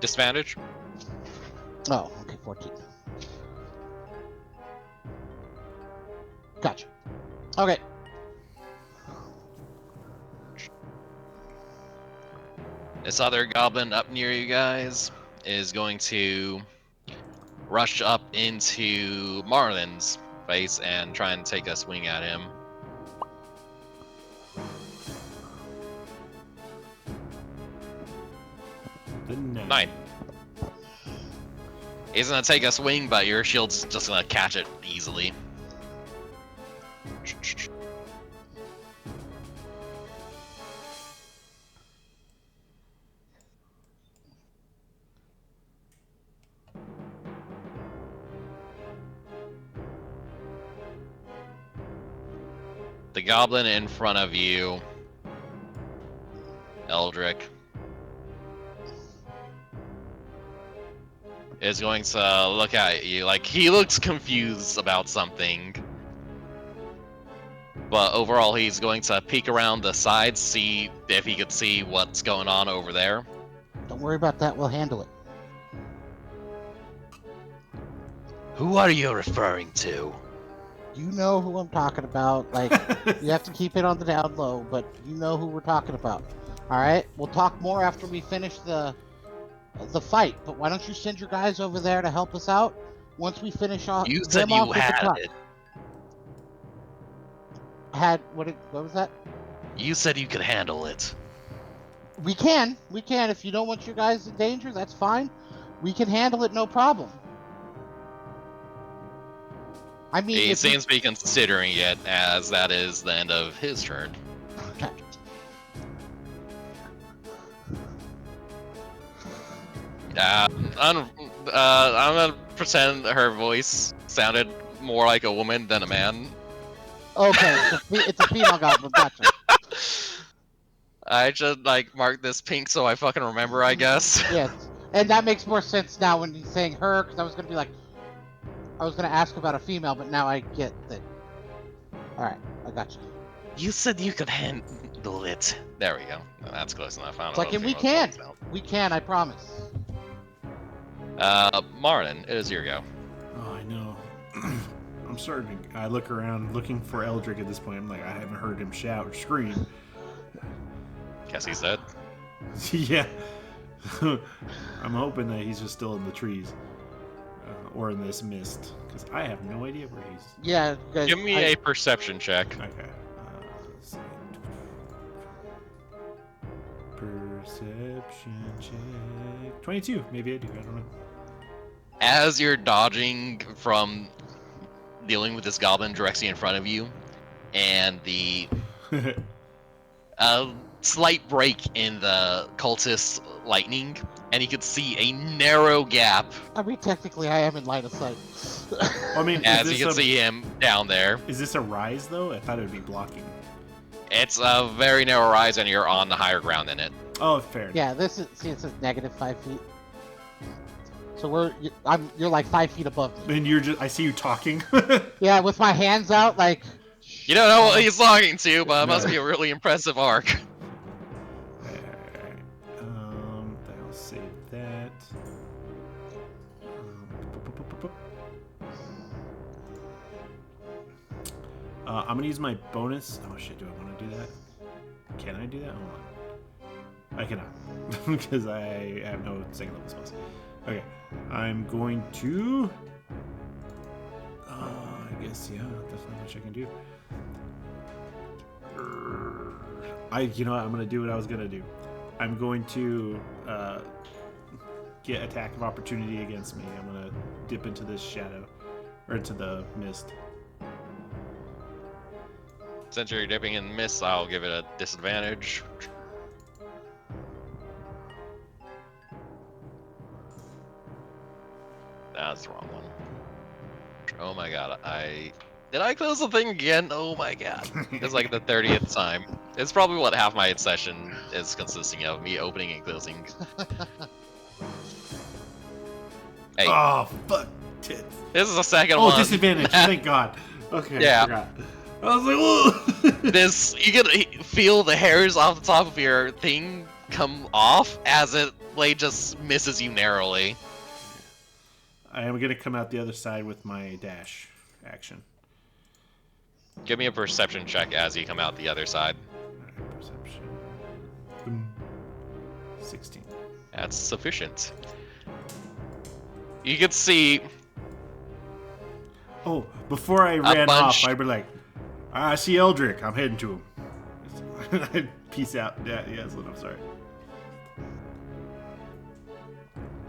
Disadvantage? Oh, okay, 14. Gotcha. Okay. This other goblin up near you guys is going to rush up into Marlin's face and try and take a swing at him. The 9. He's gonna take a swing, but your shield's just gonna catch it easily. The goblin in front of you, Eldrick, is going to look at you like he looks confused about something. But overall, he's going to peek around the sides, see if he could see what's going on over there. Don't worry about that, we'll handle it. Who are you referring to? You know who I'm talking about. Like, you have to keep it on the down low, but you know who we're talking about. Alright? We'll talk more after we finish the fight, but why don't you send your guys over there to help us out? Once we finish off, You said them you off with the had truck. it. What was that? You said you could handle it. We can. If you don't want your guys in danger, that's fine. We can handle it, no problem. I mean, He if we- seems to be considering it, as that is the end of his turn. I'm gonna pretend her voice sounded more like a woman than a man. Okay, it's a female goblin. Gotcha. I should like mark this pink so I fucking remember, I guess. Yes, and that makes more sense now when he's saying her, because I was gonna be like, I was gonna ask about a female, but now I get that. All right, I gotcha. You said you could handle it. There we go. That's close enough. I don't It's know like, what and we female can. voice sounds. We can. I promise. Martin, it is your go. Oh, I know. I'm starting to. I look around looking for Eldrick at this point. I'm like, I haven't heard him shout or scream. Guess he's dead. Yeah. I'm hoping that he's just still in the trees. Or in this mist. Because I have no idea where he's. Yeah. Guys, Give me a perception check. Okay. Let's see. Perception check. 22. Maybe I do. I don't know. As you're dodging from dealing with this goblin directly in front of you, and the slight break in the cultist's lightning, and you could see a narrow gap I mean, technically, I am in line of sight. I mean, as you can see him down there. Is this a rise though? I thought it would be blocking. It's a very narrow rise, and you're on the higher ground in it. Oh, fair. Yeah, this is, see, it says negative 5 feet. So you're like 5 feet above me. And you're just, I see you talking. Yeah, with my hands out, like. You don't know what he's talking to, but it must be a really impressive arc. Alright. I'll save that. I'm gonna use my bonus. Oh shit, do I want to do that? Can I do that? Hold on. I cannot. Because I have no second level spells. Okay. I'm going to... I guess, yeah, there's not much I can do. You know what? I'm going to do what I was going to do. I'm going to get attack of opportunity against me. I'm going to dip into this shadow. Or into the mist. Since you're dipping in mist, I'll give it a disadvantage. That's the wrong one. Oh my god, did I close the thing again? Oh my god. It's like the 30th time. It's probably what half my session is consisting of, me opening and closing. Hey. Oh, fuck. Tits. This is the second Oh, one. disadvantage. Thank God. Okay, Yeah. I forgot. I was like, whoa! This, you can feel the hairs off the top of your thing come off as it blade just misses you narrowly. I am going to come out the other side with my dash action. Give me a perception check as you come out the other side. Alright, perception. Boom. 16. That's sufficient. You can see Oh, before I ran bunch. off, I'd be like, I see Eldrick. I'm heading to him. Peace out. Yeah, I'm sorry.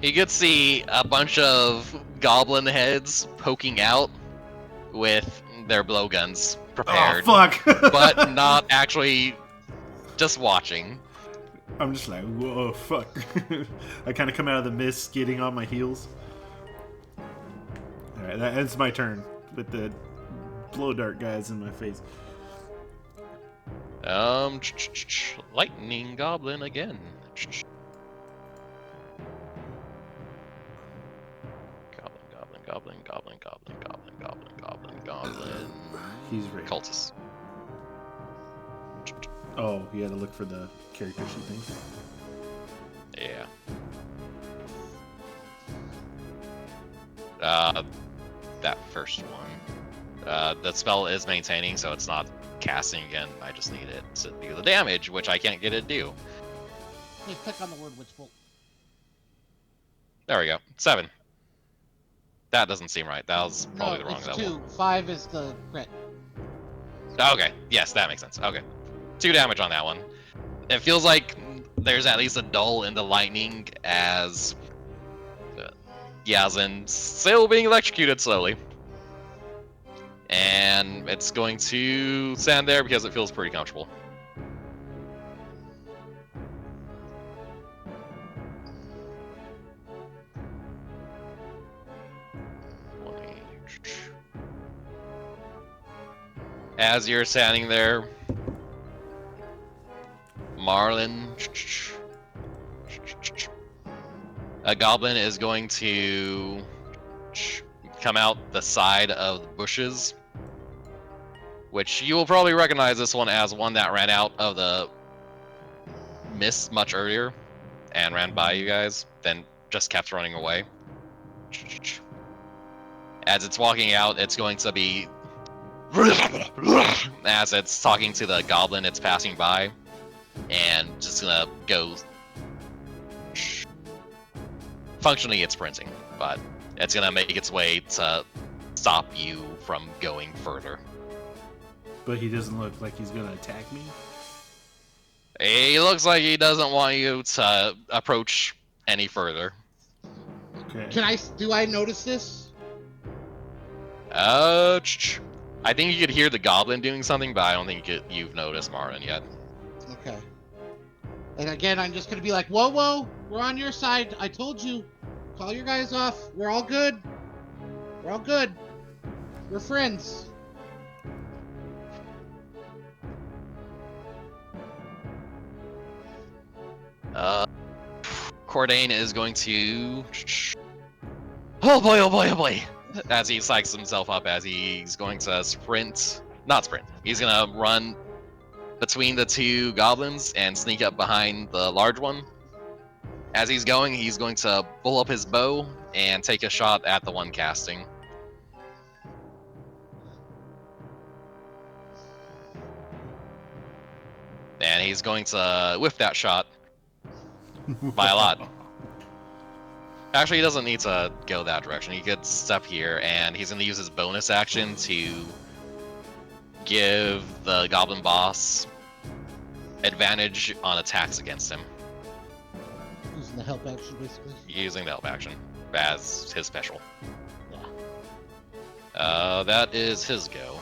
You could see a bunch of goblin heads poking out with their blowguns prepared, Oh, fuck! but not actually just watching. I'm just like, whoa, fuck. I kind of come out of the mist, skidding on my heels. Alright, that ends my turn with the blow dart guys in my face. Lightning goblin again. Goblin. He's right. Cultist. Oh, you had to look for the character sheet thing. Yeah. That first one. The spell is maintaining, so it's not casting again. I just need it to do the damage, which I can't get it to do. Please click on the word witch bolt. There we go. 7. That doesn't seem right. That was probably No, the wrong it's level. 2. 5 is the crit. Okay. Yes, that makes sense. Okay. 2 damage on that one. It feels like there's at least a dull in the lightning as Yazin still being electrocuted slowly. And it's going to stand there because it feels pretty comfortable. As you're standing there, Marlin, a goblin is going to come out the side of the bushes, which you will probably recognize this one as one that ran out of the mist much earlier and ran by you guys, then just kept running away. As it's walking out, it's going to be as it's talking to the goblin it's passing by, and just gonna go. Functionally, it's sprinting, but it's gonna make its way to stop you from going further. But he doesn't look like he's gonna attack me. He looks like he doesn't want you to approach any further. Okay. Do I notice this? I think you could hear the goblin doing something, but I don't think you've noticed Marlin yet. Okay. And again, I'm just gonna be like, whoa, whoa, we're on your side. I told you. Call your guys off. We're all good. We're all good. We're friends. Cordain is going to. Oh boy, oh boy, oh boy! As he psychs himself up, as he's going to sprint. Not sprint. He's gonna run between the two goblins and sneak up behind the large one. As he's going to pull up his bow and take a shot at the one casting. And he's going to whiff that shot by a lot. Actually, he doesn't need to go that direction. He could step here, and he's going to use his bonus action to give the goblin boss advantage on attacks against him. Using the help action, basically. Using the help action as his special. Yeah. That is his go.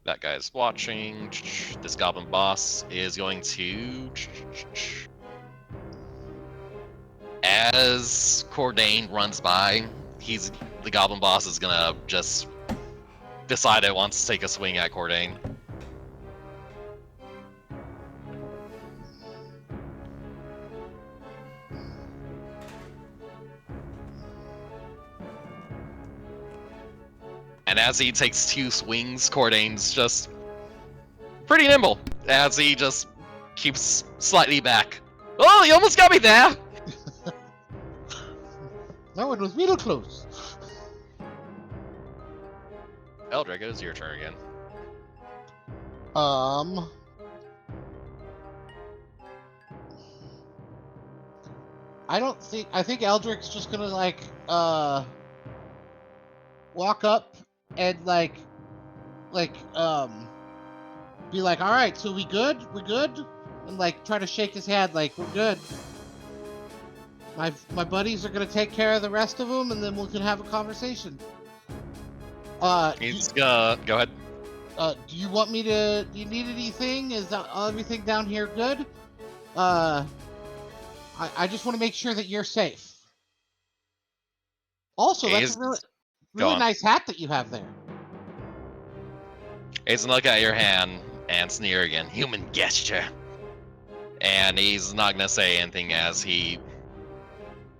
That guy's watching. This goblin boss is going to... As Cordain runs by, the goblin boss is gonna just decide it wants to take a swing at Cordain. And as he takes 2 swings, Cordain's just pretty nimble as he just keeps slightly back. Oh, he almost got me there! No, it was real close. Eldrick, it is your turn again. I think Eldrick's just gonna like walk up and be like, all right, so we good? We're good? And like try to shake his hand like we're good. My buddies are gonna take care of the rest of them, and then we can have a conversation. He's go ahead. Do you want me to? Do you need anything? Is everything down here good? I just want to make sure that you're safe. Also, that's a really nice hat that you have there. He's gonna look at your hand and sneer again. Human gesture. And he's not gonna say anything as he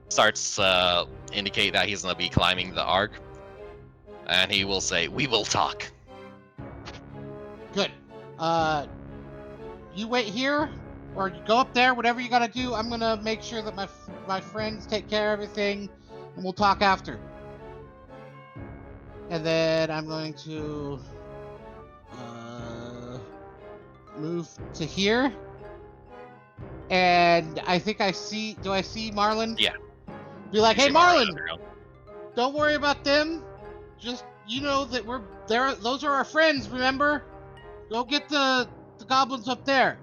starts to indicate that he's gonna be climbing the arc. And he will say, "We will talk." Good. You wait here, or you go up there, whatever you gotta do. I'm gonna make sure that my friends take care of everything, and we'll talk after. And then I'm going to move to here. And I think I see. Do I see Marlin? Yeah. Be like, You hey, see Marlin, underground. don't worry about them. Just you know that we're there. Those are our friends. Remember? Go get the goblins up there.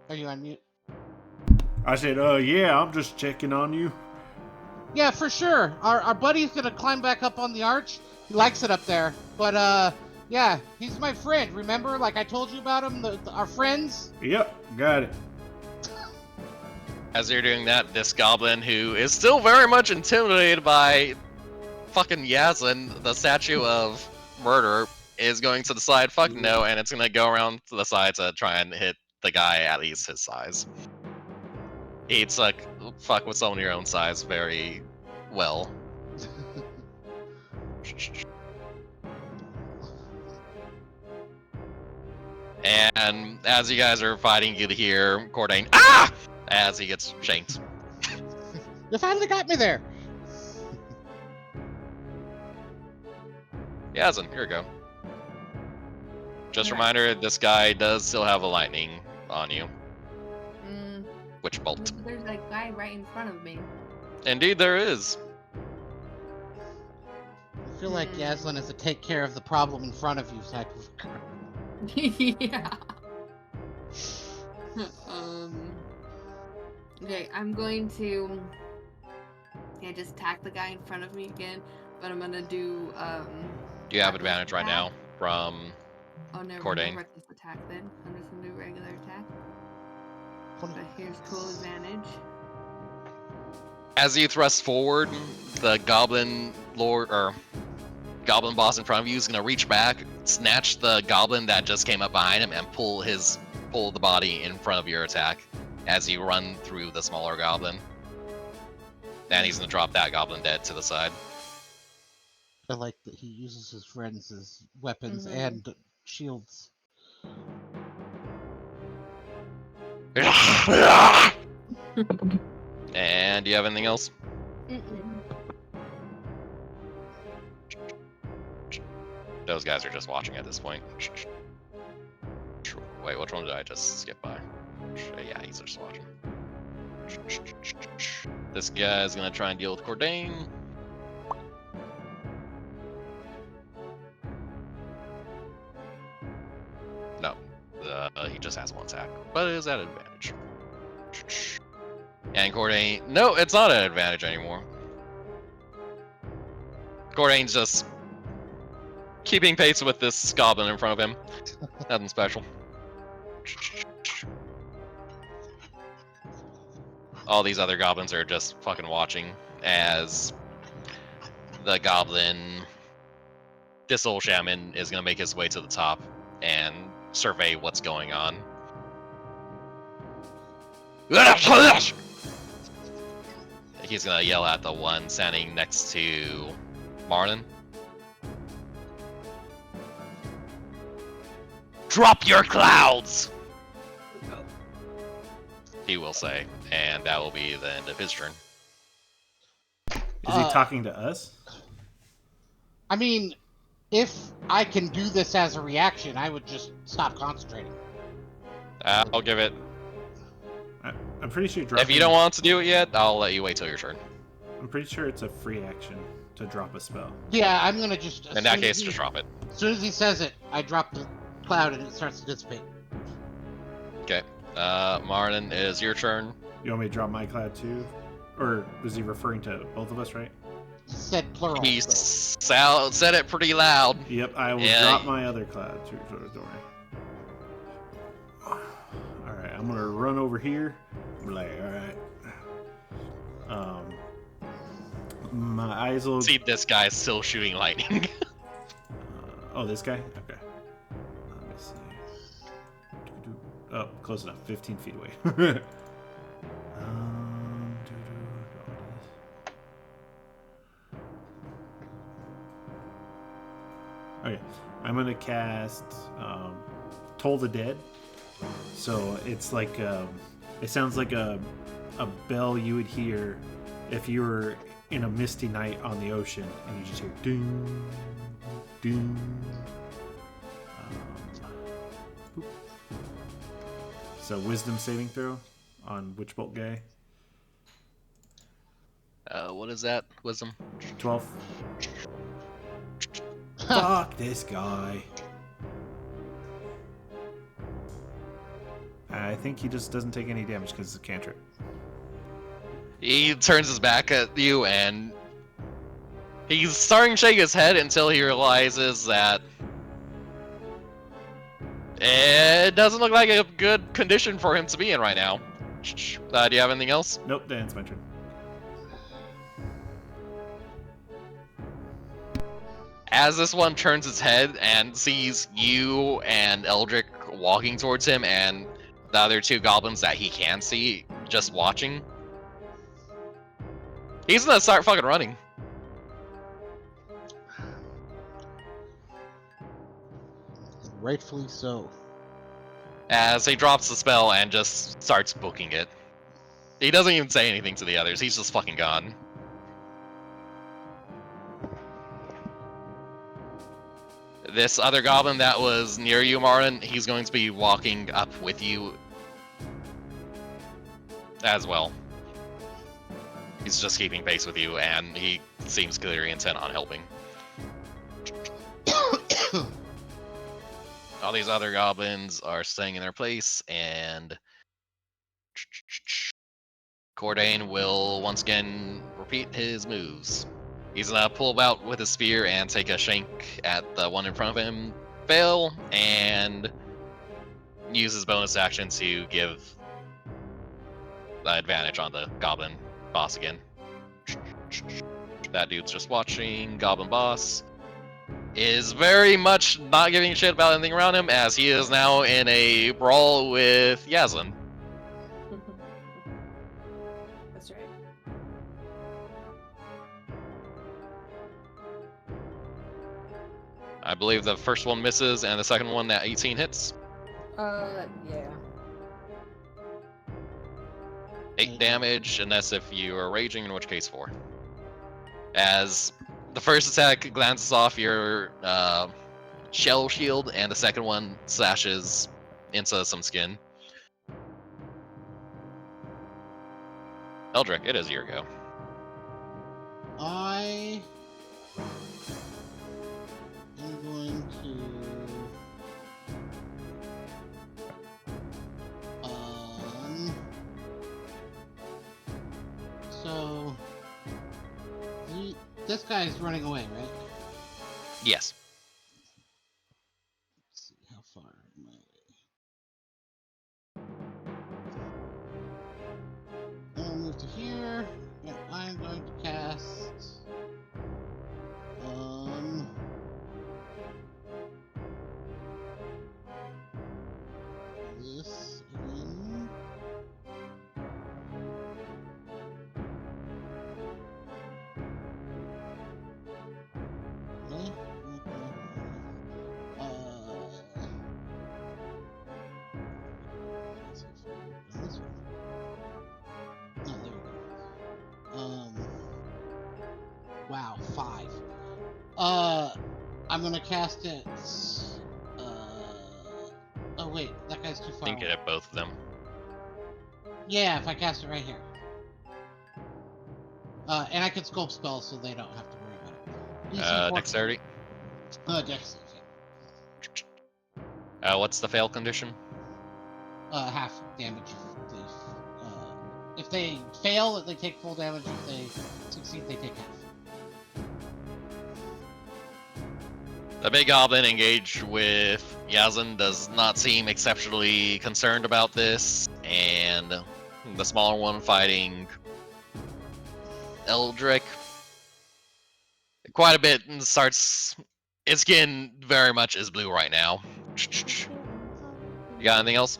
Are you on mute? I said, yeah, I'm just checking on you. Yeah, for sure. Our buddy's gonna climb back up on the arch. He likes it up there. But yeah, he's my friend. Remember, like I told you about him, our friends. Yep, got it. As you're doing that, this goblin, who is still very much intimidated by fucking Yazin, the statue of murder, is going to decide, fuck no, and it's gonna go around to the side to try and hit the guy at least his size. It's like, fuck with someone your own size very well. And as you guys are fighting, you hear Cordain, ah! As he gets shanked. You finally got me there. Yazin, here we go. Just a reminder, this guy does still have a lightning on you. Witch bolt. There's a guy right in front of me. Indeed there is. I feel like Yaslin is to take care of the problem in front of you type of girl. Yeah. Okay, I'm going to just attack the guy in front of me again, but I'm gonna do You have reckless advantage right attack. now from Oh, no Cordain. reckless attack then. I'm just gonna do regular attack. 20. But here's full advantage. As you thrust forward, the goblin lord or goblin boss in front of you is gonna reach back, snatch the goblin that just came up behind him, and pull the body in front of your attack as you run through the smaller goblin. And he's gonna drop that goblin dead to the side. I like that he uses his friends as weapons Mhm. and shields. And do you have anything else? Mm-mm. Those guys are just watching at this point. Wait, which one did I just skip by? Yeah, he's just watching. This guy's gonna try and deal with Cordain. No, he just has one attack, but it is at advantage. And Cordain, no, it's not at advantage anymore. Cordain's just keeping pace with this goblin in front of him. Nothing special. All these other goblins are just fucking watching as the goblin, this old shaman, is gonna make his way to the top and survey what's going on. He's gonna yell at the one standing next to Marlin. Drop your clouds! He will say, and that will be the end of his turn. Is he talking to us? I mean, if I can do this as a reaction, I would just stop concentrating. I'll give it. I'm pretty sure dropping, If you don't want to do it yet, I'll let you wait till your turn. I'm pretty sure it's a free action to drop a spell. Yeah, I'm gonna just. In that case, just drop it. As soon as he says it, I drop the cloud and it starts to dissipate. Okay. Marlin, it is your turn. You want me to drop my cloud too? Or was he referring to both of us, right? He said plural. He so. said it pretty loud. Yep, I will Yeah. drop my other cloud too. Don't worry. Alright, I'm gonna run over here. I'm like, alright. My eyes will. See, this guy's still shooting lightning. Oh, this guy? Okay. Let me see. Oh, close enough. 15 feet away. Okay, I'm gonna cast Toll the Dead. So it's like it sounds like a bell you would hear if you were in a misty night on the ocean and you just hear ding, ding. Boop. So wisdom saving throw on Witchbolt guy. What is that? Wisdom? 12. Fuck this guy. I think he just doesn't take any damage because it's a cantrip. He turns his back at you and he's starting to shake his head until he realizes that it doesn't look like a good condition for him to be in right now. Do you have anything else? Nope, then it's my turn. As this one turns its head and sees you and Eldrick walking towards him and the other two goblins that he can see just watching, he's gonna start fucking running. Rightfully so. As he drops the spell and just starts booking it. He doesn't even say anything to the others, he's just fucking gone. This other goblin that was near you, Marlin, he's going to be walking up with you as well. He's just keeping pace with you, and he seems clearly intent on helping. All these other goblins are staying in their place, and Cordain will once again repeat his moves. He's gonna pull out with his spear and take a shank at the one in front of him, fail, and use his bonus action to give the advantage on the goblin boss again. That dude's just watching. Goblin boss is very much not giving a shit about anything around him, as he is now in a brawl with Yaslin. That's right. I believe the first one misses, and the second one at 18 hits. Yeah. 8 damage, unless if you are raging, in which case 4. As the first attack glances off your shell shield, and the second one slashes into some skin. Eldrick, it is your go. I am going to so this guy's running away, right? Yes. Let's see how far am I? I'll move to here, and I'm going to cast this again. Really? Let's see if I can do this one. No, there we go. Wow, 5. I'm gonna cast it. Oh wait, that guy's too I far think you away. hit both of them. Yeah, if I cast it right here. And I can sculpt spells, so they don't have to worry about it. DC 14. Dexterity. Dex save, What's the fail condition? yeah. Half damage if they fail, they take full damage. If they succeed, they take half. The big goblin engaged with Yazin does not seem exceptionally concerned about this, and the smaller one fighting Eldrick quite a bit and starts. Its skin very much is blue right now. You got anything else?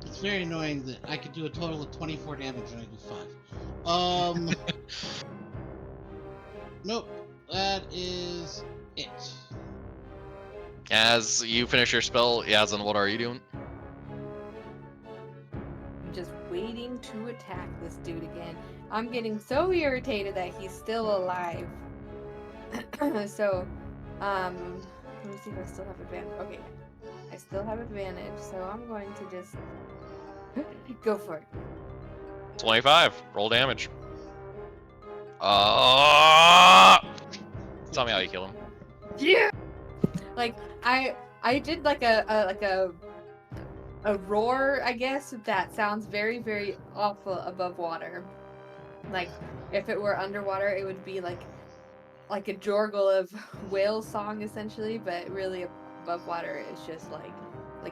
It's very annoying that I could do a total of 24 damage and I do 5. Nope. That is it. As you finish your spell, Yazin, what are you doing? I'm just waiting to attack this dude again. I'm getting so irritated that he's still alive. So, let me see if I still have advantage. Okay, I still have advantage, so I'm going to just go for it. 25. Roll damage. Tell me how you kill him. Yeah. Like I did like a roar, I guess, that sounds very, very awful above water. Like if it were underwater, it would be like a jorgle of whale song essentially, but really above water it's just like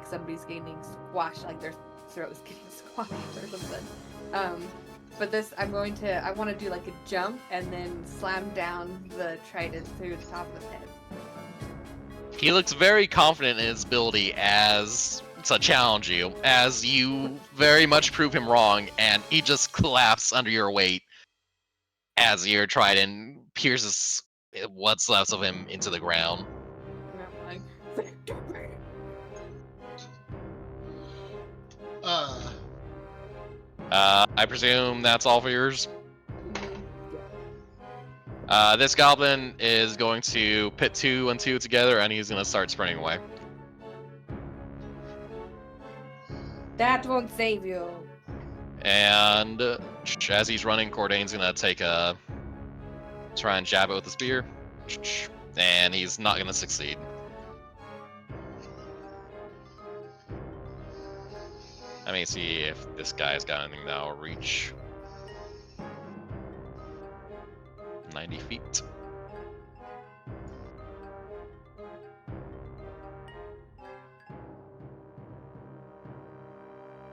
somebody's getting squashed, like their throat's getting squashed or something. But this I want to do like a jump and then slam down the trident through the top of his head. He looks very confident in his ability as to challenge you, as you very much prove him wrong, and he just collapses under your weight as your trident pierces what's left of him into the ground. And I'm like, victory! I presume that's all for yours? Yeah. This goblin is going to pit 2 and 2 together, and he's going to start sprinting away. That won't save you. And as he's running, Cordain's going to try and jab it with the spear. And he's not going to succeed. Let me see if this guy's got anything that'll reach. 90 feet.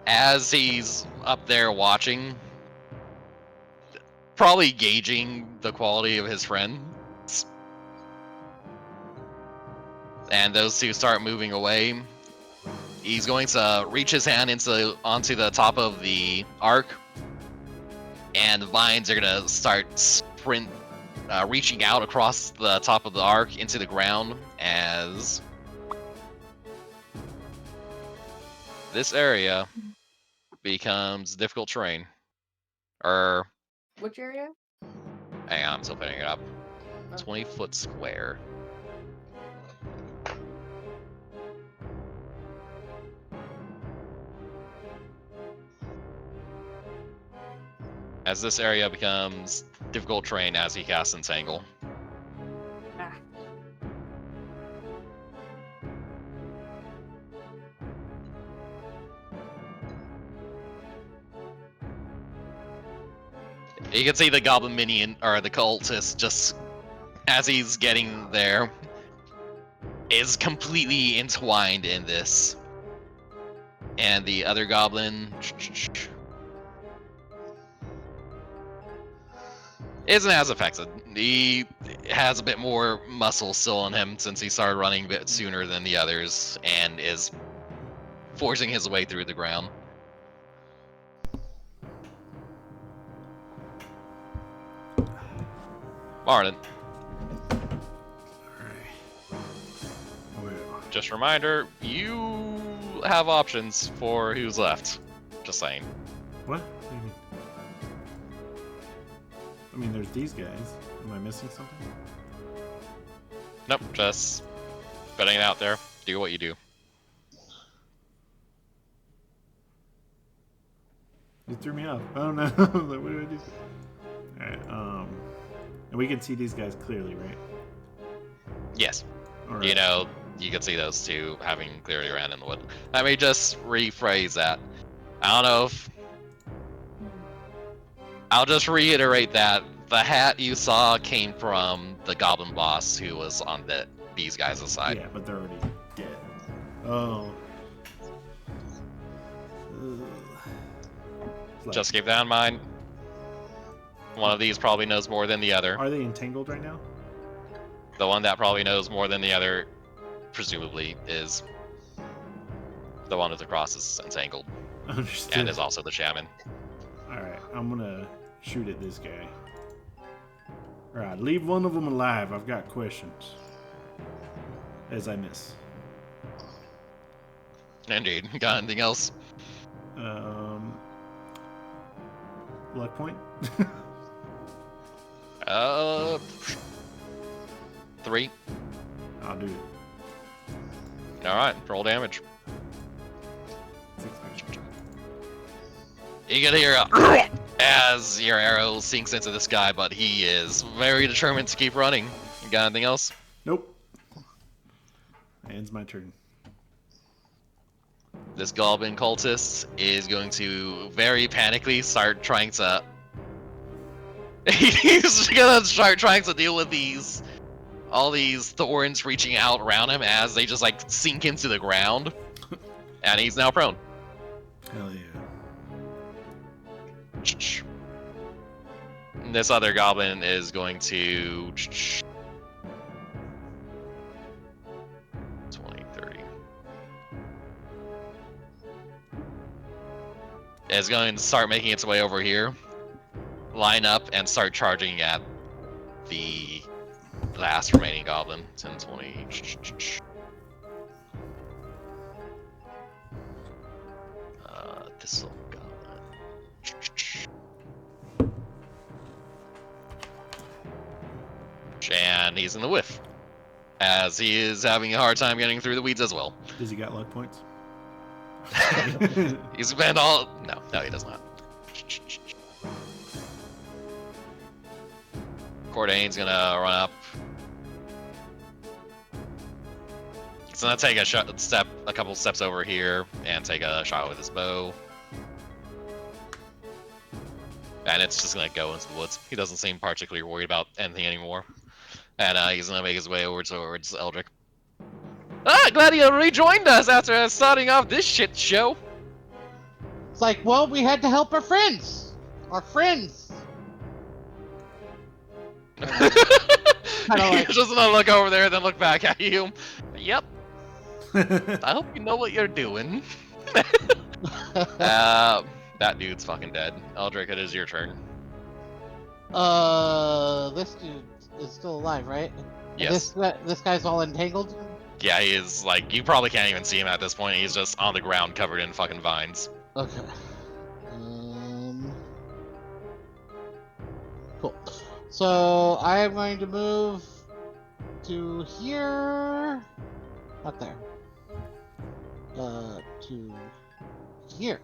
As he's up there watching, probably gauging the quality of his friends, and those two start moving away, he's going to reach his hand onto the top of the arc, and the vines are going to start reaching out across the top of the arc into the ground as this area becomes difficult terrain. Which area? Hang on, I'm still putting it up. Oh. 20-foot square. As this area becomes difficult terrain as he casts Entangle. Ah. You can see the goblin minion, or the cultist, just as he's getting there, is completely entwined in this. And the other goblin isn't as affected. He has a bit more muscle still on him since he started running a bit sooner than the others, and is forcing his way through the ground. Martin, just a reminder, you have options for who's left. Just saying. What? What do you mean? I mean, there's these guys. Am I missing something? Nope, just putting it out there. Do what you do. You threw me off. Oh no! Like, what do I do? All right. And we can see these guys clearly, right? Yes. All right. You know, you can see those two having clearly ran in the wood. Let me just rephrase that. I don't know if... I'll just reiterate that the hat you saw came from the goblin boss who was on these guys' side. Yeah, but they're already dead. Oh. Like, Just keep that in mind. One of these probably knows more than the other. are they entangled right now? The one that probably knows more than the other, presumably, is the one with the cross is entangled. Understood. And is also the shaman. Alright, I'm gonna shoot at this guy. Alright, leave one of them alive. I've got questions. As I miss. Indeed. Got anything else? Luck point? 3. I'll do it. Alright, roll damage. 6. You can hear as your arrow sinks into the sky, but he is very determined to keep running. You got anything else? Nope. Ends my turn. This goblin cultist is going to very panically start trying to... He's gonna start trying to deal with all these thorns reaching out around him as they just like sink into the ground. And he's now prone. Hell yeah. This other goblin is going to 20, 30. Is going to start making its way over here, line up, and start charging at the last remaining goblin. 10, 20. This little goblin. And he's in the whiff, as he is having a hard time getting through the weeds as well. Does he got luck points? He's spent all... No, he does not. Cordaine's gonna run up. He's gonna take a couple steps over here and take a shot with his bow. And it's just gonna go into the woods. He doesn't seem particularly worried about anything anymore. And he's gonna make his way over towards Eldrick. Ah, glad you rejoined us after starting off this shit show. It's like, well, we had to help our friends. Our friends. He's just gonna look over there, then look back at you. Yep. I hope you know what you're doing. That dude's fucking dead. Eldrick, it is your turn. This dude is still alive, right? And Yes. this guy's all entangled. Yeah, he is, like, you probably can't even see him at this point. He's just on the ground covered in fucking vines. Okay. Cool. So I am going to move to here. Not there. To here.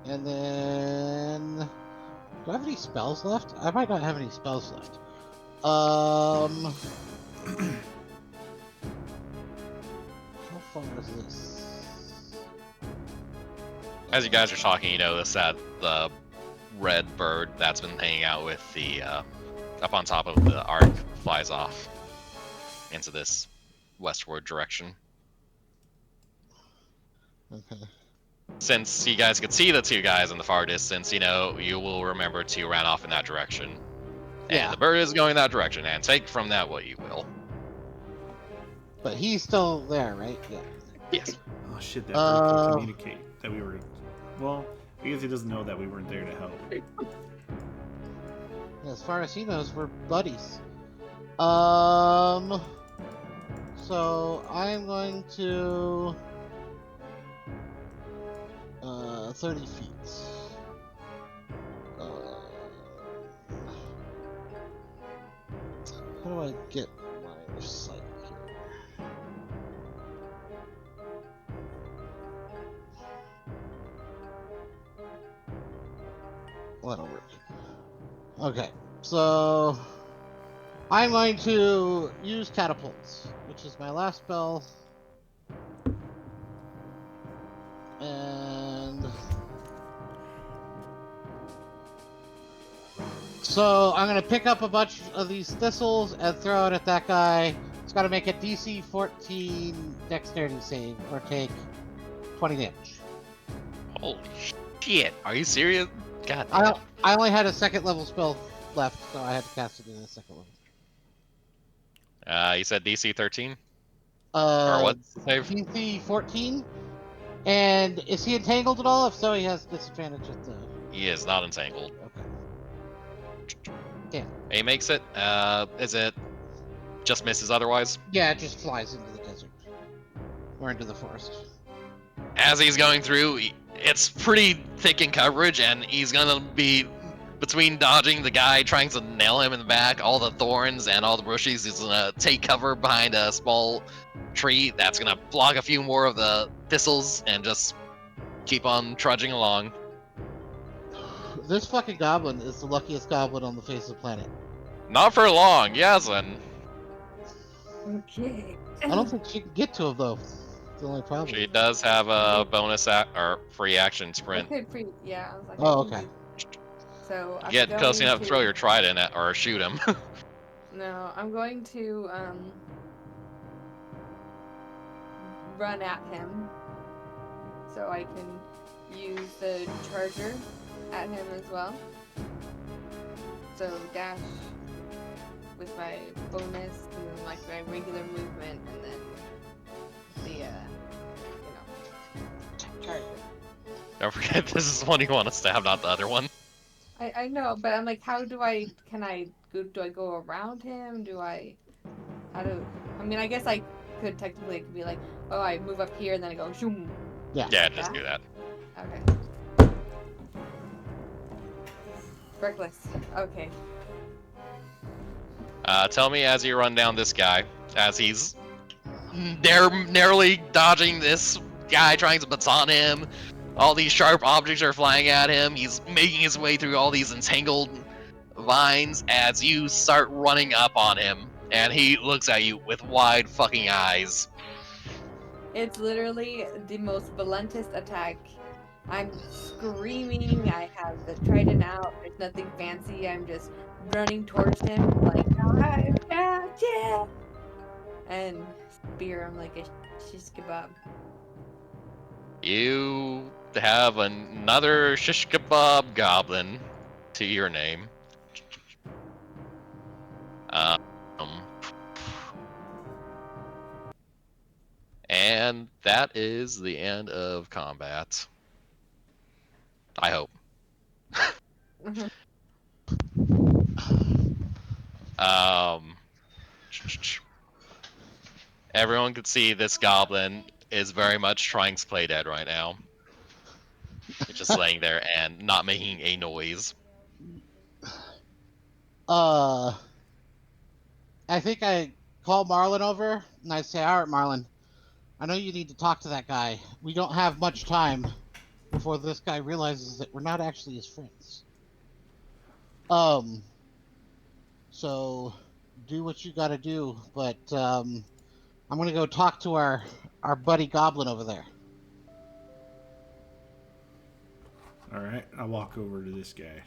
And then, do I have any spells left? I might not have any spells left. How far is this? As you guys are talking, you notice that the red bird that's been hanging out with the, up on top of the arc flies off into this westward direction. Okay. Since you guys could see the two guys in the far distance, you know, you will remember to run off in that direction. Yeah. And the bird is going that direction, and take from that what you will. But he's still there, right? Yeah. Yes. Oh shit, that bird can communicate that we were. Well, I guess he doesn't know that we weren't there to help. As far as he knows, we're buddies. So I'm going to 30 feet. How do I get my sight here? Well, that'll work. Okay, so I'm going to use catapults, which is my last spell. And so I'm going to pick up a bunch of these thistles and throw it at that guy. It's got to make a DC 14 dexterity save or take 20 damage. Holy shit. Are you serious? God damn. I only had a second level spell left, so I had to cast it in a second level. You said DC 13? Or what's the save? DC 14. And is he entangled at all? If so, he has disadvantage at the... He is not entangled. Okay. Damn. He makes it. Is it just misses otherwise? Yeah, it just flies into the desert. Or into the forest. As he's going through, it's pretty thick in coverage, and he's gonna be between dodging the guy trying to nail him in the back, all the thorns and all the bushes. He's gonna take cover behind a small tree that's gonna block a few more of the thistles and just keep on trudging along. This fucking goblin is the luckiest goblin on the face of the planet. Not for long, Yaslin. Okay. I don't think she can get to him though. It's the only problem. She does have a bonus or free action sprint. Okay, yeah, I was like, Oh, I can okay. do- So I'm Get close going enough to throw your trident at or shoot him. No, I'm going to run at him, so I can use the charger at him as well. So dash with my bonus, and then like my regular movement, and then the charger. Don't forget, this is the one you want to stab, not the other one. I know, but I'm like, do I go around him? I mean, I guess I could technically, it could be like, oh, I move up here and then I go zoom. Yeah. Yeah, just do that. Okay. Reckless. Okay. Tell me as you run down this guy, as he's narrowly dodging this guy trying to baton him. All these sharp objects are flying at him. He's making his way through all these entangled vines as you start running up on him. And he looks at you with wide fucking eyes. It's literally the most bluntest attack. I'm screaming. I have the trident out. There's nothing fancy. I'm just running towards him like, I've got you, and spear him like a shish kebab. You have another shish kebab goblin to your name. Um, and that is the end of combat. I hope. Um, everyone can see this goblin is very much trying to play dead right now. It's just laying there and not making a noise. I think I call Marlin over and I say, "All right, Marlin, I know you need to talk to that guy. We don't have much time before this guy realizes that we're not actually his friends. Um, so do what you got to do, but I'm gonna go talk to our buddy Goblin over there." All right, I walk over to this guy.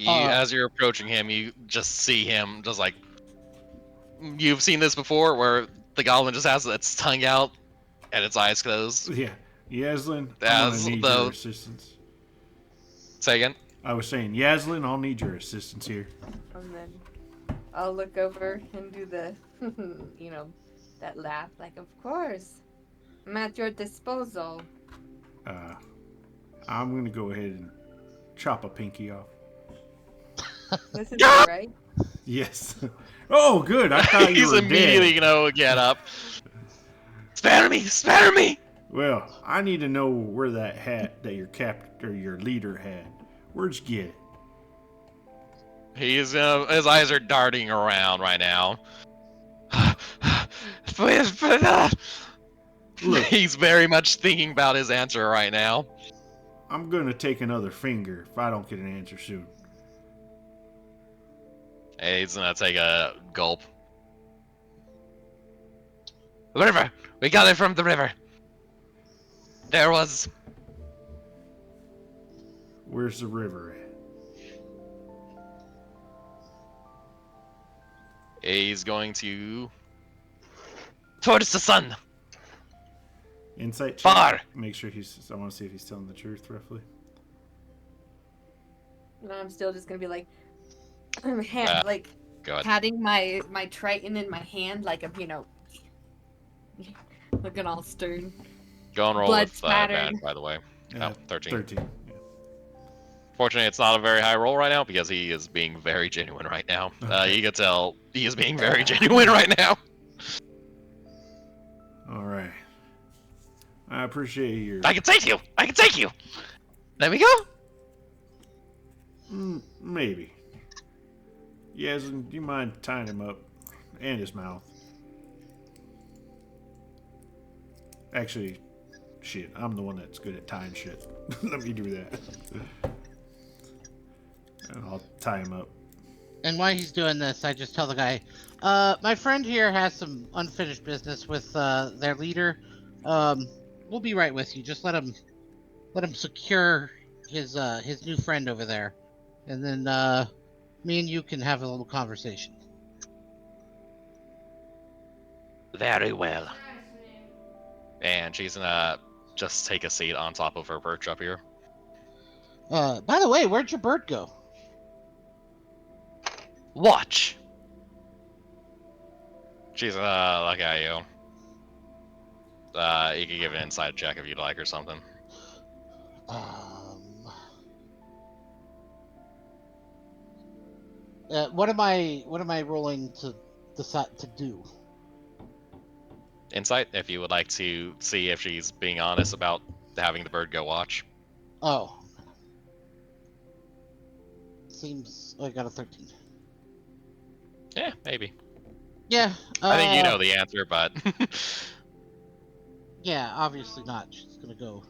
As you're approaching him, you just see him just like you've seen this before, where the goblin just has its tongue out and its eyes closed. Yeah, Yaslin, I'm gonna As need your the assistance. say again. I was saying, Yaslin, I'll need your assistance here. And then I'll look over and do the, that laugh, like, of course. I'm at your disposal. I'm gonna go ahead and chop a pinky off. This is it, right? Yes. Oh, good. I thought you He's were immediately dead. get up. Spare me! Spare me! Well, I need to know where that hat that your captain or your leader had. Where'd you get it? He's his eyes are darting around right now. Look, He's very much thinking about his answer right now. I'm gonna take another finger if I don't get an answer soon. Hey, he's gonna take a gulp. The river! We got it from the river! There was... Where's the river at? He's going to... Towards the sun! Insight check. Far! Make sure he's. I want to see if he's telling the truth, roughly. And I'm still just gonna be like, like Go ahead. patting my trident in my hand, like a, looking all stern. Go and roll Blood with spattered. advantage, by the way. Oh, 13. 13. Yeah. Fortunately, it's not a very high roll right now because he is being very genuine right now. Okay. You can tell he is being very genuine right now. All right. I appreciate your. I can take you! I can take you! Let me go! Maybe. Yaslin, do you mind tying him up and his mouth? Actually, shit, I'm the one that's good at tying shit. Let me do that. And I'll tie him up. And while he's doing this, I just tell the guy, my friend here has some unfinished business with their leader. We'll be right with you. Just let him secure his new friend over there, and then me and you can have a little conversation. Very well. And she's gonna just take a seat on top of her perch up here. By the way, where'd your bird go? Watch! She's gonna look at you. You can give an inside check if you'd like or something. What am I rolling to decide to do? Insight, if you would like to see if she's being honest about having the bird go watch. Oh, seems I got a 13. Yeah, maybe. Yeah. I think you know the answer, but... Yeah, obviously not. She's gonna go.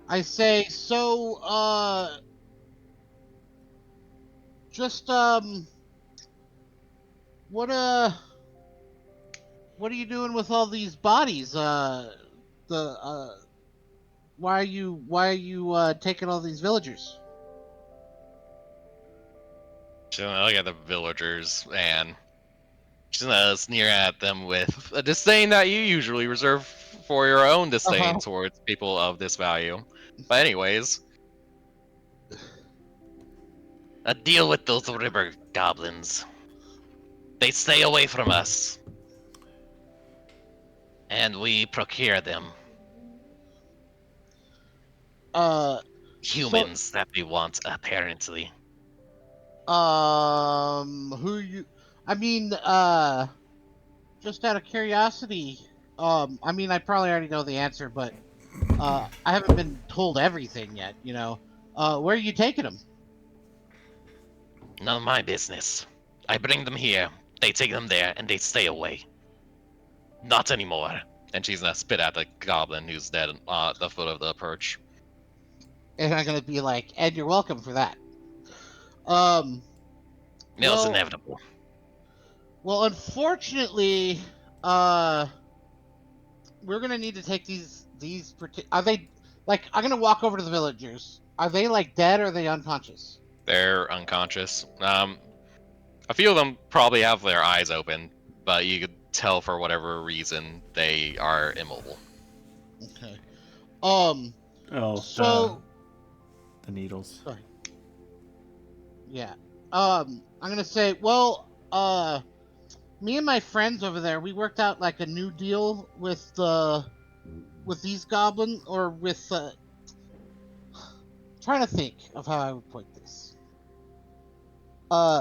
I say so. Just what are you doing with all these bodies? The why are you taking all these villagers? She's gonna look at the villagers and she's gonna sneer at them with a disdain that you usually reserve for your own disdain Uh-huh. towards people of this value. But anyways, a deal with those river goblins. They stay away from us, and we procure them. Uh, so Humans that we want, apparently. who you? I mean, just out of curiosity, I mean, I probably already know the answer, but I haven't been told everything yet. Where are you taking them? None of my business. I bring them here, they take them there, and they stay away. Not anymore. And she's gonna spit at the goblin who's dead at the foot of the perch. And I'm gonna be like, and you're welcome for that. Um, No, it's well, inevitable. well, unfortunately, uh, we're gonna need to take these. Are they like? I'm gonna walk over to the villagers. Are they like dead or are they unconscious? They're unconscious. A few of them probably have their eyes open, but you could tell for whatever reason they are immobile. Okay. Um. Oh, So the needles. sorry. Yeah. I'm gonna say, well, me and my friends over there, we worked out like a new deal with these goblin or with trying to think of how I would put this.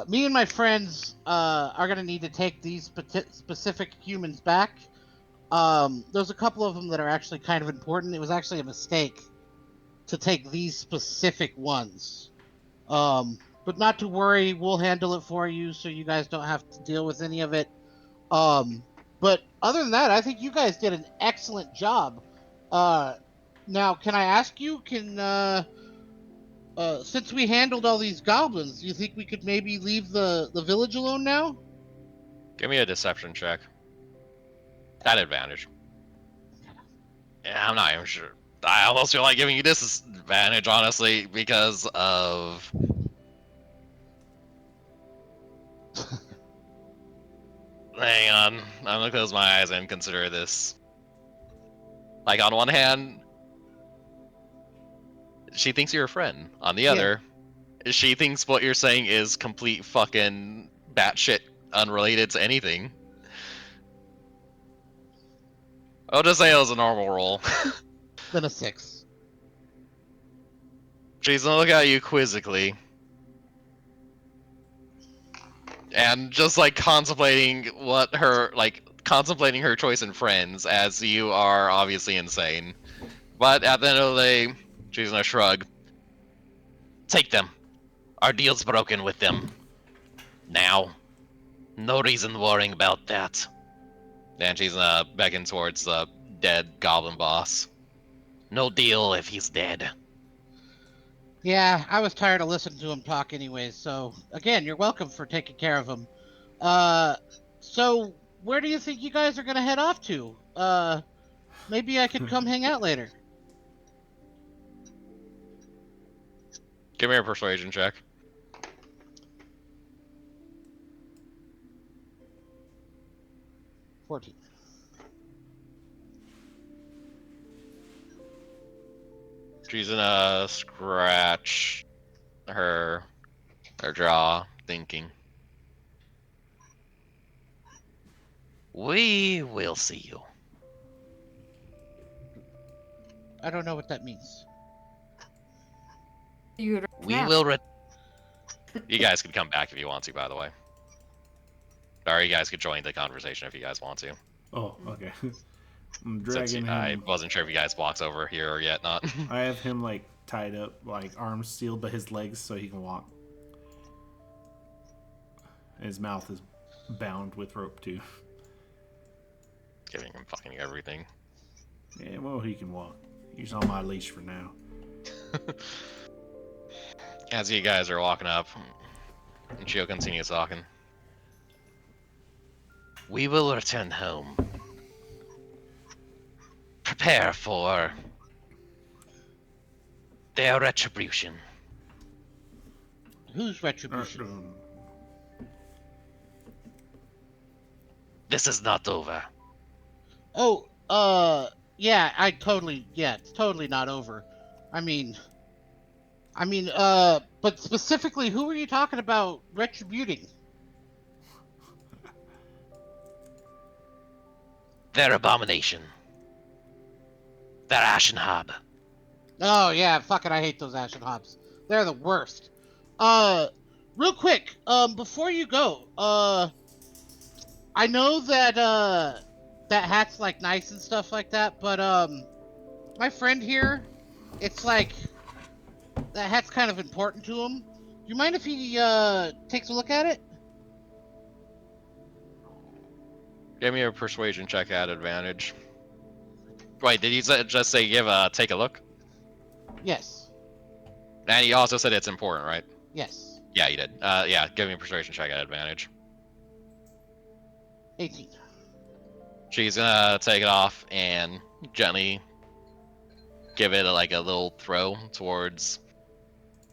Me and my friends are gonna need to take these specific humans back. There's a couple of them that are actually kind of important. It was actually a mistake to take these specific ones. But not to worry, we'll handle it for you, so you guys don't have to deal with any of it. Um, but other than that, I think you guys did an excellent job. Uh, Now, can I ask you, since we handled all these goblins, do you think we could maybe leave the village alone now? Give me a deception check. At advantage. Yeah, I'm not even sure. I almost feel like giving you disadvantage, honestly, because of. Hang on. I'm gonna close my eyes and consider this. Like, on one hand, she thinks you're a friend. On the Yeah. other, she thinks what you're saying is complete fucking batshit unrelated to anything. I'll just say it was a normal roll. Then a 6. She's gonna look at you quizzically. And just like contemplating contemplating her choice in friends, as you are obviously insane. But at the end of the day, she's gonna shrug. Take them. Our deal's broken with them. Now. No reason worrying about that. And she's gonna beckon towards the dead goblin boss. No deal if he's dead. Yeah, I was tired of listening to him talk anyways, so again, you're welcome for taking care of him. Uh, so where do you think you guys are gonna head off to? Maybe I could come hang out later. Give me a persuasion check. 14. She's gonna scratch her jaw, thinking. We will see you. I don't know what that means. You We will. You guys could come back if you want to, by the way. Or you guys could join the conversation if you guys want to. Oh, okay. I'm Since dragging I him. wasn't sure if you guys walked over here or yet not. I have him like tied up, like arms sealed by his legs so he can walk. And his mouth is bound with rope too. Giving him fucking everything. Yeah, well, he can walk. He's on my leash for now. As you guys are walking up, and she'll continue talking. We will return home. Prepare for their retribution. Whose retribution? This is not over. Oh, yeah, it's totally not over. I mean, but specifically, who are you talking about retributing? Their abomination. Their Ashen Hob. Oh yeah, fucking, I hate those Ashen Hops. They're the worst. Real quick, before you go, I know that that hat's like nice and stuff like that, but my friend here, it's like that hat's kind of important to him. Do you mind if he takes a look at it? Give me a persuasion check at advantage. Wait, did you just say take a look? Yes. And you also said it's important, right? Yes. Yeah, you did. Yeah, give me a persuasion check at advantage. 18. She's gonna take it off and gently give it like a little throw towards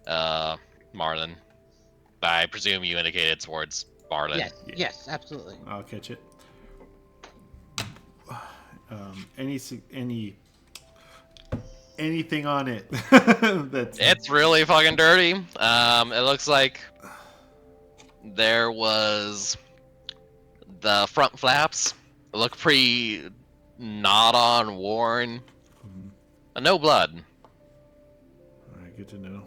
Marlin. I presume you indicated towards Marlin. Yes. Yes, absolutely. I'll catch it. Anything on it? It's really fucking dirty. It looks like there was the front flaps look pretty not on, worn. No blood. All right, good to know.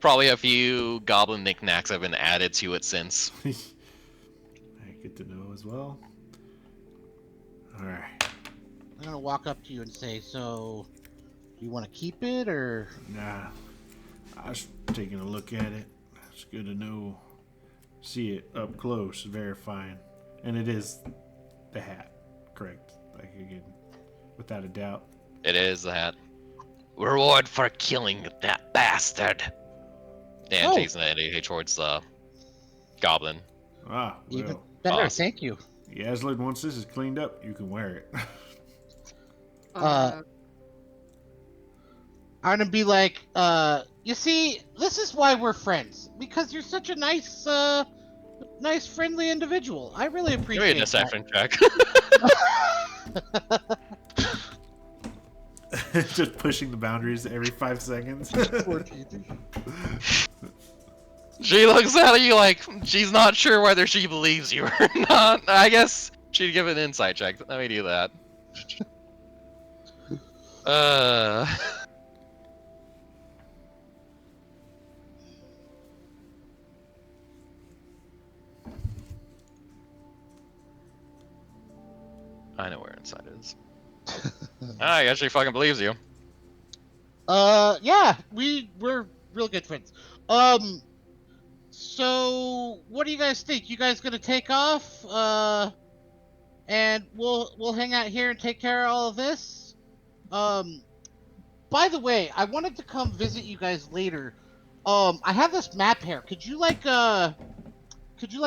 Probably a few goblin knickknacks have been added to it since. All right, good to know as well. All right. I'm gonna walk up to you and say, so, do you want to keep it, or? Nah, I was taking a look at it. It's good to know. See it up close, verifying. And it is the hat, correct? Like, again, without a doubt. It is the hat. Reward for killing that bastard. And she's gonna indicate towards the goblin. Ah, Even well. better, awesome. thank you. Yaslin, once this is cleaned up, you can wear it. I'm gonna be like, you see, this is why we're friends. Because you're such a nice, nice, friendly individual. I really Give appreciate me a deception check. that. Just pushing the boundaries every 5 seconds. She looks at you like she's not sure whether she believes you or not. I guess she'd give an insight check. Let me do that. I know where insight is. I guess she fucking believes you. Yeah, we're real good friends. So what do you guys think? You guys gonna take off? And we'll hang out here and take care of all of this. By the way, I wanted to come visit you guys later. I have this map here. Could you like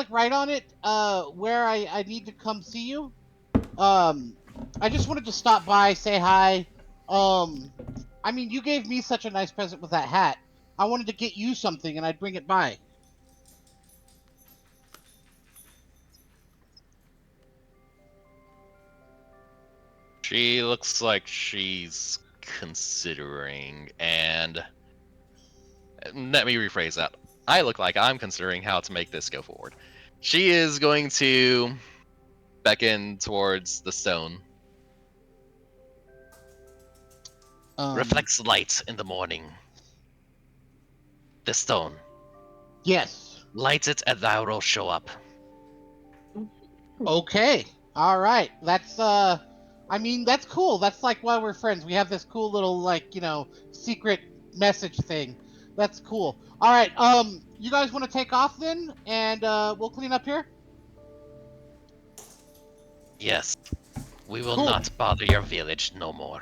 write on it where I need to come see you? I just wanted to stop by, say hi. I mean, you gave me such a nice present with that hat. I wanted to get you something, and I'd bring it by. She looks like she's considering, and let me rephrase that. I look like I'm considering how to make this go forward. She is going to beckon towards the stone. Reflects light in the morning. The stone. Yes. Light it and thou will show up. Okay. All right. That's I mean, that's cool. That's like why we're friends. We have this cool little like, secret message thing. That's cool. All right. You guys want to take off then, and we'll clean up here? Yes. We will Cool. not bother your village no more.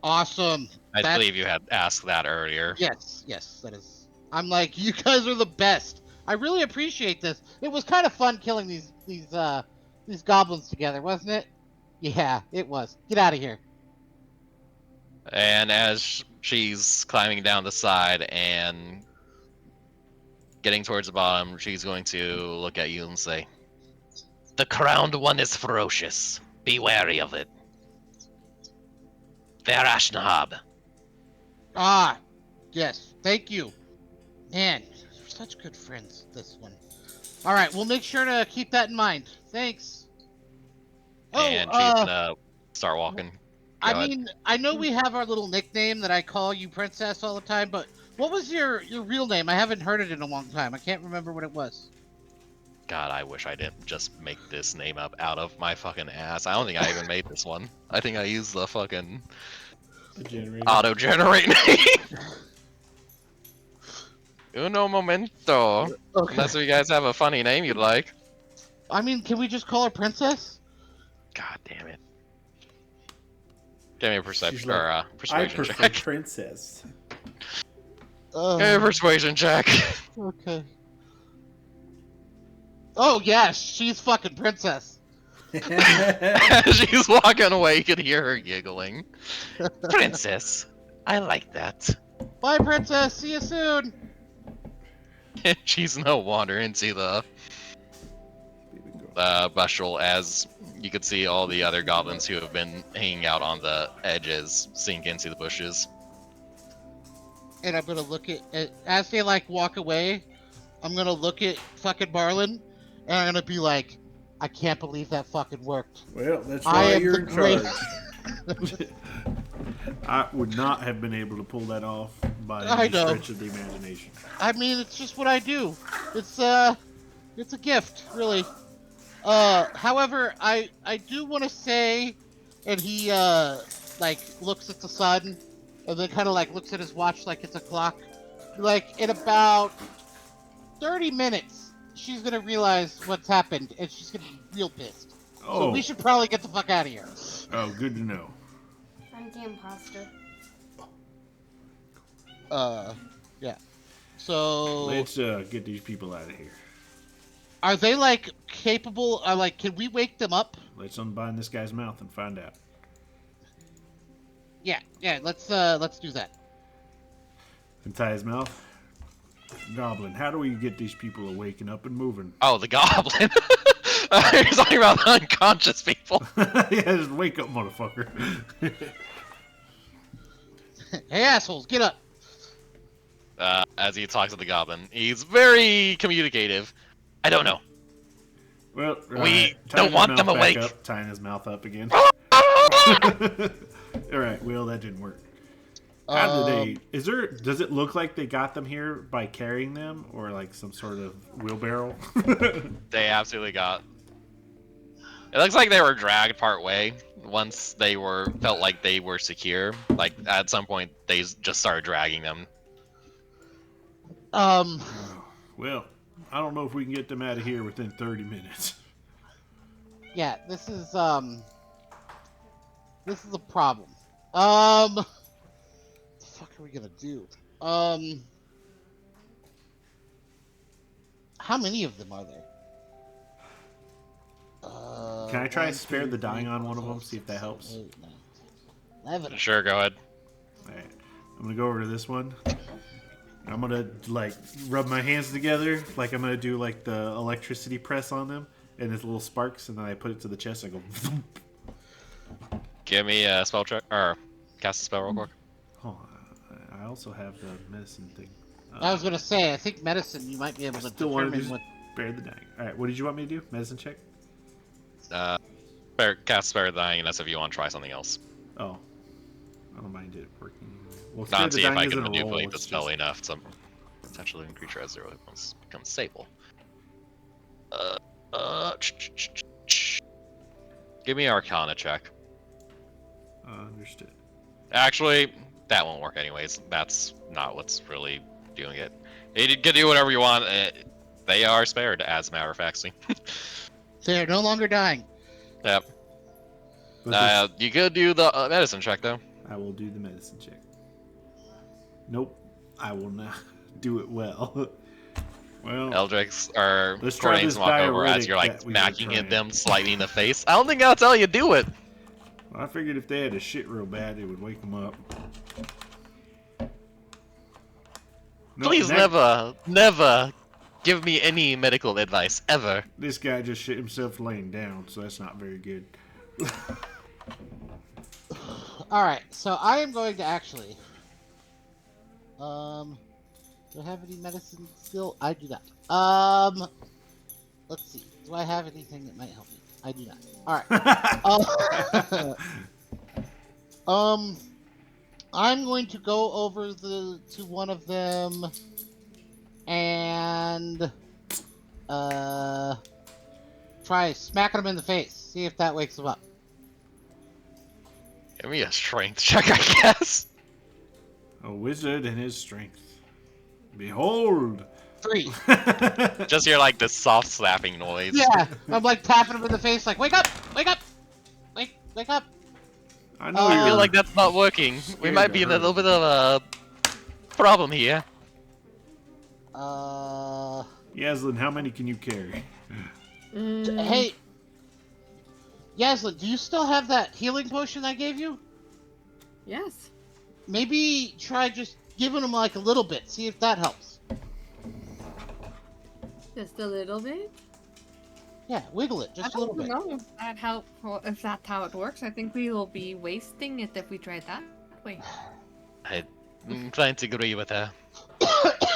Awesome. I That's- believe you had asked that earlier. Yes, that is. I'm like, you guys are the best. I really appreciate this. It was kind of fun killing these these goblins together, wasn't it? Yeah, it was. Get out of here. And as she's climbing down the side and getting towards the bottom, she's going to look at you and say, "The crowned one is ferocious. Be wary of it. Fair Ashnahab." Ah, yes. Thank you. Man, you're such good friends, this one. All right, we'll make sure to keep that in mind. Thanks. Oh, And she's gonna start walking. I Go ahead. mean, I know we have our little nickname that I call you Princess all the time, but what was your real name? I haven't heard it in a long time. I can't remember what it was. God, I wish I didn't just make this name up out of my fucking ass. I don't think I even made this one. I think I used the fucking The generator. auto-generate name. Uno momento. Okay. Unless you guys have a funny name you'd like. I mean, can we just call her Princess? God damn it. Give me a perception She's like, or I persuasion prefer check. princess. Give me a persuasion check. Okay. Oh yeah, she's fucking Princess. As she's walking away, you can hear her giggling. Princess, I like that. Bye, Princess. See you soon. She's no wander into the bushel as you could see all the other goblins who have been hanging out on the edges sink into the bushes. And I'm gonna look at as they like walk away. I'm gonna look at fucking Marlin, and I'm gonna be like, I can't believe that fucking worked. Well, that's I why am you're the in great- charge. I would not have been able to pull that off by I any know. stretch of the imagination. I mean, it's just what I do. It's a gift, really. However, I do want to say, and he like looks at the sun, and then kind of like looks at his watch like it's a clock. Like in about 30 minutes, she's gonna realize what's happened, and she's gonna be real pissed. So Oh, we should probably get the fuck out of here. oh, good to know. I'm the imposter. Yeah. So Let's get these people out of here. are they like capable? Like, can we wake them up? Let's unbind this guy's mouth and find out. Yeah. Let's do that. Untie his mouth. Goblin, how do we get these people waking up and moving? Oh, the goblin. You're talking about the unconscious people. Yeah, just wake up, motherfucker. Hey assholes, get up! As he talks to the goblin, he's very communicative. I don't know. Well, We tying don't his want mouth them back awake. Up, tying his mouth up again. All right, Will, that didn't work. How did they? Does it look like they got them here by carrying them, or like some sort of wheelbarrow? They absolutely got. It looks like they were dragged part way once they felt like they were secure. Like at some point, they just started dragging them. Well, I don't know if we can get them out of here within 30 minutes. Yeah, this is a problem. What the fuck are we gonna do? How many of them are there? Can I try 1, spare 2, the dying 3, on one of 4, them, see if that 6, helps? 7, 8, 9, 10, 11. Sure, go ahead. All right, I'm gonna go over to this one. I'm gonna like rub my hands together, like I'm gonna do like the electricity press on them, and it's little sparks, and then I put it to the chest. And I go. Thump. Give me a spell check or cast a spell real quick. Oh, I also have the medicine thing. I was gonna say, I think medicine you might be able to Still want to determine do what. spare the dying. All right, what did you want me to do? Medicine check. Cast spare the dying, and that's if you want to try something else. Oh, I don't mind it working. Well, spare Not the see if dying I isn't can a roll, manipulate the it's spell just- enough to potentially living creature as 0 hit points becomes stable. Give me an Arcana check. Understood. Actually, that won't work anyways. That's not what's really doing it. You can do whatever you want. They are spared, as a matter of fact. See? They're no longer dying. Yep. But You could do the medicine check though. I will do the medicine check. Nope, I will not do it well. Well, Eldrix or let's try this Cordanes walk over as diuretic you're like that we were smacking at trying. them slightly in the face. I don't think I'll tell you do it. Well, I figured if they had a shit real bad, it would wake them up. No, Please never give me any medical advice ever. This guy just shit himself laying down, so that's not very good. All right, so I am going to actually. Do I have any medicine still? I do not. Let's see. Do I have anything that might help me? I do not. All right. I'm going to go over to one of them and try smacking him in the face. See if that wakes him up. Give me a strength check, I guess. A wizard and his strength. Behold! 3. Just hear like this soft slapping noise. Yeah, I'm like tapping him in the face, like, wake up, wake up, wake up. I know I you're. feel like that's not working. We scared might to be in a hurt little him. bit of a problem here. Yaslin, how many can you carry? Hey, Yaslin, do you still have that healing potion I gave you? Yes. Maybe try just giving him like a little bit, see if that helps. Just a little bit. Yeah, wiggle it I just a little don't bit. know if that's how it works. I think we will be wasting it if we try it that way. I'm inclined to agree with her.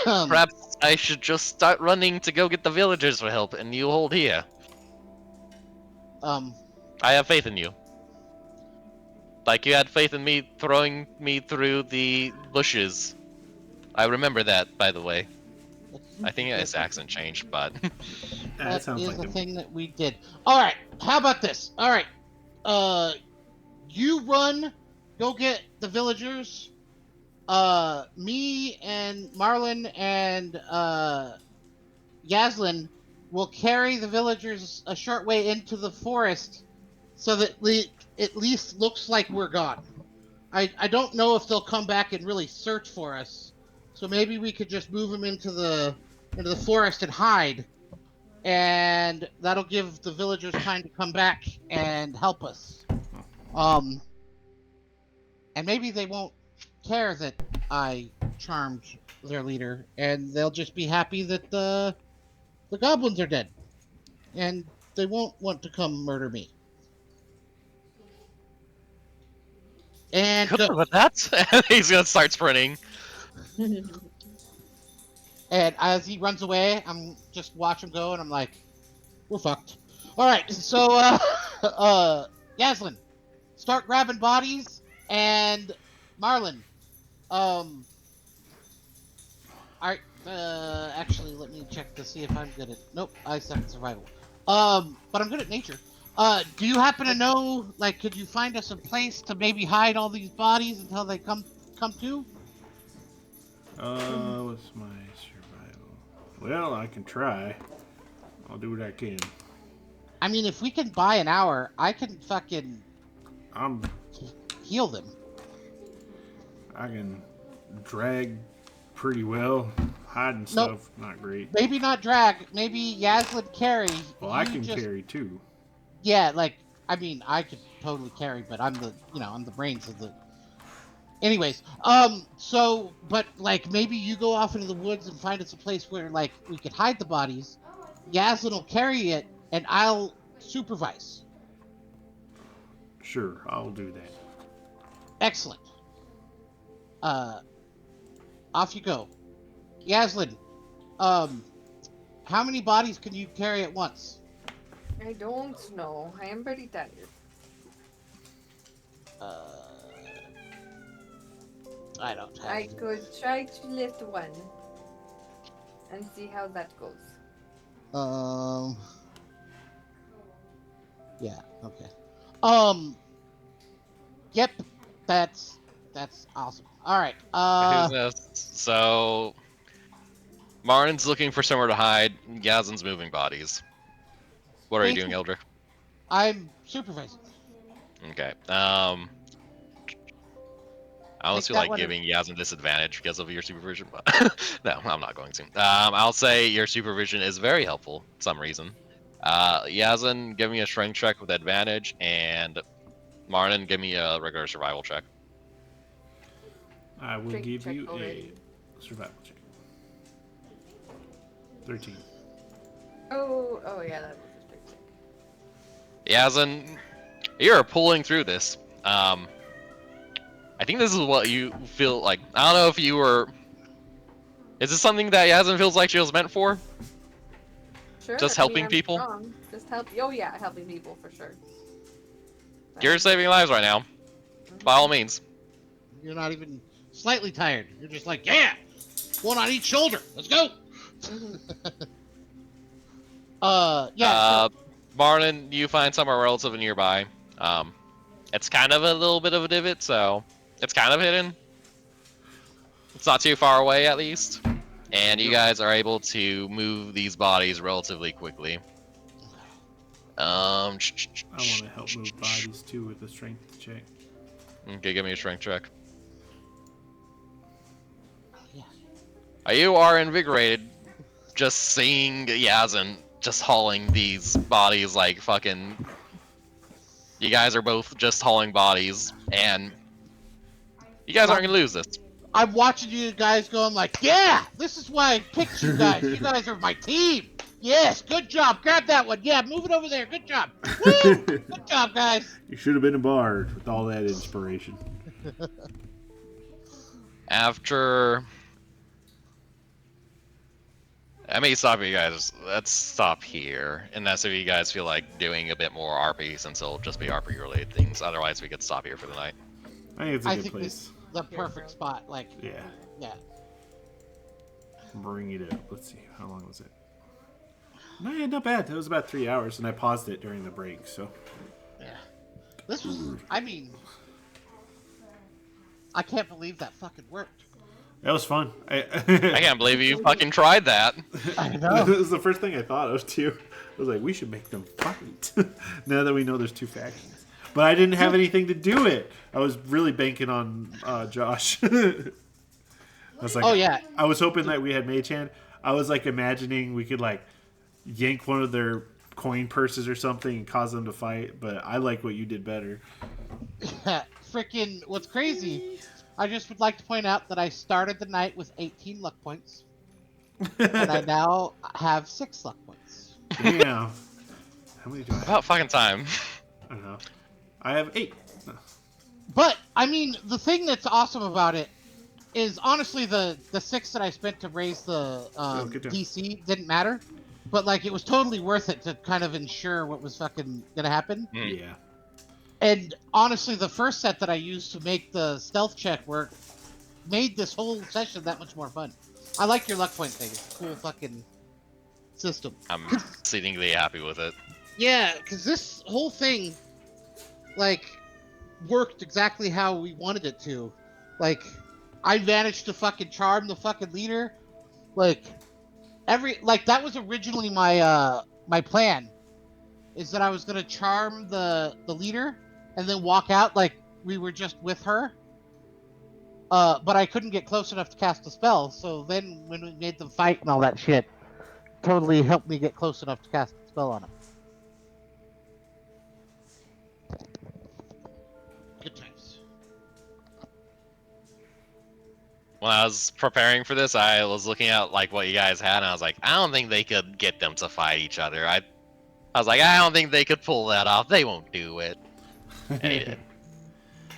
Um, Perhaps I should just start running to go get the villagers for help, and you hold here. um, I have faith in you. Like you had faith in me throwing me through the bushes. I remember that, by the way. I think his accent changed, but That that sounds is like a him. thing that we did. All right, how about this? All right, you run, go get the villagers. Me and Marlon and Yaslin will carry the villagers a short way into the forest, so that it at least looks like we're gone. I don't know if they'll come back and really search for us, so maybe we could just move them into the forest and hide, and that'll give the villagers time to come back and help us. Um, and maybe they won't care that I charmed their leader, and they'll just be happy that the goblins are dead, and they won't want to come murder me. And good go. luck with that. He's gonna start sprinting. And as he runs away, I'm just watch him go, and I'm like, we're fucked. All right, so Yaslin, start grabbing bodies, and Marlon, all right. Actually, let me check to see if I'm good at. Nope, I suck at survival. But I'm good at nature. Do you happen to know, like, could you find us a place to maybe hide all these bodies until they come to? What's my survival? Well, I can try. I'll do what I can. I mean, if we can buy an hour, I can fucking I'm. heal them. I can drag pretty well. Hiding Nope. stuff, not great. Maybe not drag. Maybe Yaslin carry. Well, I You can just- carry too. Yeah, like I mean, I could totally carry, but I'm the I'm the brains of the. Anyways, so but like maybe you go off into the woods and find us a place where like we could hide the bodies. Yaslin will carry it, and I'll supervise. Sure, I'll do that. Excellent. Off you go, Yaslin. How many bodies can you carry at once? I don't know. I am pretty tired. I don't have. I could try to lift one and see how that goes. Yeah. Okay. Yep. That's awesome. All right. Who's this? So, Martin's looking for somewhere to hide. Yazin's moving bodies. What are you Thank doing, you. Eldrick? I'm supervising. Okay. I almost Take feel that like one. giving Yasmin disadvantage because of your supervision, but no, I'm not going to. I'll say your supervision is very helpful for some reason. Yasmin, give me a strength check with advantage, and Martin, give me a regular survival check. I will Drink give check you already. a survival check. 13. Oh yeah, that was a straight check. Yasmin, you're pulling through this. I think this is what you feel like. I don't know if you were. Is this something that Yasmin feels like she was meant for? Sure. Just I mean, helping I'm people? strong. Just help. Oh yeah, helping people for sure. You're saving lives right now, by all means. You're not even slightly tired. You're just like, yeah, one on each shoulder. Let's go. Mhm. Yeah. So Martin, you find somewhere relatively nearby. It's kind of a little bit of a divot, so it's kind of hidden. It's not too far away, at least. And you guys are able to move these bodies relatively quickly. I want to help move bodies too with a strength check. Okay, give me a strength check. yeah. You are invigorated just seeing Yazin just hauling these bodies like fucking. You guys are both just hauling bodies, and you guys aren't gonna lose this. I'm watching you guys going like, yeah, this is why I picked you guys. You guys are my team. Yes, good job. Grab that one. Yeah, move it over there. Good job. Woo! Good job, guys. You should have been a bard with all that inspiration. After. I may stop you guys. Let's stop here. Unless if you guys feel like doing a bit more RP, since it'll just be RP related things. Otherwise, we could stop here for the night. I think it's a I good think place. this is the perfect spot. Like, Yeah. yeah. Bring it up. Let's see. How long was it? No, yeah, not bad. It was about 3 hours, and I paused it during the break, so. Yeah. This was, I mean, I can't believe that fucking worked. That was fun. I can't believe you fucking tried that. I It know. was the first thing I thought of, too. I was like, we should make them fight. Now that we know there's two factions. But I didn't have anything to do it. I was really banking on Josh. I was like, Oh, yeah. I was hoping that we had Mage Hand. I was like imagining we could like yank one of their coin purses or something and cause them to fight. But I like what you did better. Freaking, what's crazy, I just would like to point out that I started the night with 18 luck points, and I now have 6 luck points. Damn. How many do I have? About fucking time. I don't know. I have 8. But, I mean, the thing that's awesome about it is, honestly, the 6 that I spent to raise the good job. DC didn't matter. But, like, it was totally worth it to kind of ensure what was fucking gonna happen. Yeah. And honestly, the first set that I used to make the stealth check work made this whole session that much more fun. I like your luck point thing. It's a cool fucking system. I'm exceedingly happy with it. Yeah, because this whole thing, like, worked exactly how we wanted it to. Like, I managed to fucking charm the fucking leader. Like, that was originally my my plan. Is that I was gonna charm the leader and then walk out like we were just with her. But I couldn't get close enough to cast a spell, so then when we made them fight and all that shit, totally helped me get close enough to cast a spell on him. Good times. When I was preparing for this, I was looking at like what you guys had, and I was like, I don't think they could get them to fight each other. I was like, I don't think they could pull that off. They won't do it. And they did.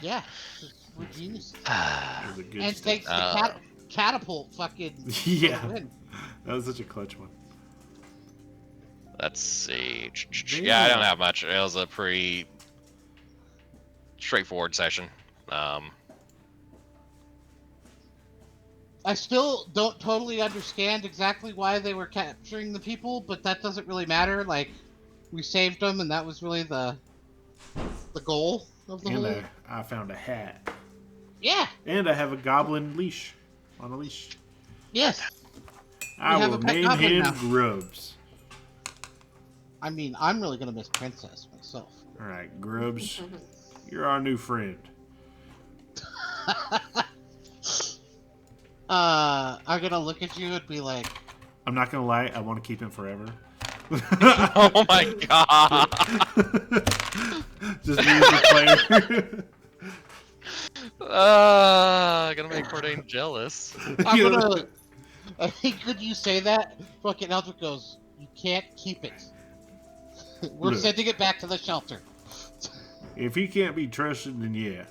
Yeah, 'cause we're geniuses. That was a good And step. thanks to catapult fucking Yeah. win. That was such a clutch one. Let's see. Yeah, I don't have much. It was a pretty straightforward session. I still don't totally understand exactly why they were capturing the people, but that doesn't really matter. Like, we saved them, and that was really the goal of the whole. And I found a hat. Yeah. And I have a goblin leash. On a leash. Yes. I have will a pet name goblin him now. Grubs. I mean, I'm really gonna miss Princess myself. Alright, Grubs. You're our new friend. I'm gonna look at you and be like, I'm not gonna lie, I want to keep him forever. Oh my god! Just me as the player. Gonna make Cordain jealous. I'm gonna. I think when you say that, fucking Eldrick goes, "You can't keep it. We're Look. sending it back to the shelter." If he can't be trusted, then yeah.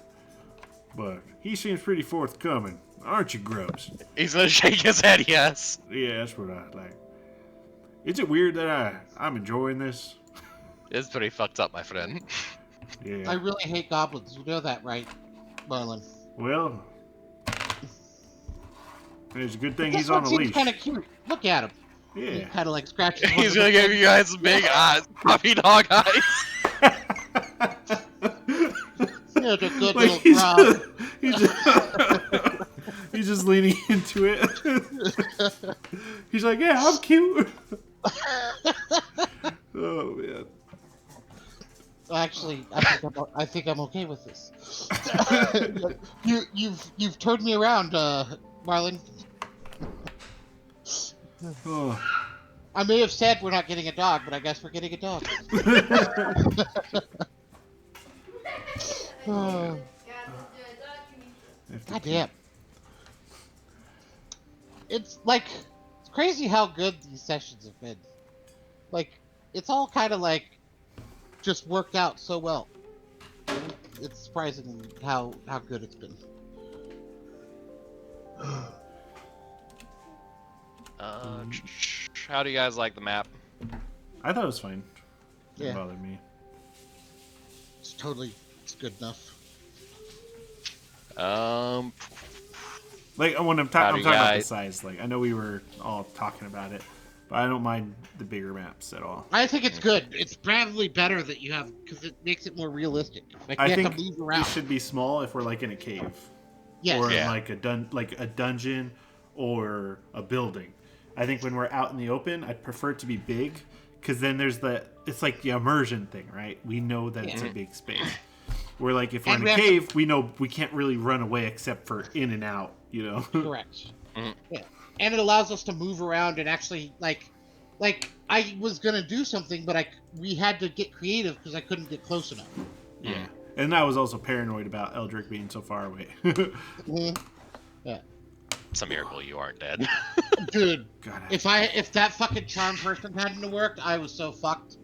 But he seems pretty forthcoming, aren't you, Grubs? He's gonna shake his head, yes. Yeah, that's what I like. Is it weird that I'm enjoying this? It's pretty fucked up, my friend. Yeah. I really hate goblins. You know that, right, Marlon? Well, it's a good thing This he's on one a seems leash. kind of cute. Look at him. He Yeah. kind of like scratches. one He's of gonna the- give you guys big eyes, puppy dog eyes. Yeah, the good Like little he's, grub. he's just leaning into it. He's like, yeah, I'm cute. Oh man. Actually, I think I'm okay with this. You've turned me around, Marlon. Oh. I may have said we're not getting a dog, but I guess we're getting a dog. Oh, God damn. It's like, it's crazy how good these sessions have been. Like, it's all kind of like, just worked out so well. It's surprising how good it's been. How do you guys like the map? I thought it was fine. Didn't Yeah. bother me. It's good enough. Like when I'm How do talking you about the guys- size, like I know we were all talking about it, but I don't mind the bigger maps at all. I think it's good. It's probably better that you have, because it makes it more realistic. Like, I you have think to move it around. should be small if we're like in a cave, Yes. or in Yeah. like a dungeon or a building. I think when we're out in the open, I'd prefer it to be big, because then it's like the immersion thing, right? We know that it's a big space. Where like if we're And in a we have to- cave, we know we can't really run away except for in and out, you know. Correct. Mhm. Yeah. And it allows us to move around and actually, like I was gonna do something, but we had to get creative because I couldn't get close enough. Yeah. And I was also paranoid about Eldrick being so far away. Mhm. Yeah. It's a miracle you aren't dead. Dude, God, if that fucking charm person hadn't worked, I was so fucked.